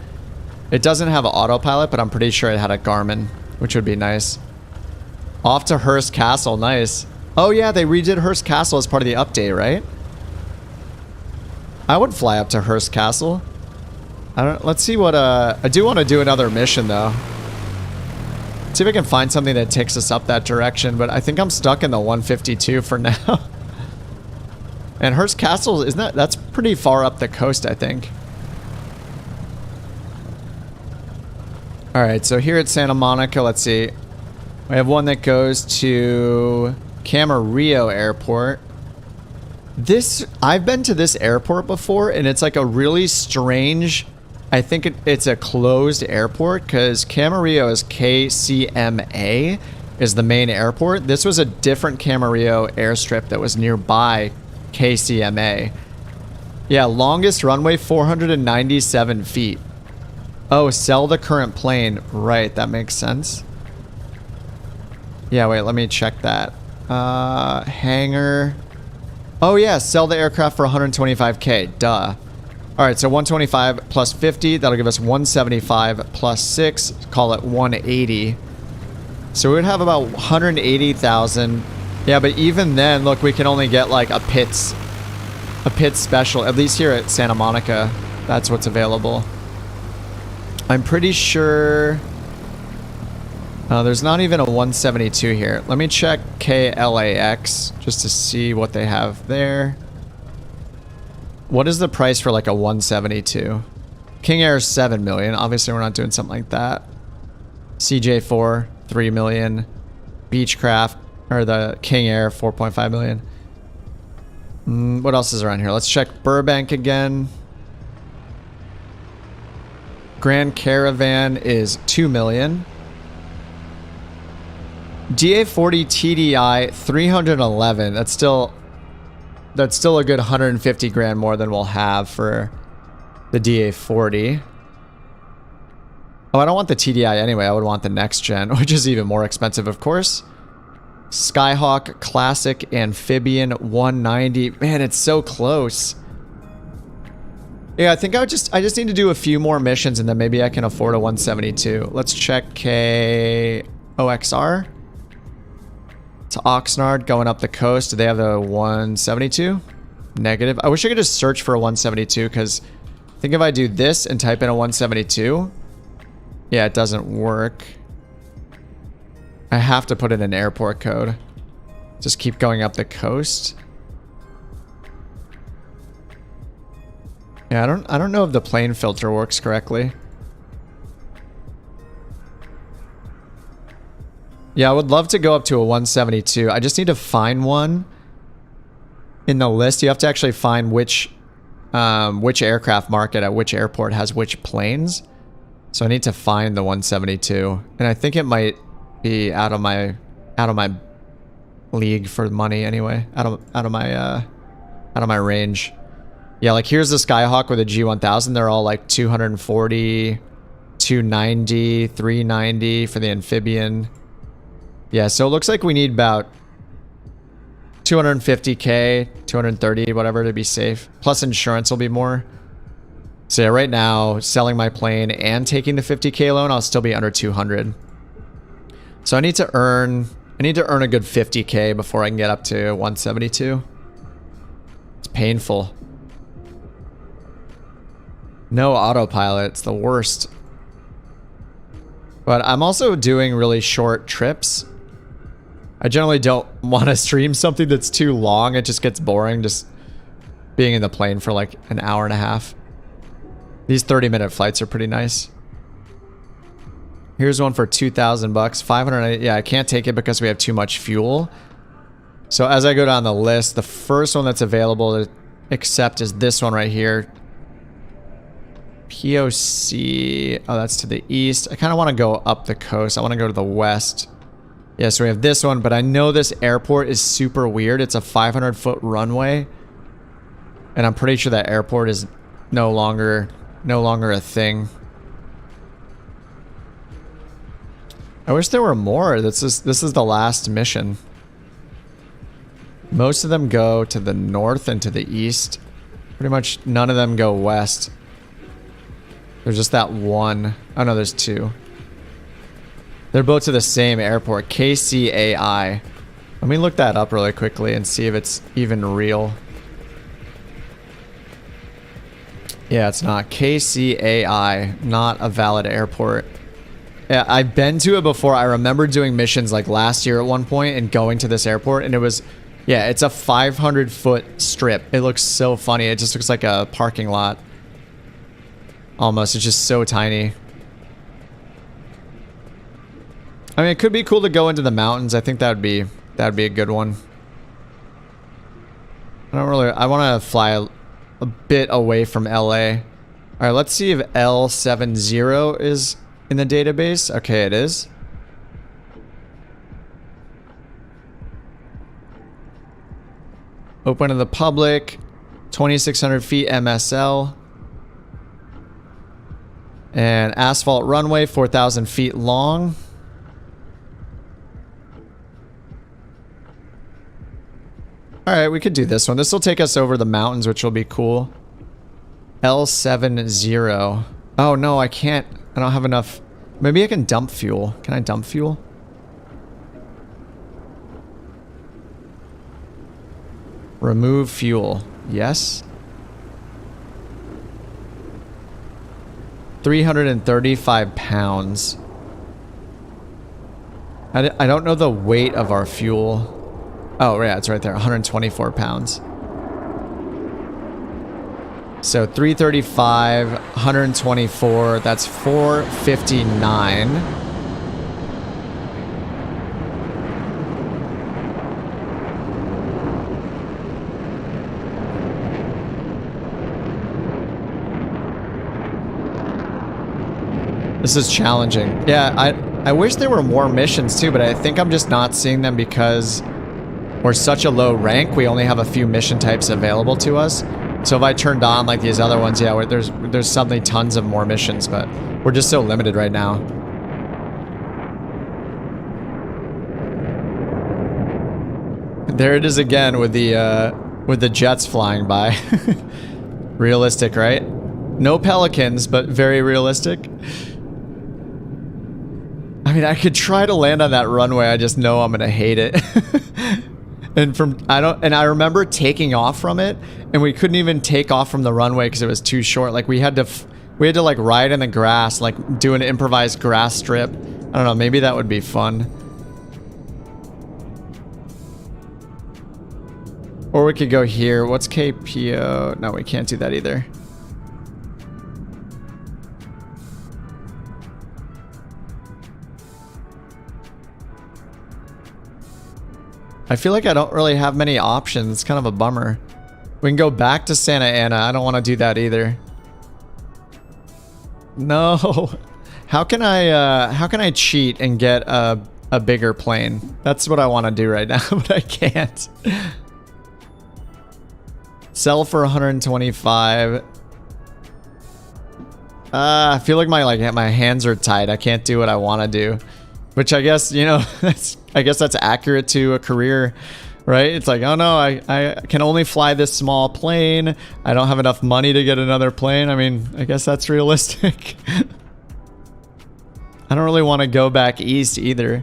It doesn't have an autopilot, but I'm pretty sure it had a Garmin, which would be nice. Off to Hearst Castle, nice. Oh yeah, they redid Hearst Castle as part of the update, right? I would fly up to Hearst Castle. Let's see what, I do want to do another mission though. See if I can find something that takes us up that direction, but I think I'm stuck in the 152 for now. And Hearst Castle, that's pretty far up the coast, I think. Alright, so here at Santa Monica, let's see. We have one that goes to Camarillo Airport. I've been to this airport before, and it's like a really strange... I think it's a closed airport because Camarillo is KSNA is the main airport. This was a different Camarillo airstrip that was nearby KSNA. Yeah, longest runway 497 feet. Oh, sell the current plane. Right, that makes sense. Yeah, wait, let me check that. Hangar. Oh yeah, sell the aircraft for 125k. Duh. All right, so 125 plus 50, that'll give us 175 plus 6, call it 180. So we would have about 180,000. Yeah, but even then, look, we can only get like a Pitts special, at least here at Santa Monica. That's what's available. I'm pretty sure there's not even a 172 here. Let me check KLAX just to see what they have there. What is the price for like a 172? King Air is 7 million. Obviously, we're not doing something like that. CJ4, 3 million. Beechcraft, or the King Air, 4.5 million. What else is around here? Let's check Burbank again. Grand Caravan is 2 million. DA40 TDI 311. That's still a good 150 grand more than we'll have for the DA40. Oh, I don't want the TDI anyway. I would want the next gen, which is even more expensive, of course. Skyhawk Classic Amphibian 190. Man, it's so close. Yeah, I think I just need to do a few more missions and then maybe I can afford a 172. Let's check KOXR. It's Oxnard going up the coast. Do they have a 172? Negative. I wish I could just search for a 172 because I think if I do this and type in a 172, yeah, it doesn't work. I have to put in an airport code. Just keep going up the coast. Yeah, I don't know if the plane filter works correctly. Yeah, I would love to go up to a 172. I just need to find one in the list. You have to actually find which aircraft market at which airport has which planes. So I need to find the 172, and I think it might be out of my league for money anyway. Out of my range. Yeah, like here's the Skyhawk with a G1000. They're all like 240, 290, 390 for the amphibian. Yeah, so it looks like we need about 250k, 230, whatever, to be safe. Plus insurance will be more. So yeah, right now, selling my plane and taking the 50k loan, I'll still be under 200. So I need to earn a good 50k before I can get up to 172. It's painful. No autopilot, it's the worst. But I'm also doing really short trips. I generally don't want to stream something that's too long. It just gets boring just being in the plane for like an hour and a half. These 30-minute flights are pretty nice. Here's one for 2,000 bucks. 500. Yeah, I can't take it because we have too much fuel. So as I go down the list, the first one that's available to accept is this one right here. POC. Oh, that's to the east. I kind of want to go up the coast. I want to go to the west. Yeah, so we have this one, but I know this airport is super weird. It's a 500-foot runway. And I'm pretty sure that airport is no longer a thing. I wish there were more. This is the last mission. Most of them go to the north and to the east. Pretty much none of them go west. There's just that one. Oh no, there's two. They're both to the same airport. KCAI. Let me look that up really quickly and see if it's even real. Yeah, it's not. KCAI. Not a valid airport. Yeah, I've been to it before. I remember doing missions like last year at one point and going to this airport, and it was... Yeah, it's a 500-foot strip. It looks so funny. It just looks like a parking lot. Almost. It's just so tiny. I mean, it could be cool to go into the mountains. I think that'd be a good one. I want to fly a bit away from LA. All right, let's see if L70 is in the database. Okay, it is. Open to the public. 2,600 feet MSL. And asphalt runway, 4,000 feet long. Alright, we could do this one. This will take us over the mountains, which will be cool. L70. Oh no, I can't. I don't have enough. Maybe I can dump fuel. Can I dump fuel? Remove fuel. Yes. 335 pounds. I don't know the weight of our fuel. Oh, yeah, it's right there. 124 pounds. So 335, 124, that's 459. This is challenging. Yeah, I wish there were more missions too, but I think I'm just not seeing them because we're such a low rank. We only have a few mission types available to us. So if I turned on like these other ones, yeah, there's suddenly tons of more missions, but we're just so limited right now. There it is again with the jets flying by. Realistic, right? No pelicans, but very realistic. I mean, I could try to land on that runway. I just know I'm gonna hate it. And I remember taking off from it, and we couldn't even take off from the runway because it was too short. Like we had to like ride in the grass, like do an improvised grass strip. I don't know, maybe that would be fun. Or we could go here. What's KPO? No, we can't do that either. I feel like I don't really have many options. It's kind of a bummer. We can go back to Santa Ana. I don't want to do that either. No. How can I cheat and get a bigger plane? That's what I want to do right now, but I can't. Sell for 125. I feel like my hands are tied. I can't do what I want to do. Which I guess, you know, I guess that's accurate to a career, right? It's like, oh no, I can only fly this small plane. I don't have enough money to get another plane. I mean, I guess that's realistic. I don't really want to go back east either.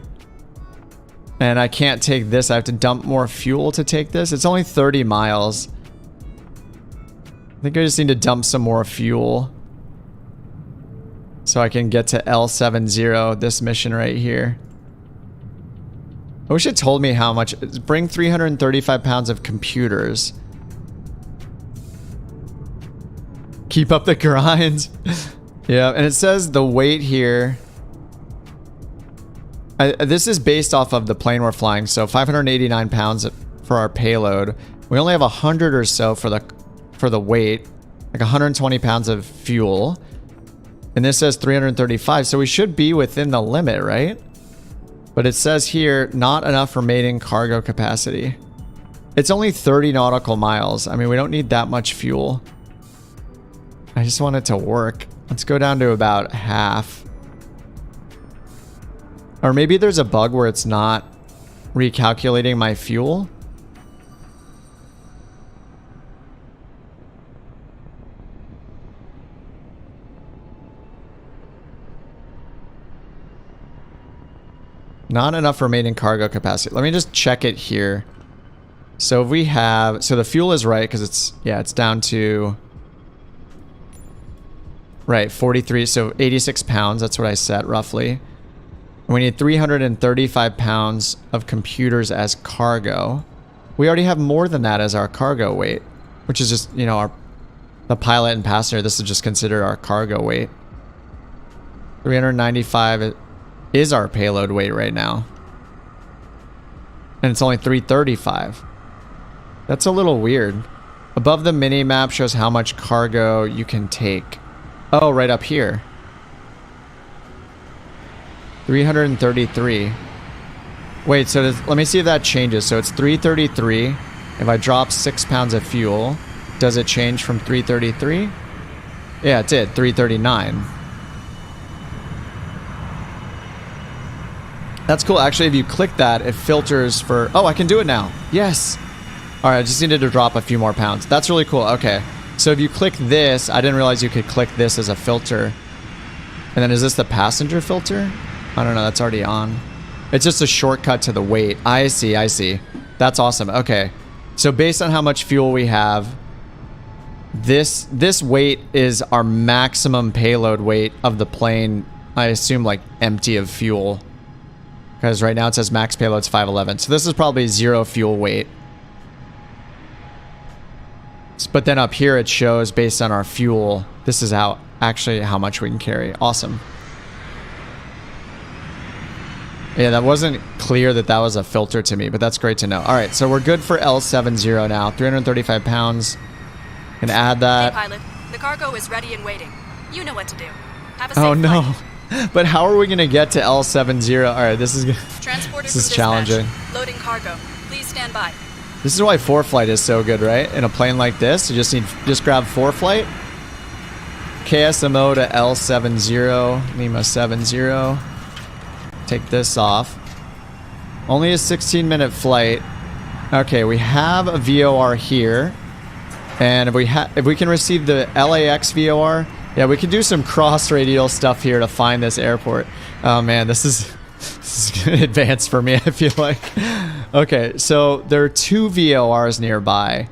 And I can't take this. I have to dump more fuel to take this. It's only 30 miles. I think I just need to dump some more fuel. So I can get to L70, this mission right here. I wish it told me how much. Bring 335 pounds of computers. Keep up the grind. Yeah, and it says the weight here. This is based off of the plane we're flying, so 589 pounds for our payload. We only have 100 or so for the weight, like 120 pounds of fuel. And this says 335, so we should be within the limit, right? But it says here, not enough remaining cargo capacity. It's only 30 nautical miles. I mean, we don't need that much fuel. I just want it to work. Let's go down to about half. Or maybe there's a bug where it's not recalculating my fuel. Not enough remaining cargo capacity. Let me just check it here. So if we have, so the fuel is right because it's down to, right, 43, so 86 pounds. That's what I set roughly. And we need 335 pounds of computers as cargo. We already have more than that as our cargo weight, which is just, you know, the pilot and passenger. This is just considered our cargo weight. 395 is our payload weight right now. And it's only 335. That's a little weird. Above the mini map shows how much cargo you can take. Oh, right up here. 333. Wait, so let me see if that changes. So it's 333. If I drop 6 pounds of fuel, does it change from 333? Yeah, it did. 339. That's cool. Actually, if you click that, it filters for... Oh, I can do it now. Yes. All right, I just needed to drop a few more pounds. That's really cool. Okay. So if you click this, I didn't realize you could click this as a filter. And then is this the passenger filter? I don't know, that's already on. It's just a shortcut to the weight. I see, I see. That's awesome. Okay. So based on how much fuel we have, this weight is our maximum payload weight of the plane. I assume like empty of fuel. Because right now it says max payload's 511. So this is probably 0 fuel weight. But then up here it shows based on our fuel. This is how much we can carry. Awesome. Yeah, that wasn't clear that was a filter to me, but that's great to know. All right, so we're good for L70 now. 335 pounds. Can add that. Hey, pilot. The cargo is ready and waiting. You know what to do. Have a safe Oh no. flight. But how are we going to get to L70? All right, this is Transported this is from challenging. dispatch. Loading cargo. Please stand by. This is why FOR is so good, right? In a plane like this, you just grab FOR. KSMO to L70, Lima 70. Take this off. Only a 16-minute flight. Okay, we have a VOR here. And if we can receive the LAX VOR, yeah, we can do some cross-radial stuff here to find this airport. Oh man, this is advanced for me, I feel like. Okay, so there are 2 VORs nearby.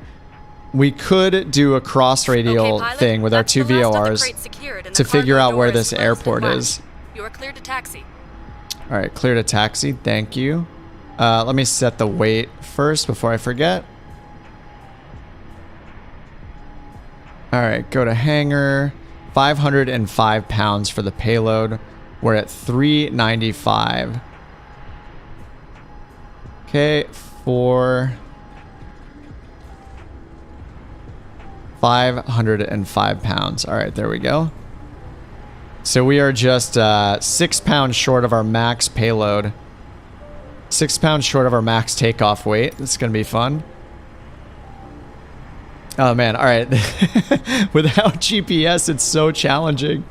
We could do a cross-radial thing with our 2 VORs to figure out where this airport is. You are cleared to taxi. All right, clear to taxi. Thank you. Let me set the weight first before I forget. All right, go to hangar. 505 pounds for the payload. We're at 395. Okay, 505 pounds. All right, there we go. So we are just 6 pounds short of our max payload. 6 pounds short of our max takeoff weight. This is going to be fun. Oh man, all right. Without GPS, it's so challenging.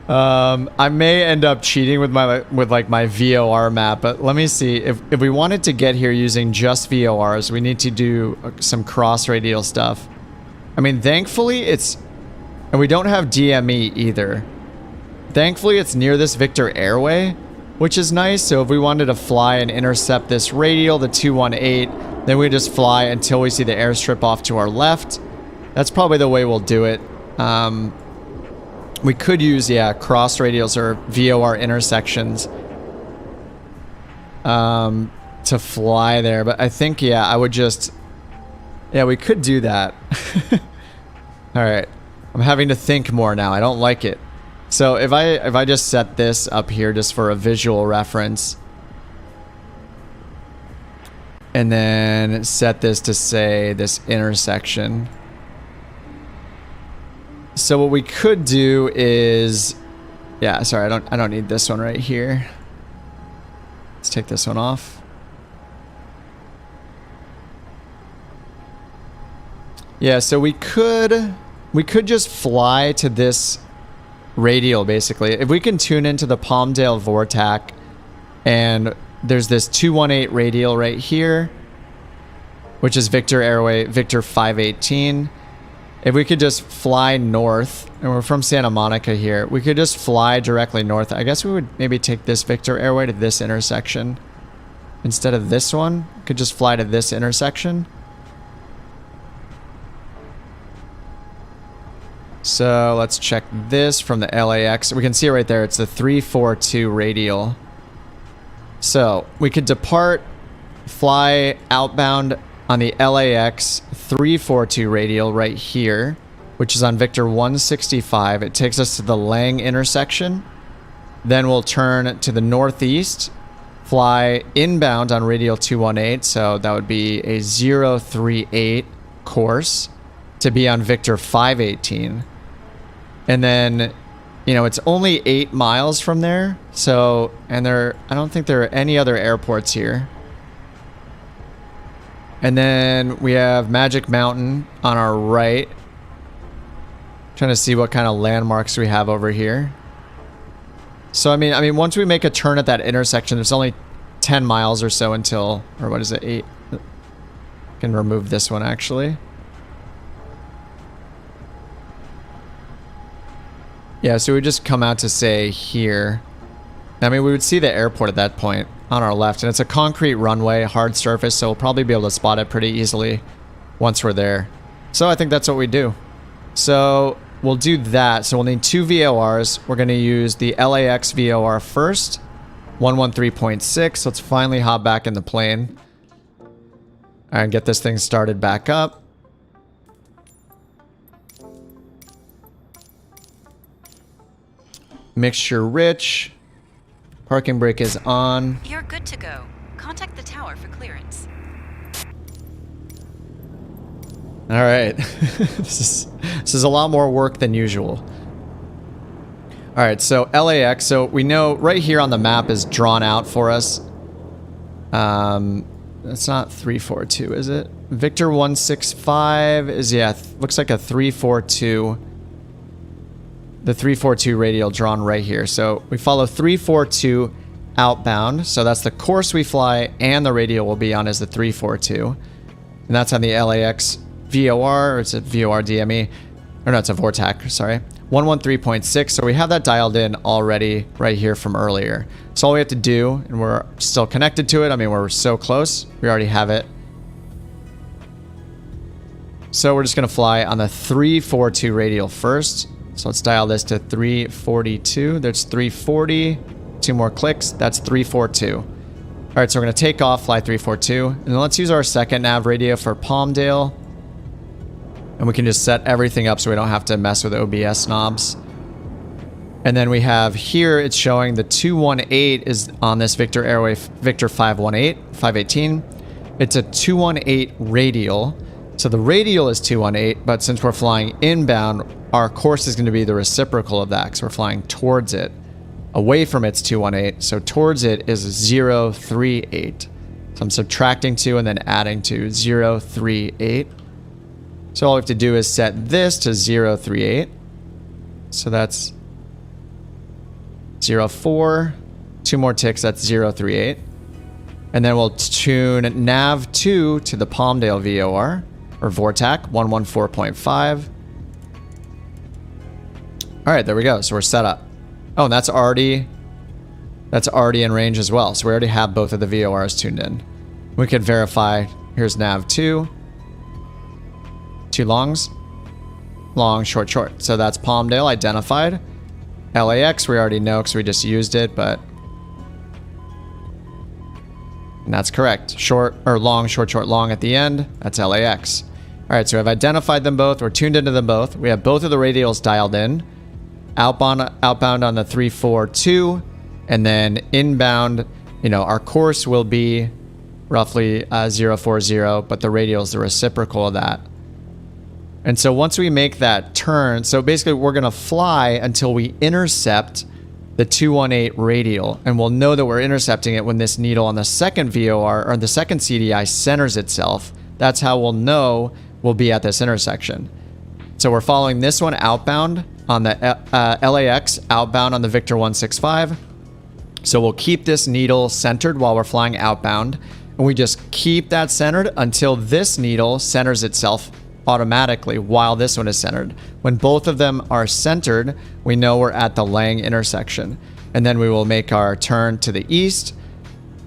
I may end up cheating with my VOR map, but let me see. If we wanted to get here using just VORs, we need to do some cross-radial stuff. I mean, thankfully it's... And we don't have DME either. Thankfully, it's near this Victor airway, which is nice. So if we wanted to fly and intercept this radial, the 218, then we just fly until we see the airstrip off to our left. That's probably the way we'll do it. We could use, yeah, cross radials or VOR intersections to fly there. But I think, yeah, I would just... Yeah, we could do that. All right. I'm having to think more now. I don't like it. So if I just set this up here just for a visual reference, and then set this to say this intersection. So what we could do is, yeah, sorry, I don't need this one right here. Let's take this one off. Yeah, so we could just fly to this radial, basically. If we can tune into the Palmdale Vortac, and there's this 218 radial right here, which is Victor Airway, Victor 518. If we could just fly north, and we're from Santa Monica here, we could just fly directly north. I guess we would maybe take this Victor Airway to this intersection instead of this one. We could just fly to this intersection. So let's check this from the LAX. We can see it right there. It's the 342 radial. So we could depart, fly outbound on the LAX 342 radial right here, which is on Victor 165. It takes us to the Lang intersection. Then we'll turn to the northeast, fly inbound on radial 218. So that would be a 038 course to be on Victor 518. And then, you know, it's only 8 miles from there. So, and I don't think there are any other airports here. And then we have Magic Mountain on our right. Trying to see what kind of landmarks we have over here. So, I mean, once we make a turn at that intersection, there's only 10 miles or so until, or what is it, 8? I can remove this one, actually. Yeah, so we just come out to say here. I mean, we would see the airport at that point on our left, and it's a concrete runway, hard surface, so we'll probably be able to spot it pretty easily once we're there. So I think that's what we do. So we'll do that. So we'll need 2 VORs. We're going to use the LAX VOR first, 113.6. Let's finally hop back in the plane and get this thing started back up. Mixture rich. Parking brake is on. You're good to go. Contact the tower for clearance. All right. This is a lot more work than usual. All right, so LAX. So we know right here on the map is drawn out for us. That's not 342, is it? Victor 165 is, yeah, looks like a 342. The 342 radial drawn right here. So we follow 342 outbound. So that's the course we fly, and the radial will be on is the 342. And that's on the LAX VOR, or it's a VOR DME. Or no, it's a VORTAC, sorry. 113.6. So we have that dialed in already right here from earlier. So all we have to do, and we're still connected to it. I mean, we're so close. We already have it. So we're just going to fly on the 342 radial first. So let's dial this to 342. There's 340. 2 more clicks. That's 342. All right, so we're going to take off, fly 342. And then let's use our second nav radio for Palmdale. And we can just set everything up so we don't have to mess with OBS knobs. And then we have here, it's showing the 218 is on this Victor Airway, Victor 518. It's a 218 radial. So the radial is 218, but since we're flying inbound, our course is going to be the reciprocal of that because we're flying towards it. Away from its 218, so towards it is 038. So I'm subtracting 2 and then adding 2, 038. So all we have to do is set this to 038. So that's 04. 2 more ticks, that's 038. And then we'll tune nav 2 to the Palmdale VOR, or VORTAC, 114.5. All right, there we go. So we're set up. Oh, and that's already in range as well. So we already have both of the VORs tuned in. We can verify. Here's nav 2. 2 longs. Long, short, short. So that's Palmdale identified. LAX, we already know because we just used it, but... And that's correct. Short, or long, short, short, long at the end. That's LAX. All right, so I've identified them both. We're tuned into them both. We have both of the radials dialed in. Outbound on the 342, and then inbound, our course will be roughly 040, but the radial is the reciprocal of that. And so once we make that turn, so basically we're going to fly until we intercept the 218 radial, and we'll know that we're intercepting it when this needle on the second VOR, or the second CDI, centers itself. That's how we'll know we'll be at this intersection. So we're following this one outbound on the LAX, outbound on the Victor 165. So we'll keep this needle centered while we're flying outbound. And we just keep that centered until this needle centers itself automatically while this one is centered. When both of them are centered, we know we're at the Lang intersection. And then we will make our turn to the east.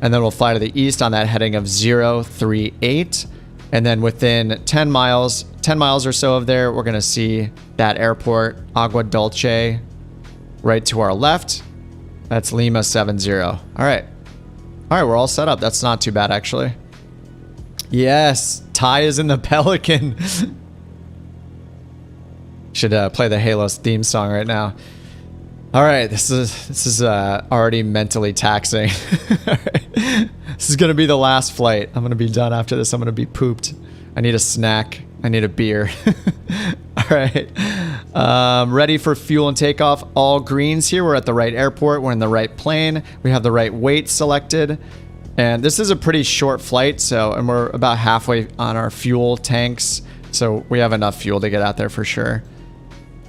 And then we'll fly to the east on that heading of 038. And then within 10 miles or so of there, we're going to see that airport, Agua Dulce, right to our left. That's Lima 70. All right. All right, we're all set up. That's not too bad, actually. Yes, Ty is in the Pelican. Should play the Halos theme song right now. All right, this is already mentally taxing. All right. This is going to be the last flight. I'm going to be done after this. I'm going to be pooped. I need a snack. I need a beer. All right. Ready for fuel and takeoff. All greens here. We're at the right airport. We're in the right plane. We have the right weight selected. And this is a pretty short flight. And we're about halfway on our fuel tanks. So we have enough fuel to get out there for sure.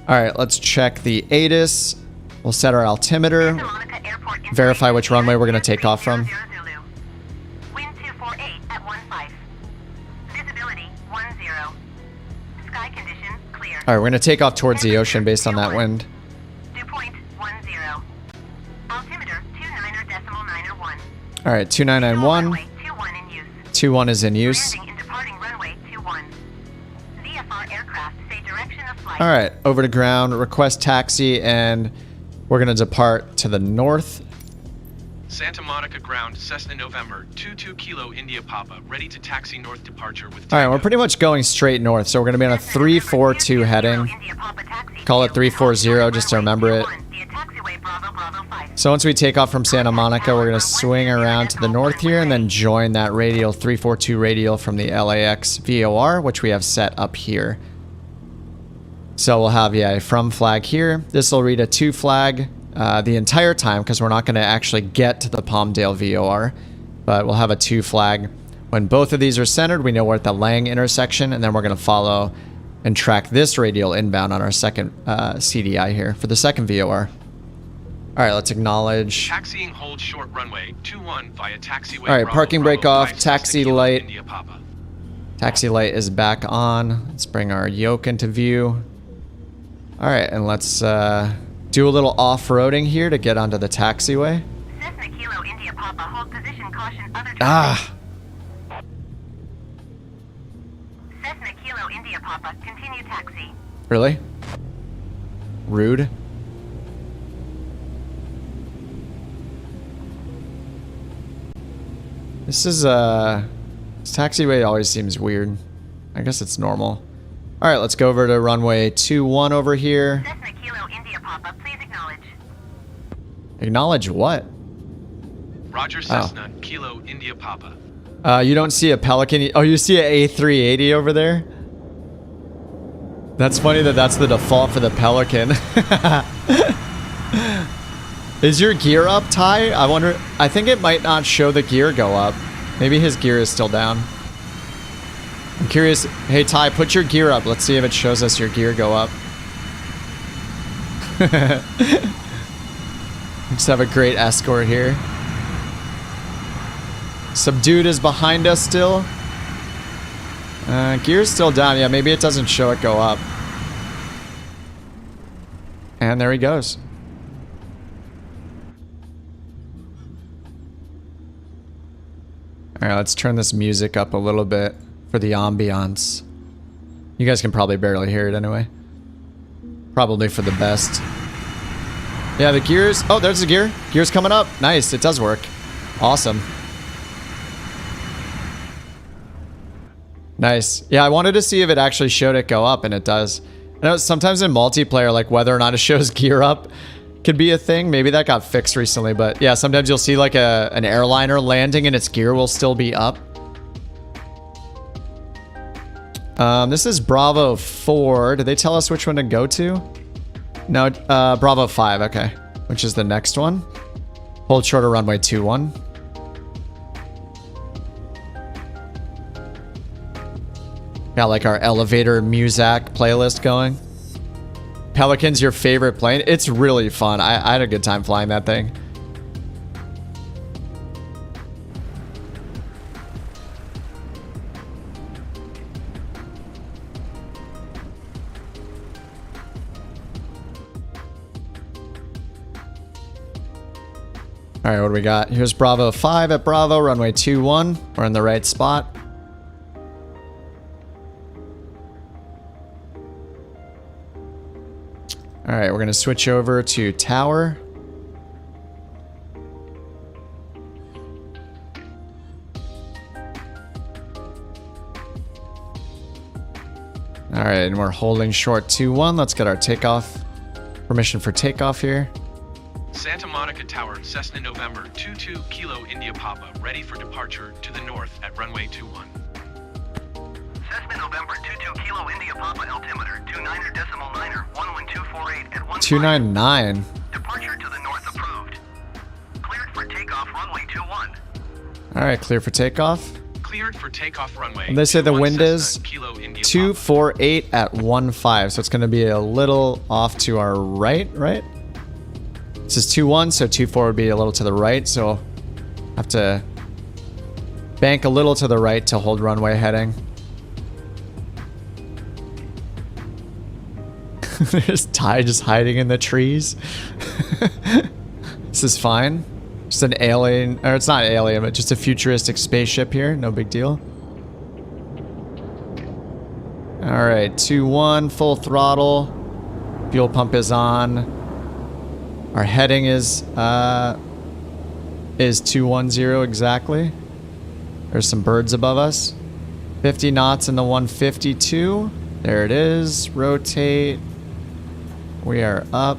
All right, let's check the ATIS. We'll set our altimeter. Verify which runway we're going to take off from. Wind 248 at 15. Visibility 10. Sky condition clear. All right, we're going to take off towards the ocean based on that wind. Debrief All right, 2991. Runway 21 in use. 21 is in use. Landing and departing runway 21. VFR aircraft say direction of flight. All right, over to ground, request taxi, and we're going to depart to the north. Santa Monica ground, Cessna November, 22 Kilo India Papa, ready to taxi north departure with All right, Tango. we're pretty much going straight north, so we're going to be on a 342 heading. Call it 340 just to remember it. So once we take off from Santa Monica, we're going to swing around to the north here and then join that radial 342 radial from the LAX VOR, which we have set up here. So we'll have, yeah, a from flag here. This will read a to flag the entire time because we're not going to actually get to the Palmdale VOR, but we'll have a to flag. When both of these are centered, we know we're at the Lang intersection, and then we're going to follow and track this radial inbound on our second CDI here for the second VOR. All right, let's acknowledge. Taxiing hold short runway 21 via taxiway. All right, Bravo, parking Bravo, brake off, 5, taxi Kilo light. India Papa. Taxi light is back on. Let's bring our yoke into view. All right, and let's do a little off-roading here to get onto the taxiway. Cessna Kilo India Papa, hold position, caution, other traffic. Ah, Cessna Kilo India Papa, continue taxi. really? Rude. This taxiway always seems weird. I guess it's normal. All right, let's go over to runway 21 over here. Cessna Kilo India Papa, please acknowledge. Acknowledge what? Roger, Cessna Kilo India Papa. You don't see a Pelican. Oh, you see a A380 over there? That's funny that that's the default for the Pelican. Is your gear up, Ty? I wonder. I think it might not show the gear go up. Maybe his gear is still down. I'm curious. Hey, Ty, put your gear up. Let's see if it shows us your gear go up. Just have a great escort here. Subdued is behind us still. Gear's still down. Yeah, maybe it doesn't show it go up. And there he goes. All right, let's turn this music up a little bit for the ambiance. You guys can probably barely hear it anyway. Probably for the best. Yeah, the gears. Oh, there's the gear. Gear's coming up. Nice. It does work. Awesome. Nice. Yeah, I wanted to see if it actually showed it go up, and it does. I know sometimes in multiplayer, like whether or not it shows gear up could be a thing. Maybe that got fixed recently, but yeah, sometimes you'll see like an airliner landing and its gear will still be up. This is Bravo 4. Did they tell us which one to go to? No, Bravo 5, okay. Which is the next one. Hold shorter runway 21. Got like our elevator Muzak playlist going. Pelican's your favorite plane? It's really fun. I had a good time flying that thing. All right, what do we got? Here's Bravo 5 at Bravo, runway 21. We're in the right spot. All right, we're going to switch over to tower. All right, and we're holding short 2-1. Let's get our takeoff. Permission for takeoff here. Santa Monica Tower, Cessna November, 22 Kilo India Papa, ready for departure to the north at runway 21. Cessna November 22 Kilo India Papa altimeter 29.9er 11248 at 1. 299. Departure to the north approved. Cleared for takeoff runway 21. All right, clear for takeoff. Cleared for takeoff runway. And they say the 21 wind is Cessna Kilo India 248 at 15, so it's going to be a little off to our right, right? This is 21, so 24 would be a little to the right, so have to bank a little to the right to hold runway heading. There's Ty just hiding in the trees. This is fine. Just an alien, or it's not alien, but just a futuristic spaceship here. No big deal. All right, 2-1, full throttle. Fuel pump is on. Our heading is 210 exactly. There's some birds above us. 50 knots in the 152. There it is. Rotate. We are up.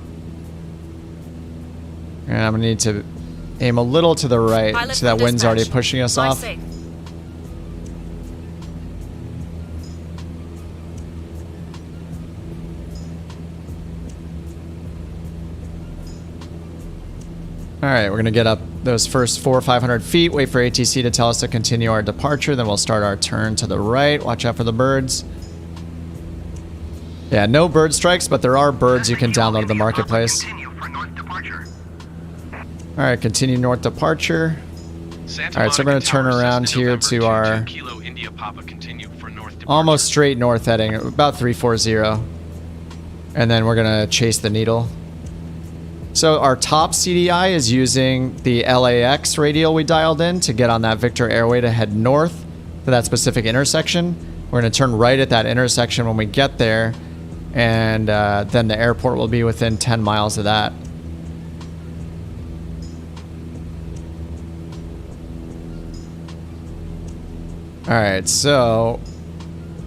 And I'm gonna need to aim a little to the right, Pilot so that from wind's already dispatch. pushing us Fly off. safe. All right, we're gonna get up those first 400 or 500 feet, wait for ATC to tell us to continue our departure, then we'll start our turn to the right. Watch out for the birds. Yeah, no bird strikes, but there are birds you can download at the marketplace. Continue for north departure. All right, continue north departure. Santa All right, so we're Monica gonna turn Tower, around Cessna here November to 22 our Kilo India Papa, continue for north departure. almost straight north heading, about 340. And then we're gonna chase the needle. So our top CDI is using the LAX radial we dialed in to get on that Victor airway to head north to that specific intersection. We're gonna turn right at that intersection when we get there, and then the airport will be within 10 miles of that. All right, so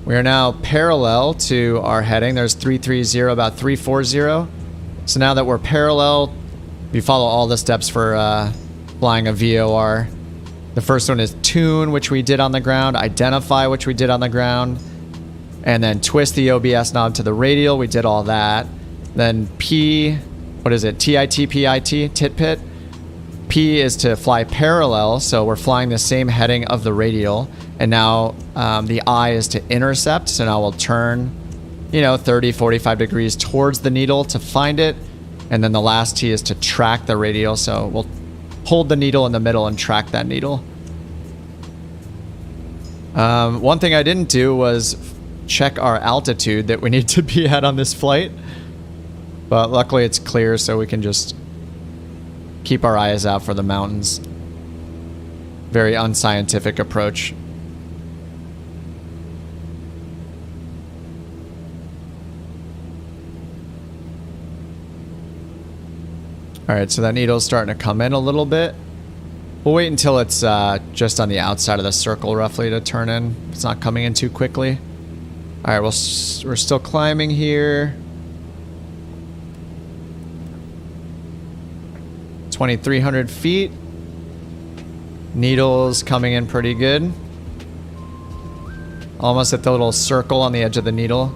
we are now parallel to our heading. There's 330, about 340. So now that we're parallel, we follow all the steps for flying a VOR. The first one is tune, which we did on the ground, identify, which we did on the ground, and then twist the OBS knob to the radial. We did all that. Then P, what is it? TIT, tit pit. P is to fly parallel, so we're flying the same heading of the radial. And now the I is to intercept, so now we'll turn, 30, 45 degrees towards the needle to find it. And then the last T is to track the radial, so we'll hold the needle in the middle and track that needle. One thing I didn't do was check our altitude that we need to be at on this flight. But luckily it's clear, so we can just keep our eyes out for the mountains. Very unscientific approach. All right, so that needle's starting to come in a little bit. We'll wait until it's just on the outside of the circle roughly to turn in. It's not coming in too quickly. All right, we're still climbing here. 2,300 feet. Needle's coming in pretty good. Almost at the little circle on the edge of the needle.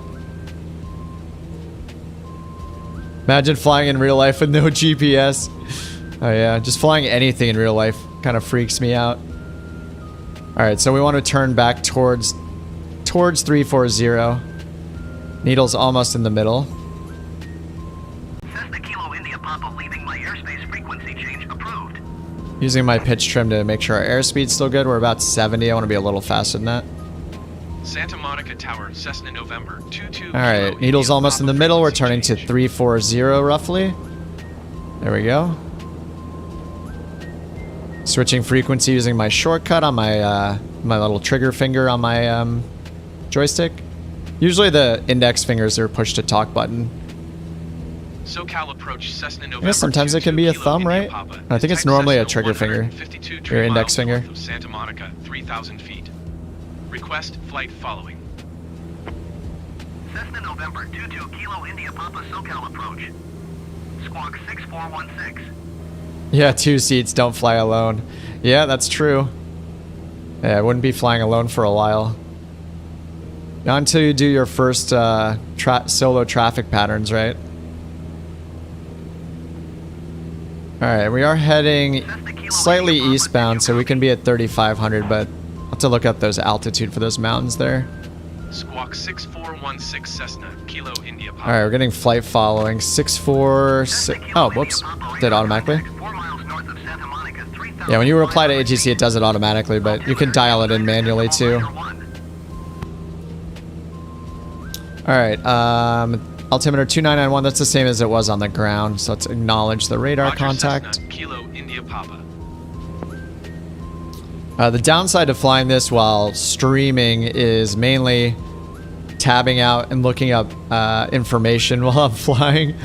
Imagine flying in real life with no GPS. Oh yeah, just flying anything in real life kind of freaks me out. All right, so we want to turn back towards 340. Needle's almost in the middle. Cessna Kilo India Papa leaving my airspace frequency change approved. Using my pitch trim to make sure our airspeed's still good. We're about 70. I want to be a little faster than that. Santa Monica Tower, Cessna November 22. All right, needle's almost in the middle. We're turning to 340 roughly. There we go. Switching frequency using my shortcut on my my little trigger finger on my joystick. Usually the index fingers are push to talk button. SoCal approach Cessna November. I guess sometimes it can be a Kilo thumb, India right? Papa. I think it's Type normally a Cessna trigger finger. 152 Your tree index miles finger. north of Santa Monica, 3,000 feet. Request flight following. Cessna November 22 Kilo India Papa SoCal approach. Squawk 6416. Yeah, 2 seats, don't fly alone. Yeah, that's true. Yeah, I wouldn't be flying alone for a while. Not until you do your first solo traffic patterns, right? Alright, we are heading slightly eastbound, so we can be at 3,500, but I'll have to look up those altitude for those mountains there. Squawk 6416 Cessna, Kilo India Papa. Alright, we're getting flight following. 646. Oh, whoops. Did it automatically? 4 miles north of Santa Monica, 3,000. Yeah, when you reply to ATC, it does it automatically, but you can dial it in manually too. Alright, altimeter 2991, that's the same as it was on the ground, so let's acknowledge the radar Roger, contact. Cessna, Kilo India Papa. The downside of flying this while streaming is mainly tabbing out and looking up information while I'm flying.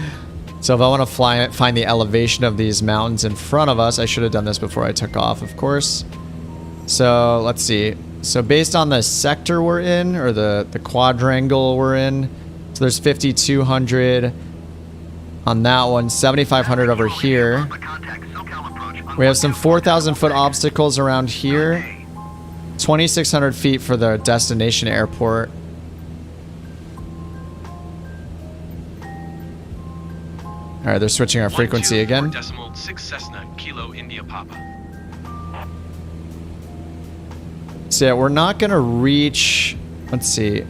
So if I want to find the elevation of these mountains in front of us, I should have done this before I took off, of course. So let's see. So based on the sector we're in, or the quadrangle we're in, so there's 5,200 on that one, 7,500 over here. We have some 4,000 foot obstacles around here. 2,600 feet for the destination airport. All right, they're switching our frequency again. 12.6 Cessna, Kilo India Papa. So yeah, we're not gonna reach, let's see.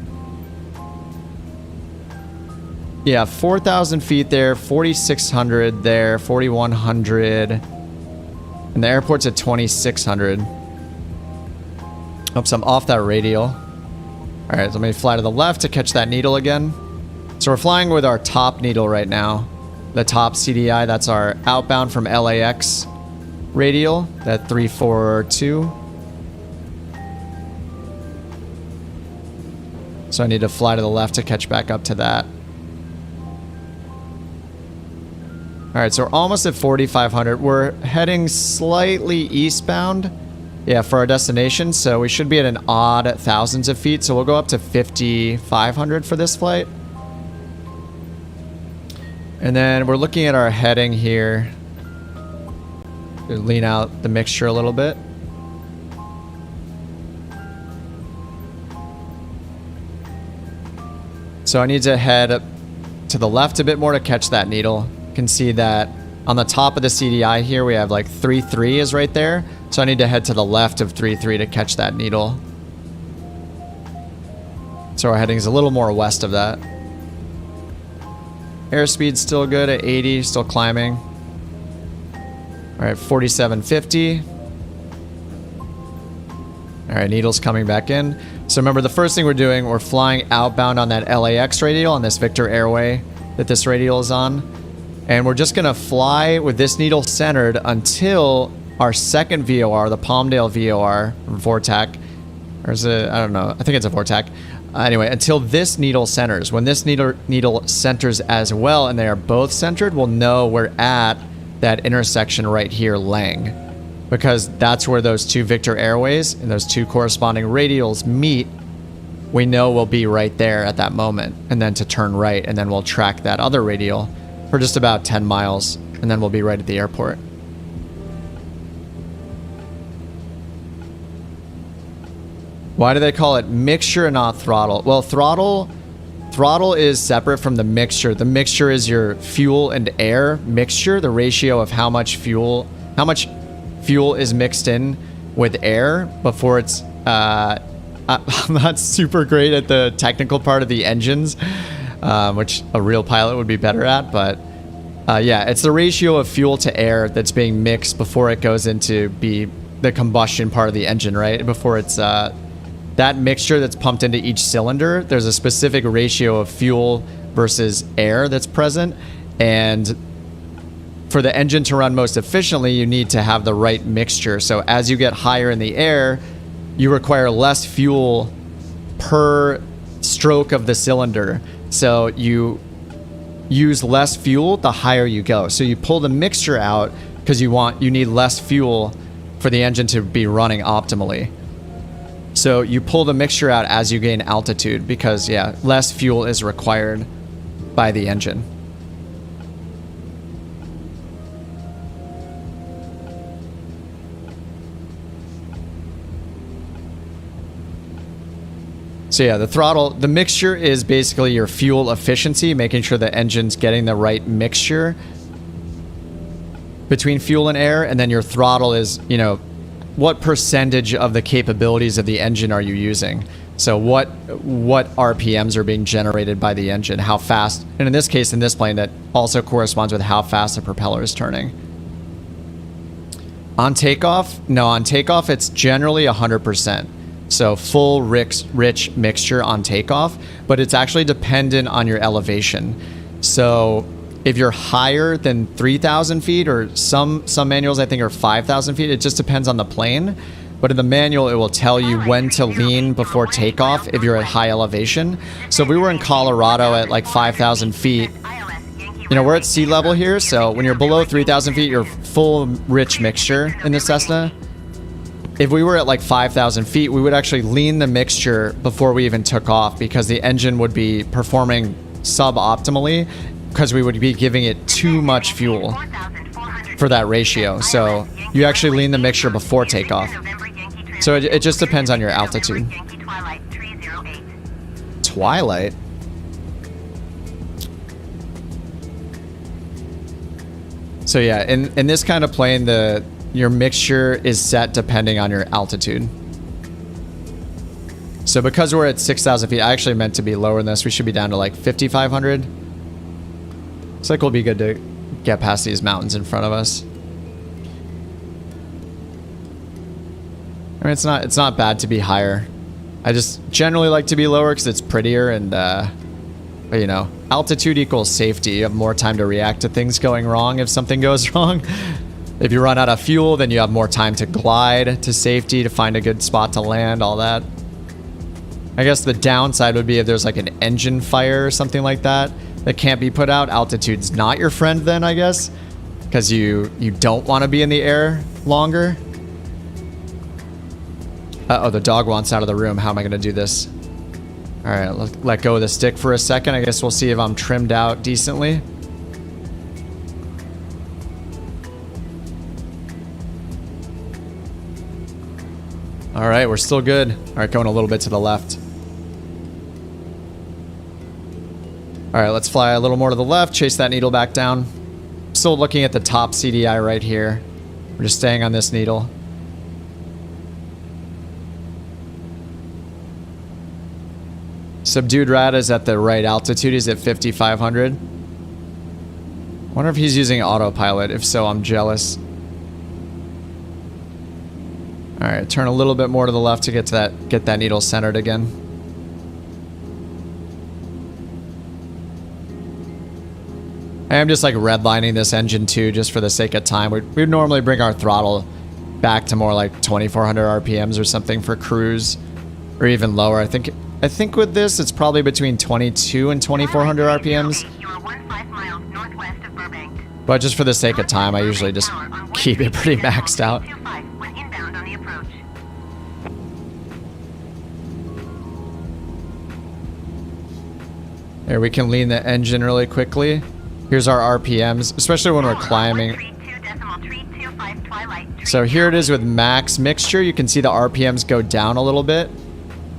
Yeah, 4,000 feet there, 4,600 there, 4,100. And the airport's at 2,600. Oops, I'm off that radial. All right, so let me fly to the left to catch that needle again. So we're flying with our top needle right now. The top CDI, that's our outbound from LAX radial, that 342. So I need to fly to the left to catch back up to that. All right, so we're almost at 4,500. We're heading slightly eastbound, yeah, for our destination. So we should be at an odd thousands of feet. So we'll go up to 5,500 for this flight. And then we're looking at our heading here. Lean out the mixture a little bit. So I need to head up to the left a bit more to catch that needle. You can see that on the top of the CDI here, we have like 3.3 is right there. So I need to head to the left of 3.3 to catch that needle. So our heading is a little more west of that. Airspeed's still good at 80, still climbing. All right, 4750. All right, needle's coming back in. So remember, the first thing we're doing, we're flying outbound on that LAX radial, on this Victor airway that this radial is on. And we're just gonna fly with this needle centered until our second VOR, the Palmdale VOR, VORTAC, or is it, I don't know, I think it's a VORTAC. Anyway, until this needle centers. When this needle centers as well, and they are both centered, we'll know we're at that intersection right here, Lang. Because that's where those two Victor airways and those two corresponding radials meet. We know we'll be right there at that moment. And then to turn right, and then we'll track that other radial for just about 10 miles, and then we'll be right at the airport. Why do they call it mixture and not throttle? Well, throttle is separate from the mixture. The mixture is your fuel and air mixture, the ratio of how much fuel is mixed in with air before it's I'm not super great at the technical part of the engines, which a real pilot would be better at, but yeah, it's the ratio of fuel to air that's being mixed before it goes into be the combustion part of the engine, right? Before it's that mixture that's pumped into each cylinder, there's a specific ratio of fuel versus air that's present. And for the engine to run most efficiently, you need to have the right mixture. So as you get higher in the air, you require less fuel per stroke of the cylinder. So you use less fuel the higher you go. So you pull the mixture out because you need less fuel for the engine to be running optimally. So you pull the mixture out as you gain altitude because, yeah, less fuel is required by the engine. So yeah, the mixture is basically your fuel efficiency, making sure the engine's getting the right mixture between fuel and air, and then your throttle is, what percentage of the capabilities of the engine are you using? So what RPMs are being generated by the engine, how fast, and in this case, in this plane, that also corresponds with how fast the propeller is turning. On takeoff, it's generally 100%. So full rich mixture on takeoff, but it's actually dependent on your elevation. So if you're higher than 3,000 feet, or some manuals I think are 5,000 feet, it just depends on the plane. but in the manual, it will tell you when to lean before takeoff if you're at high elevation. So if we were in Colorado at like 5,000 feet, you know, we're at sea level here, so when you're below 3,000 feet, you're full rich mixture in the Cessna. If we were at like 5,000 feet, we would actually lean the mixture before we even took off because the engine would be performing suboptimally because we would be giving it too much fuel for that ratio. So you actually lean the mixture before takeoff. So it just depends on your altitude. Twilight? So yeah, in this kind of plane, your mixture is set depending on your altitude. So because we're at 6,000 feet, I actually meant to be lower than this. We should be down to like 5,500. Looks like we'll be good to get past these mountains in front of us. I mean, it's not bad to be higher. I just generally like to be lower because it's prettier and, but you know, altitude equals safety. You have more time to react to things going wrong if something goes wrong. If you run out of fuel, then you have more time to glide to safety, to find a good spot to land, all that. I guess the downside would be if there's like an engine fire or something like that that can't be put out. Altitude's not your friend then, I guess, because you don't want to be in the air longer. Uh-oh, the dog wants out of the room. How am I going to do this? All right, let go of the stick for a second. I guess we'll see if I'm trimmed out decently. All right, we're still good. All right, going a little bit to the left. All right, let's fly a little more to the left, chase that needle back down. Still looking at the top CDI right here. We're just staying on this needle. Subdued Rat is at the right altitude. He's at 5,500. Wonder if he's using autopilot. If so, I'm jealous. All right, turn a little bit more to the left to get that needle centered again. I am just like redlining this engine too, just for the sake of time. We'd normally bring our throttle back to more like 2,400 RPMs or something for cruise, or even lower. I think with this, it's probably between 22 and 2,400 RPMs. But just for the sake of time, I usually just keep it pretty maxed out. There, we can lean the engine really quickly. Here's our RPMs, especially when we're climbing. So here it is with max mixture. You can see the RPMs go down a little bit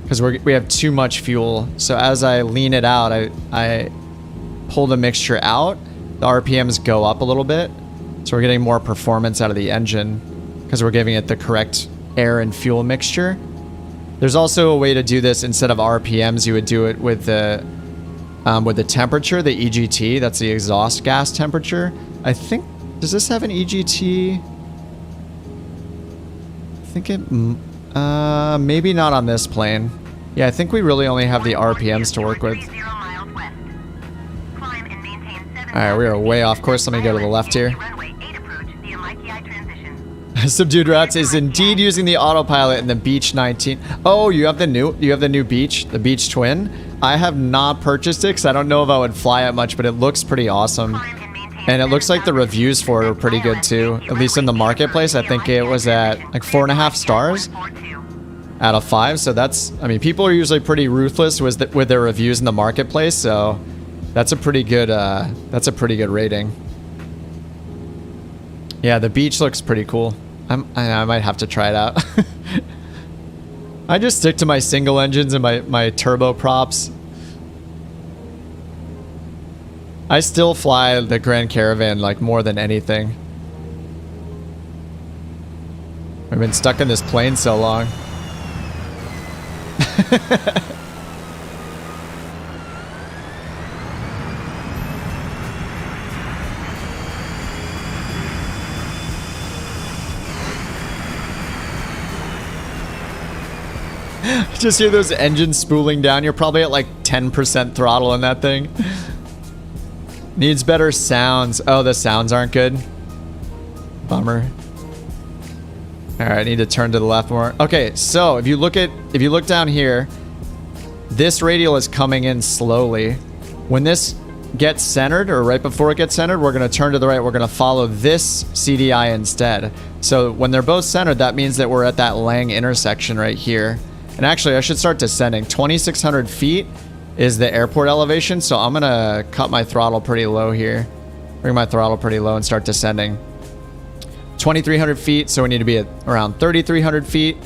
because we have too much fuel. So as I lean it out, I pull the mixture out, the RPMs go up a little bit. So we're getting more performance out of the engine because we're giving it the correct air and fuel mixture. There's also a way to do this instead of RPMs. You would do it with the temperature, the EGT. That's the exhaust gas temperature. I think, does this have an EGT? I think it, maybe not on this plane. Yeah, I think we really only have the RPMs to work with. Alright, we are way off course. Let me go to the left here. Subdued Rats is indeed using the autopilot in the Beach 19. Oh, you have the new Beach, the Beach Twin. I have not purchased it because I don't know if I would fly it much, but it looks pretty awesome. And it looks like the reviews for it are pretty good too. At least in the marketplace, I think it was at like 4.5 stars out of 5. So that's, I mean, people are usually pretty ruthless with their reviews in the marketplace. So that's a pretty good rating. Yeah, the Beach looks pretty cool. I might have to try it out. I just stick to my single engines and my turboprops. I still fly the Grand Caravan like more than anything. I've been stuck in this plane so long. Just hear those engines spooling down. You're probably at like 10% throttle in that thing. Needs better sounds. Oh, the sounds aren't good. Bummer. All right, I need to turn to the left more. Okay, so if you look down here, this radial is coming in slowly. When this gets centered, or right before it gets centered, we're going to turn to the right. We're going to follow this CDI instead. So when they're both centered, that means that we're at that Lang intersection right here. And actually, I should start descending. 2,600 feet is the airport elevation, so I'm going to cut my throttle pretty low here. Bring my throttle pretty low and start descending. 2,300 feet, so we need to be at around 3,300 feet.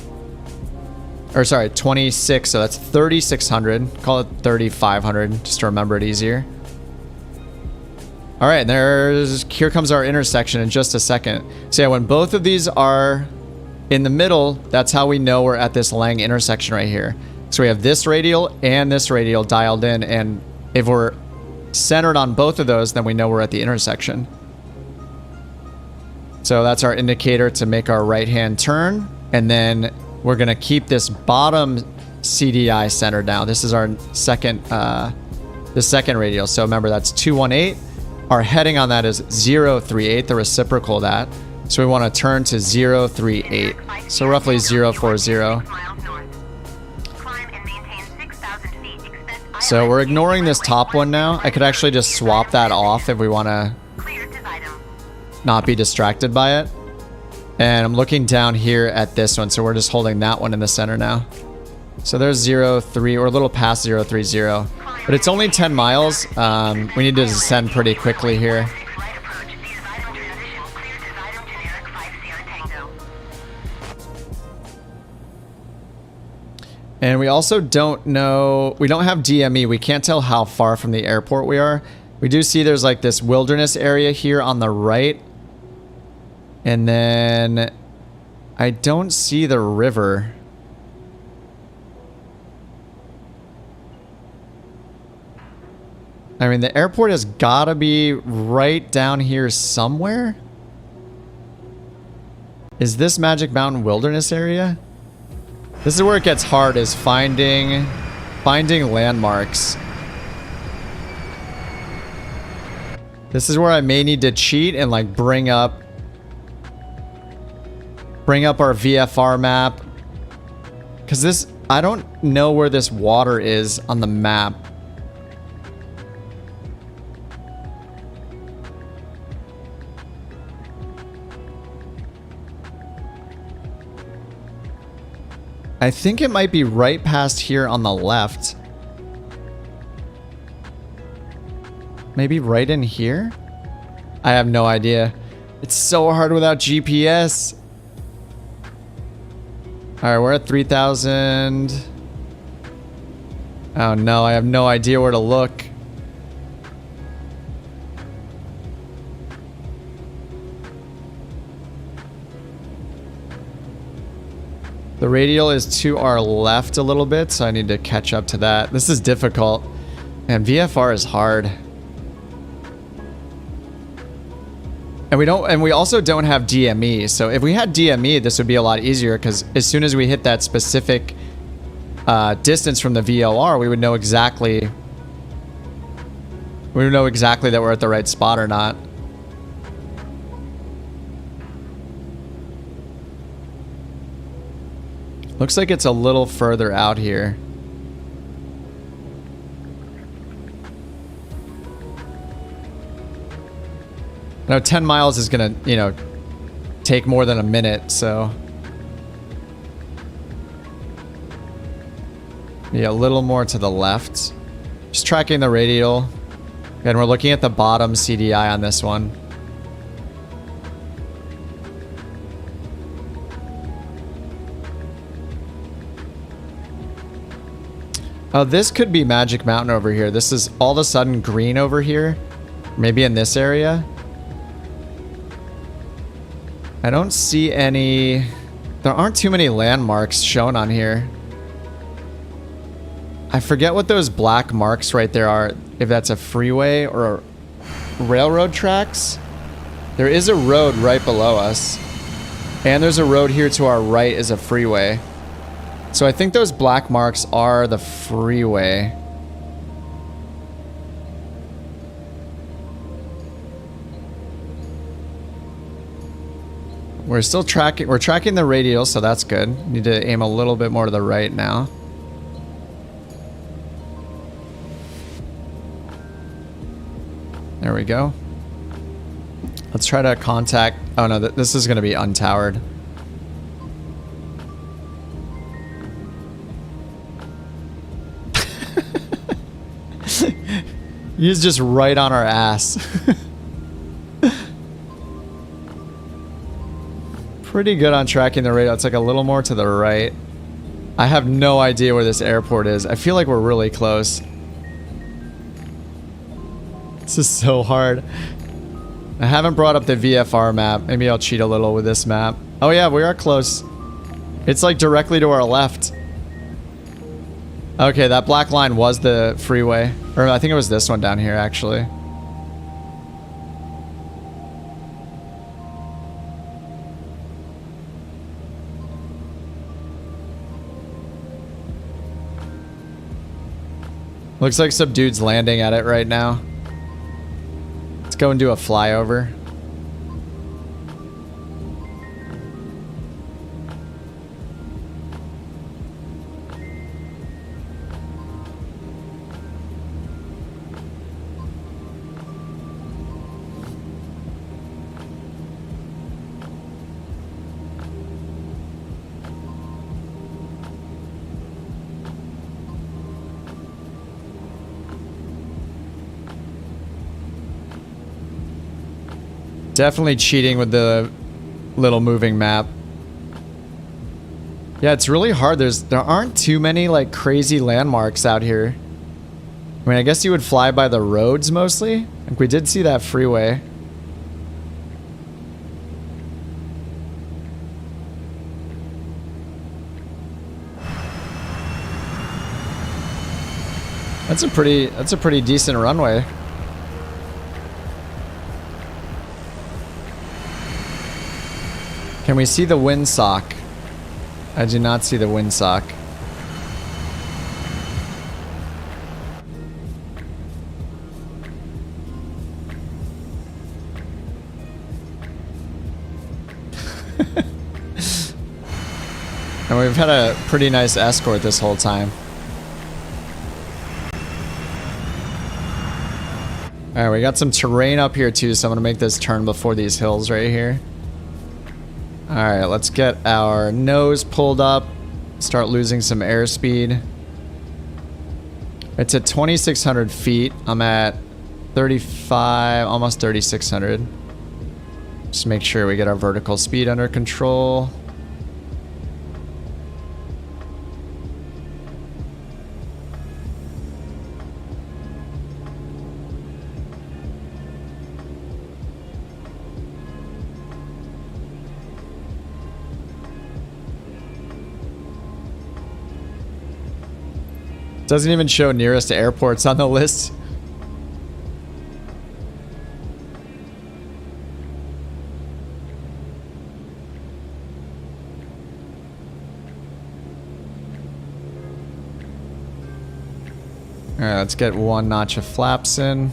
Or sorry, 26, so that's 3,600. Call it 3,500, just to remember it easier. All right, here comes our intersection in just a second. So yeah, when both of these are in the middle, that's how we know we're at this Lang intersection right here. So we have this radial and this radial dialed in, and if we're centered on both of those, then we know we're at the intersection. So that's our indicator to make our right-hand turn, and then we're gonna keep this bottom CDI centered now. This is our second, the second radial. So remember, that's 218. Our heading on that is 038, the reciprocal of that. So we want to turn to 038. So roughly 040. So we're ignoring this top one now. I could actually just swap that off if we want to not be distracted by it. And I'm looking down here at this one. So we're just holding that one in the center now. So there's 03, or a little past 030. But it's only 10 miles. We need to descend pretty quickly here. And we also don't know, we don't have DME. We can't tell how far from the airport we are. We do see there's like this wilderness area here on the right. And then I don't see the river. I mean, the airport has got to be right down here somewhere. Is this Magic Mountain Wilderness area? This is where it gets hard, is finding landmarks. This is where I may need to cheat and like bring up our VFR map. Because this, I don't know where this water is on the map. I think it might be right past here on the left. Maybe right in here? I have no idea. It's so hard without GPS. Alright, we're at 3,000. Oh no, I have no idea where to look. The radial is to our left a little bit, so I need to catch up to that. This is difficult. And VFR is hard. And we also don't have DME. So if we had DME, this would be a lot easier, because as soon as we hit that specific distance from the VOR, we would know exactly that we're at the right spot or not. Looks like it's a little further out here. Now 10 miles is gonna, you know, take more than a minute, so. Yeah, a little more to the left. Just tracking the radial. And we're looking at the bottom CDI on this one. Oh, this could be Magic Mountain over here. This is all of a sudden green over here. Maybe in this area. I don't see any... There aren't too many landmarks shown on here. I forget what those black marks right there are. If that's a freeway or railroad tracks. There is a road right below us. And there's a road here to our right is a freeway. So I think those black marks are the freeway. we're still tracking. We're tracking the radial, so that's good. Need to aim a little bit more to the right now. There we go. Let's try to contact... Oh no, this is going to be untowered. He's just right on our ass. Pretty good on tracking the radar. It's like a little more to the right. I have no idea where this airport is. I feel like we're really close. This is so hard. I haven't brought up the VFR map. Maybe I'll cheat a little with this map. Oh yeah, we are close. It's like directly to our left. Okay, that black line was the freeway. Or I think it was this one down here, actually. Looks like some dude's landing at it right now. Let's go and do a flyover. Definitely cheating with the little moving map. Yeah, it's really hard. There aren't too many like crazy landmarks out here. I mean, I guess you would fly by the roads mostly. Like we did see that freeway. That's a pretty decent runway. Can we see the windsock? I do not see the windsock. And we've had a pretty nice escort this whole time. Alright, we got some terrain up here too, so I'm gonna make this turn before these hills right here. Alright, let's get our nose pulled up. Start losing some airspeed. It's at 2,600 feet. I'm at 35, almost 3,600. Just make sure we get our vertical speed under control. Doesn't even show nearest airports on the list. Alright, let's get one notch of flaps in.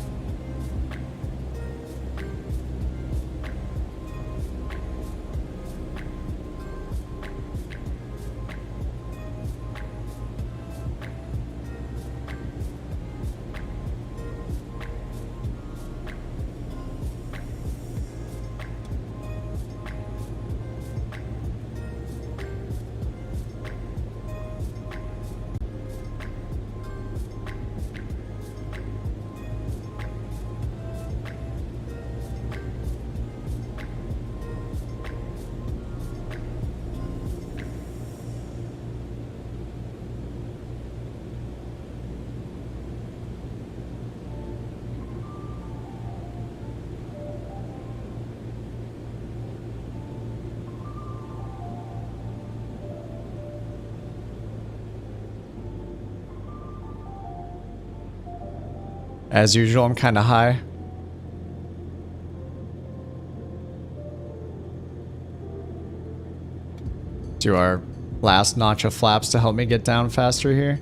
As usual, I'm kind of high. Do our last notch of flaps to help me get down faster here.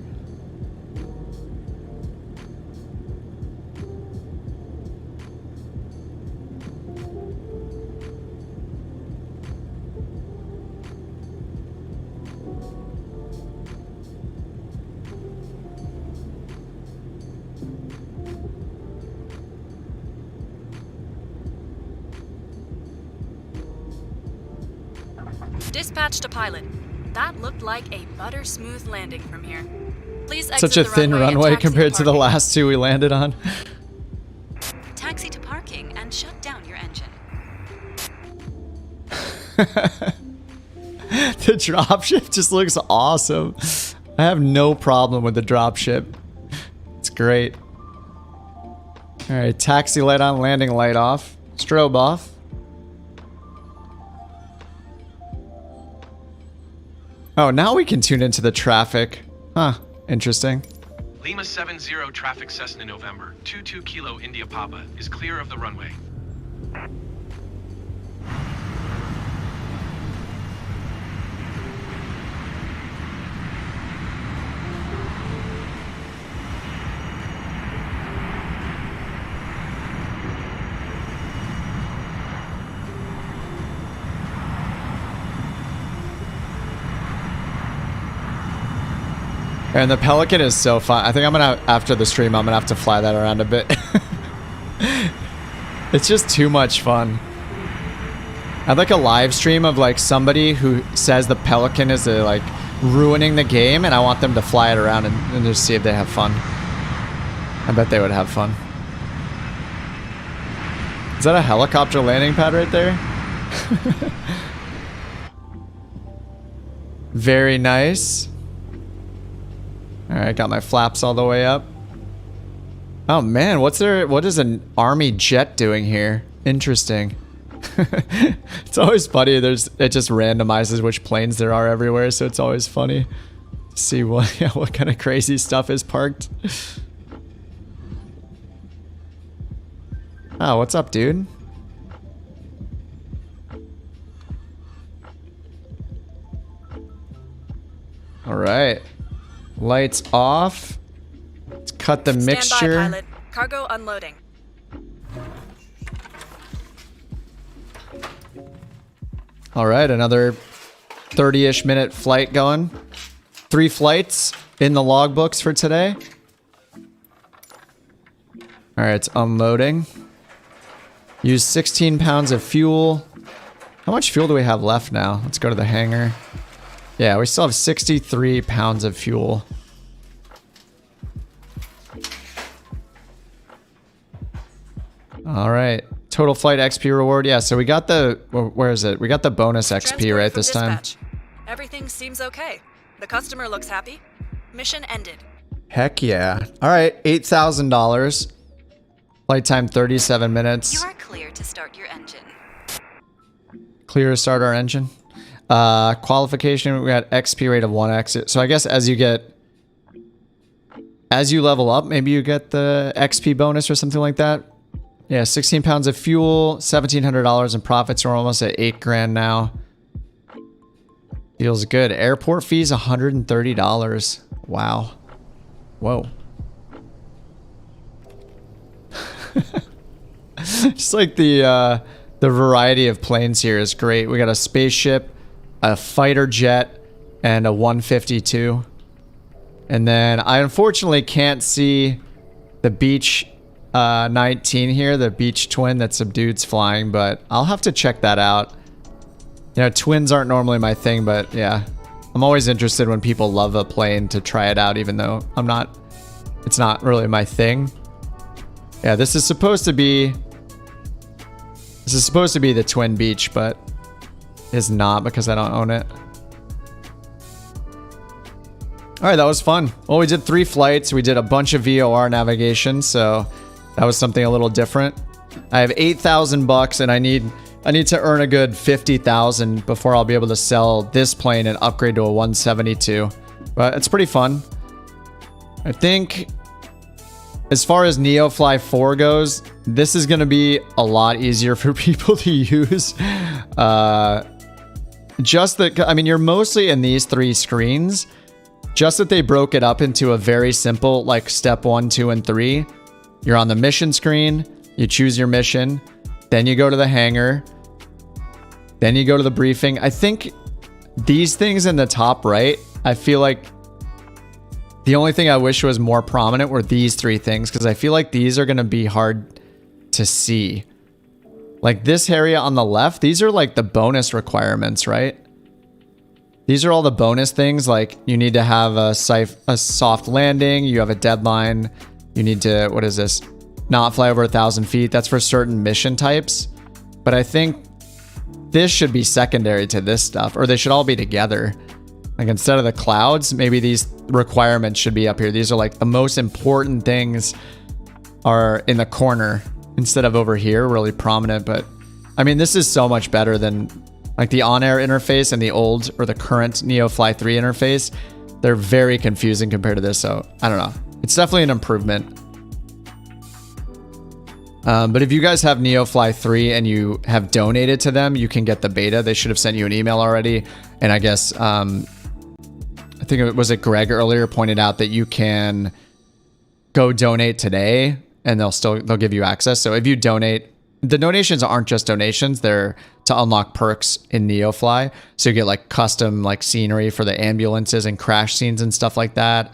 Dispatch to pilot. That looked like a butter smooth landing from here. Please exit Such a the thin runway and runway taxi compared to the parking. last two we landed on. Taxi to parking and shut down your engine. The dropship just looks awesome. I have no problem with the dropship. It's great. Alright, taxi light on, landing light off. Strobe off. Oh, now we can tune into the traffic. Huh, interesting. Lima 70 traffic Cessna November, 22 Kilo India Papa is clear of the runway. And the Pelican is so fun. I think I'm gonna, after the stream, I'm gonna have to fly that around a bit. It's just too much fun. I'd like a live stream of like somebody who says the Pelican is like ruining the game, and I want them to fly it around and just see if they have fun. I bet they would have fun. Is that a helicopter landing pad right there? Very nice. Alright, got my flaps all the way up. Oh man, what is an army jet doing here? Interesting. It's always funny, it just randomizes which planes there are everywhere, so it's always funny to see what kind of crazy stuff is parked. Oh, what's up, dude? Alright. Lights off. Let's cut the mixture. Stand by, pilot. Cargo unloading. All right, another 30-ish minute flight going. 3 flights in the logbooks for today. All right, it's unloading. Use 16 pounds of fuel. How much fuel do we have left now? Let's go to the hangar. Yeah, we still have 63 pounds of fuel. All right. Total flight XP reward. Yeah, so we got the... Where is it? We got the bonus XP Transport right from this time. dispatch. Everything seems okay. The customer looks happy. Mission ended. Heck yeah. All right, $8,000. Flight time 37 minutes. You are clear to start your engine. Clear to start our engine. Qualification, we got XP rate of 1x. So I guess as you level up, maybe you get the XP bonus or something like that. Yeah, 16 pounds of fuel, $1,700 in profits. We're almost at $8,000 now. Feels good. Airport fees, $130. Wow. Whoa. Just like the variety of planes here is great. We got a spaceship, a fighter jet, and a 152. And then I unfortunately can't see the Beach 19 here, the Beach twin that some dude's flying, but I'll have to check that out. You know, twins aren't normally my thing, but yeah. I'm always interested when people love a plane to try it out, even though it's not really my thing. Yeah, this is supposed to be the twin Beach, but is not because I don't own it. All right, that was fun. Well, we did 3 flights. We did a bunch of VOR navigation, so that was something a little different. I have $8,000 and I need to earn a good 50,000 before I'll be able to sell this plane and upgrade to a 172. But it's pretty fun. I think as far as NeoFly 4 goes, this is going to be a lot easier for people to use. I mean, you're mostly in these 3 screens. Just that they broke it up into a very simple, like step 1, 2, and 3. You're on the mission screen. You choose your mission. Then you go to the hangar. Then you go to the briefing. I think these things in the top right, I feel like the only thing I wish was more prominent were these 3 things, because I feel like these are going to be hard to see. Like this area on the left, these are like the bonus requirements, right? These are all the bonus things, like you need to have a soft landing, you have a deadline, you need to, what is this? Not fly over 1,000 feet. That's for certain mission types. But I think this should be secondary to this stuff, or they should all be together. Like instead of the clouds, maybe these requirements should be up here. These are like the most important things are in the corner instead of over here, really prominent. But I mean, this is so much better than like the on-air interface and the old or the current NeoFly 3 interface. They're very confusing compared to this. So I don't know. It's definitely an improvement. But if you guys have NeoFly 3 and you have donated to them, you can get the beta. They should have sent you an email already. And I guess, I think it was Greg earlier pointed out that you can go donate today and they'll give you access. So if you donate, the donations aren't just donations. They're to unlock perks in NeoFly. So you get like custom like scenery for the ambulances and crash scenes and stuff like that.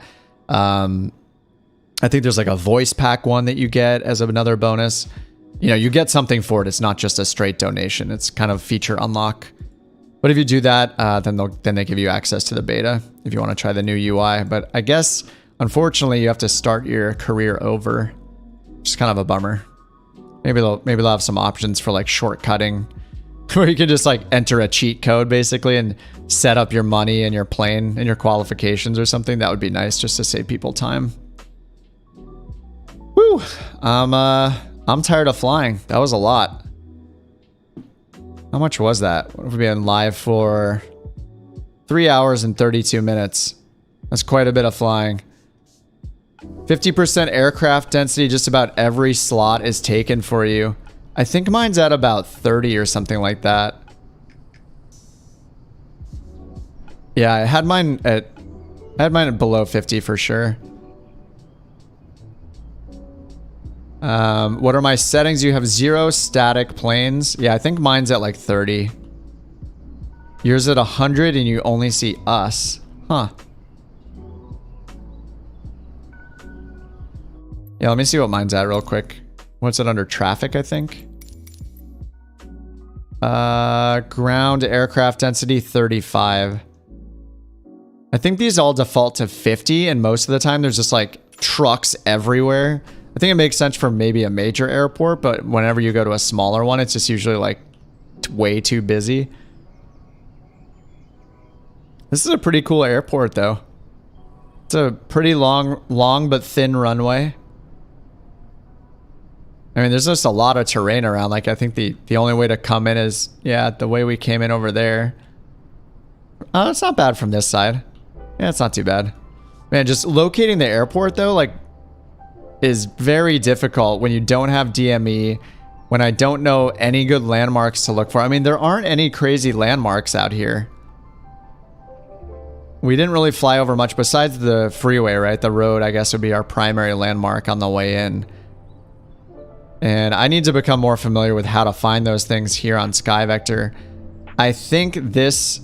I think there's like a voice pack one that you get as another bonus. You know, you get something for it. It's not just a straight donation. It's kind of feature unlock. But if you do that, then they give you access to the beta if you want to try the new UI. But I guess, unfortunately, you have to start your career over, which is kind of a bummer. Maybe they'll have some options for like shortcutting, where you can just like enter a cheat code basically and set up your money and your plane and your qualifications or something. That would be nice just to save people time. Woo! I'm tired of flying. That was a lot. How much was that? What have we been live for? 3 hours and 32 minutes. That's quite a bit of flying. 50% aircraft density. Just about every slot is taken for you. I think mine's at about 30 or something like that. Yeah, I had mine at below 50 for sure. What are my settings? You have 0 static planes. Yeah, I think mine's at like 30. Yours at 100 and you only see us. Huh. Yeah, let me see what mine's at real quick. What's it under? Traffic, I think. Ground aircraft density 35. I think these all default to 50, and most of the time there's just like trucks everywhere. I think it makes sense for maybe a major airport, but whenever you go to a smaller one, it's just usually like way too busy. This is a pretty cool airport though. It's a pretty long but thin runway. I mean, there's just a lot of terrain around. Like, I think the only way to come in is, yeah, the way we came in over there. Oh, it's not bad from this side. Yeah, it's not too bad. Man, just locating the airport though, like, is very difficult when you don't have DME, when I don't know any good landmarks to look for. I mean, there aren't any crazy landmarks out here. We didn't really fly over much besides the freeway, right? The road, I guess, would be our primary landmark on the way in. And I need to become more familiar with how to find those things here on SkyVector. I think this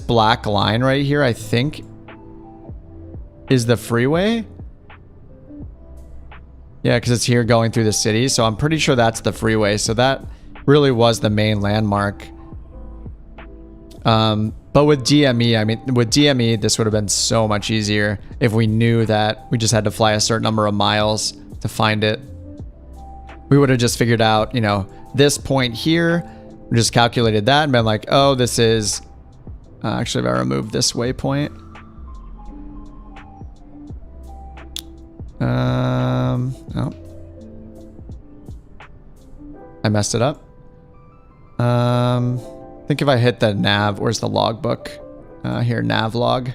black line right here, I think, is the freeway. Yeah, because it's here going through the city. So I'm pretty sure that's the freeway. So that really was the main landmark. But with DME, I mean, with DME, this would have been so much easier if we knew that we just had to fly a certain number of miles to find it. We would have just figured out, you know, this point here. We just calculated that and been like, oh, this is... actually, if I remove this waypoint... oh. I messed it up. I think if I hit the nav, where's the logbook? Here, nav log.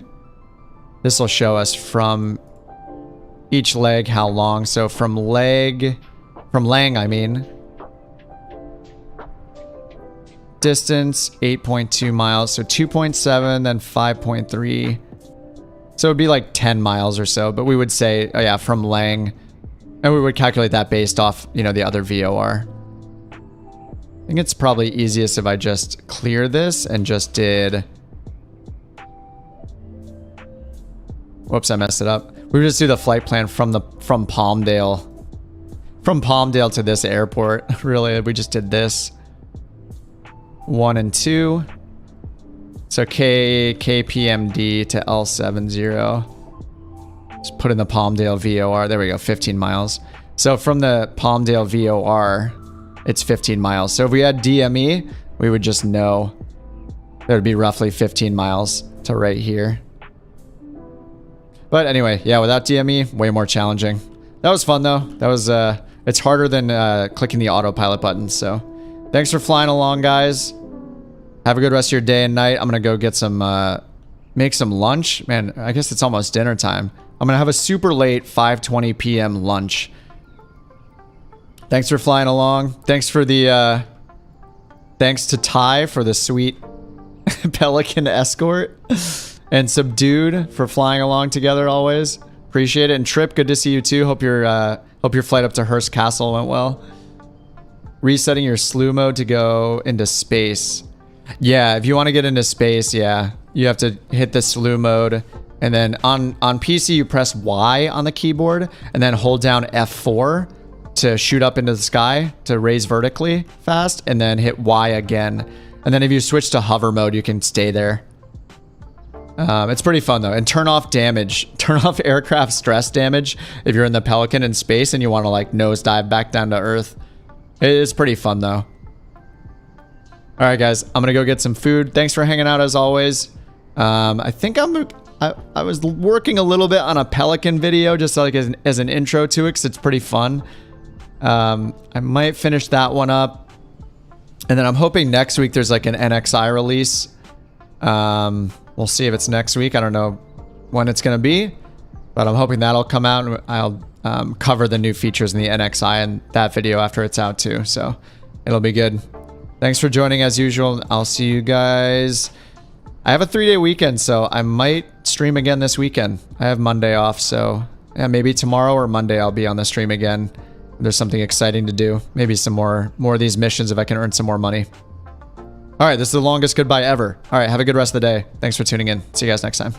This will show us from each leg how long. So from Lang, I mean. Distance, 8.2 miles. So 2.7, then 5.3. So it would be like 10 miles or so. But we would say, oh yeah, from Lang. And we would calculate that based off, you know, the other VOR. I think it's probably easiest if I just clear this and just did... Whoops, I messed it up. We would just do the flight plan from Palmdale. From Palmdale to this airport. Really, we just did this. 1 and 2. So KPMD to L70. Just put in the Palmdale VOR. There we go, 15 miles. So from the Palmdale VOR, it's 15 miles. So if we had DME, we would just know that would be roughly 15 miles to right here. But anyway, yeah, without DME, way more challenging. That was fun though. That was, it's harder than clicking the autopilot button. So thanks for flying along, guys. Have a good rest of your day and night. I'm gonna go get some, make some lunch. Man, I guess it's almost dinner time. I'm gonna have a super late 5:20 p.m. lunch. Thanks for flying along. Thanks for the, thanks to Ty for the sweet Pelican escort. And Subdued for flying along together always. Appreciate it. And Trip, good to see you too. Hope your flight up to Hearst Castle went well. Resetting your slew mode to go into space. Yeah, if you want to get into space, yeah, you have to hit the slew mode. And then on PC, you press Y on the keyboard and then hold down F4 to shoot up into the sky to raise vertically fast, and then hit Y again. And then if you switch to hover mode, you can stay there. It's pretty fun though. And turn off damage. Turn off aircraft stress damage if you're in the Pelican in space and you want to like nosedive back down to Earth. It is pretty fun though. All right, guys, I'm gonna go get some food. Thanks for hanging out as always. I think I was working a little bit on a Pelican video just like as an intro to it because it's pretty fun. I might finish that one up. And then I'm hoping next week there's like an NXI release. We'll see if it's next week. I don't know when it's going to be, but I'm hoping that'll come out and I'll cover the new features in the NXI and that video after it's out too. So it'll be good. Thanks for joining as usual. I'll see you guys. I have a 3-day weekend, so I might stream again this weekend. I have Monday off, so yeah, maybe tomorrow or Monday I'll be on the stream again. There's something exciting to do. Maybe some more of these missions if I can earn some more money. All right, this is the longest goodbye ever. All right, have a good rest of the day. Thanks for tuning in. See you guys next time.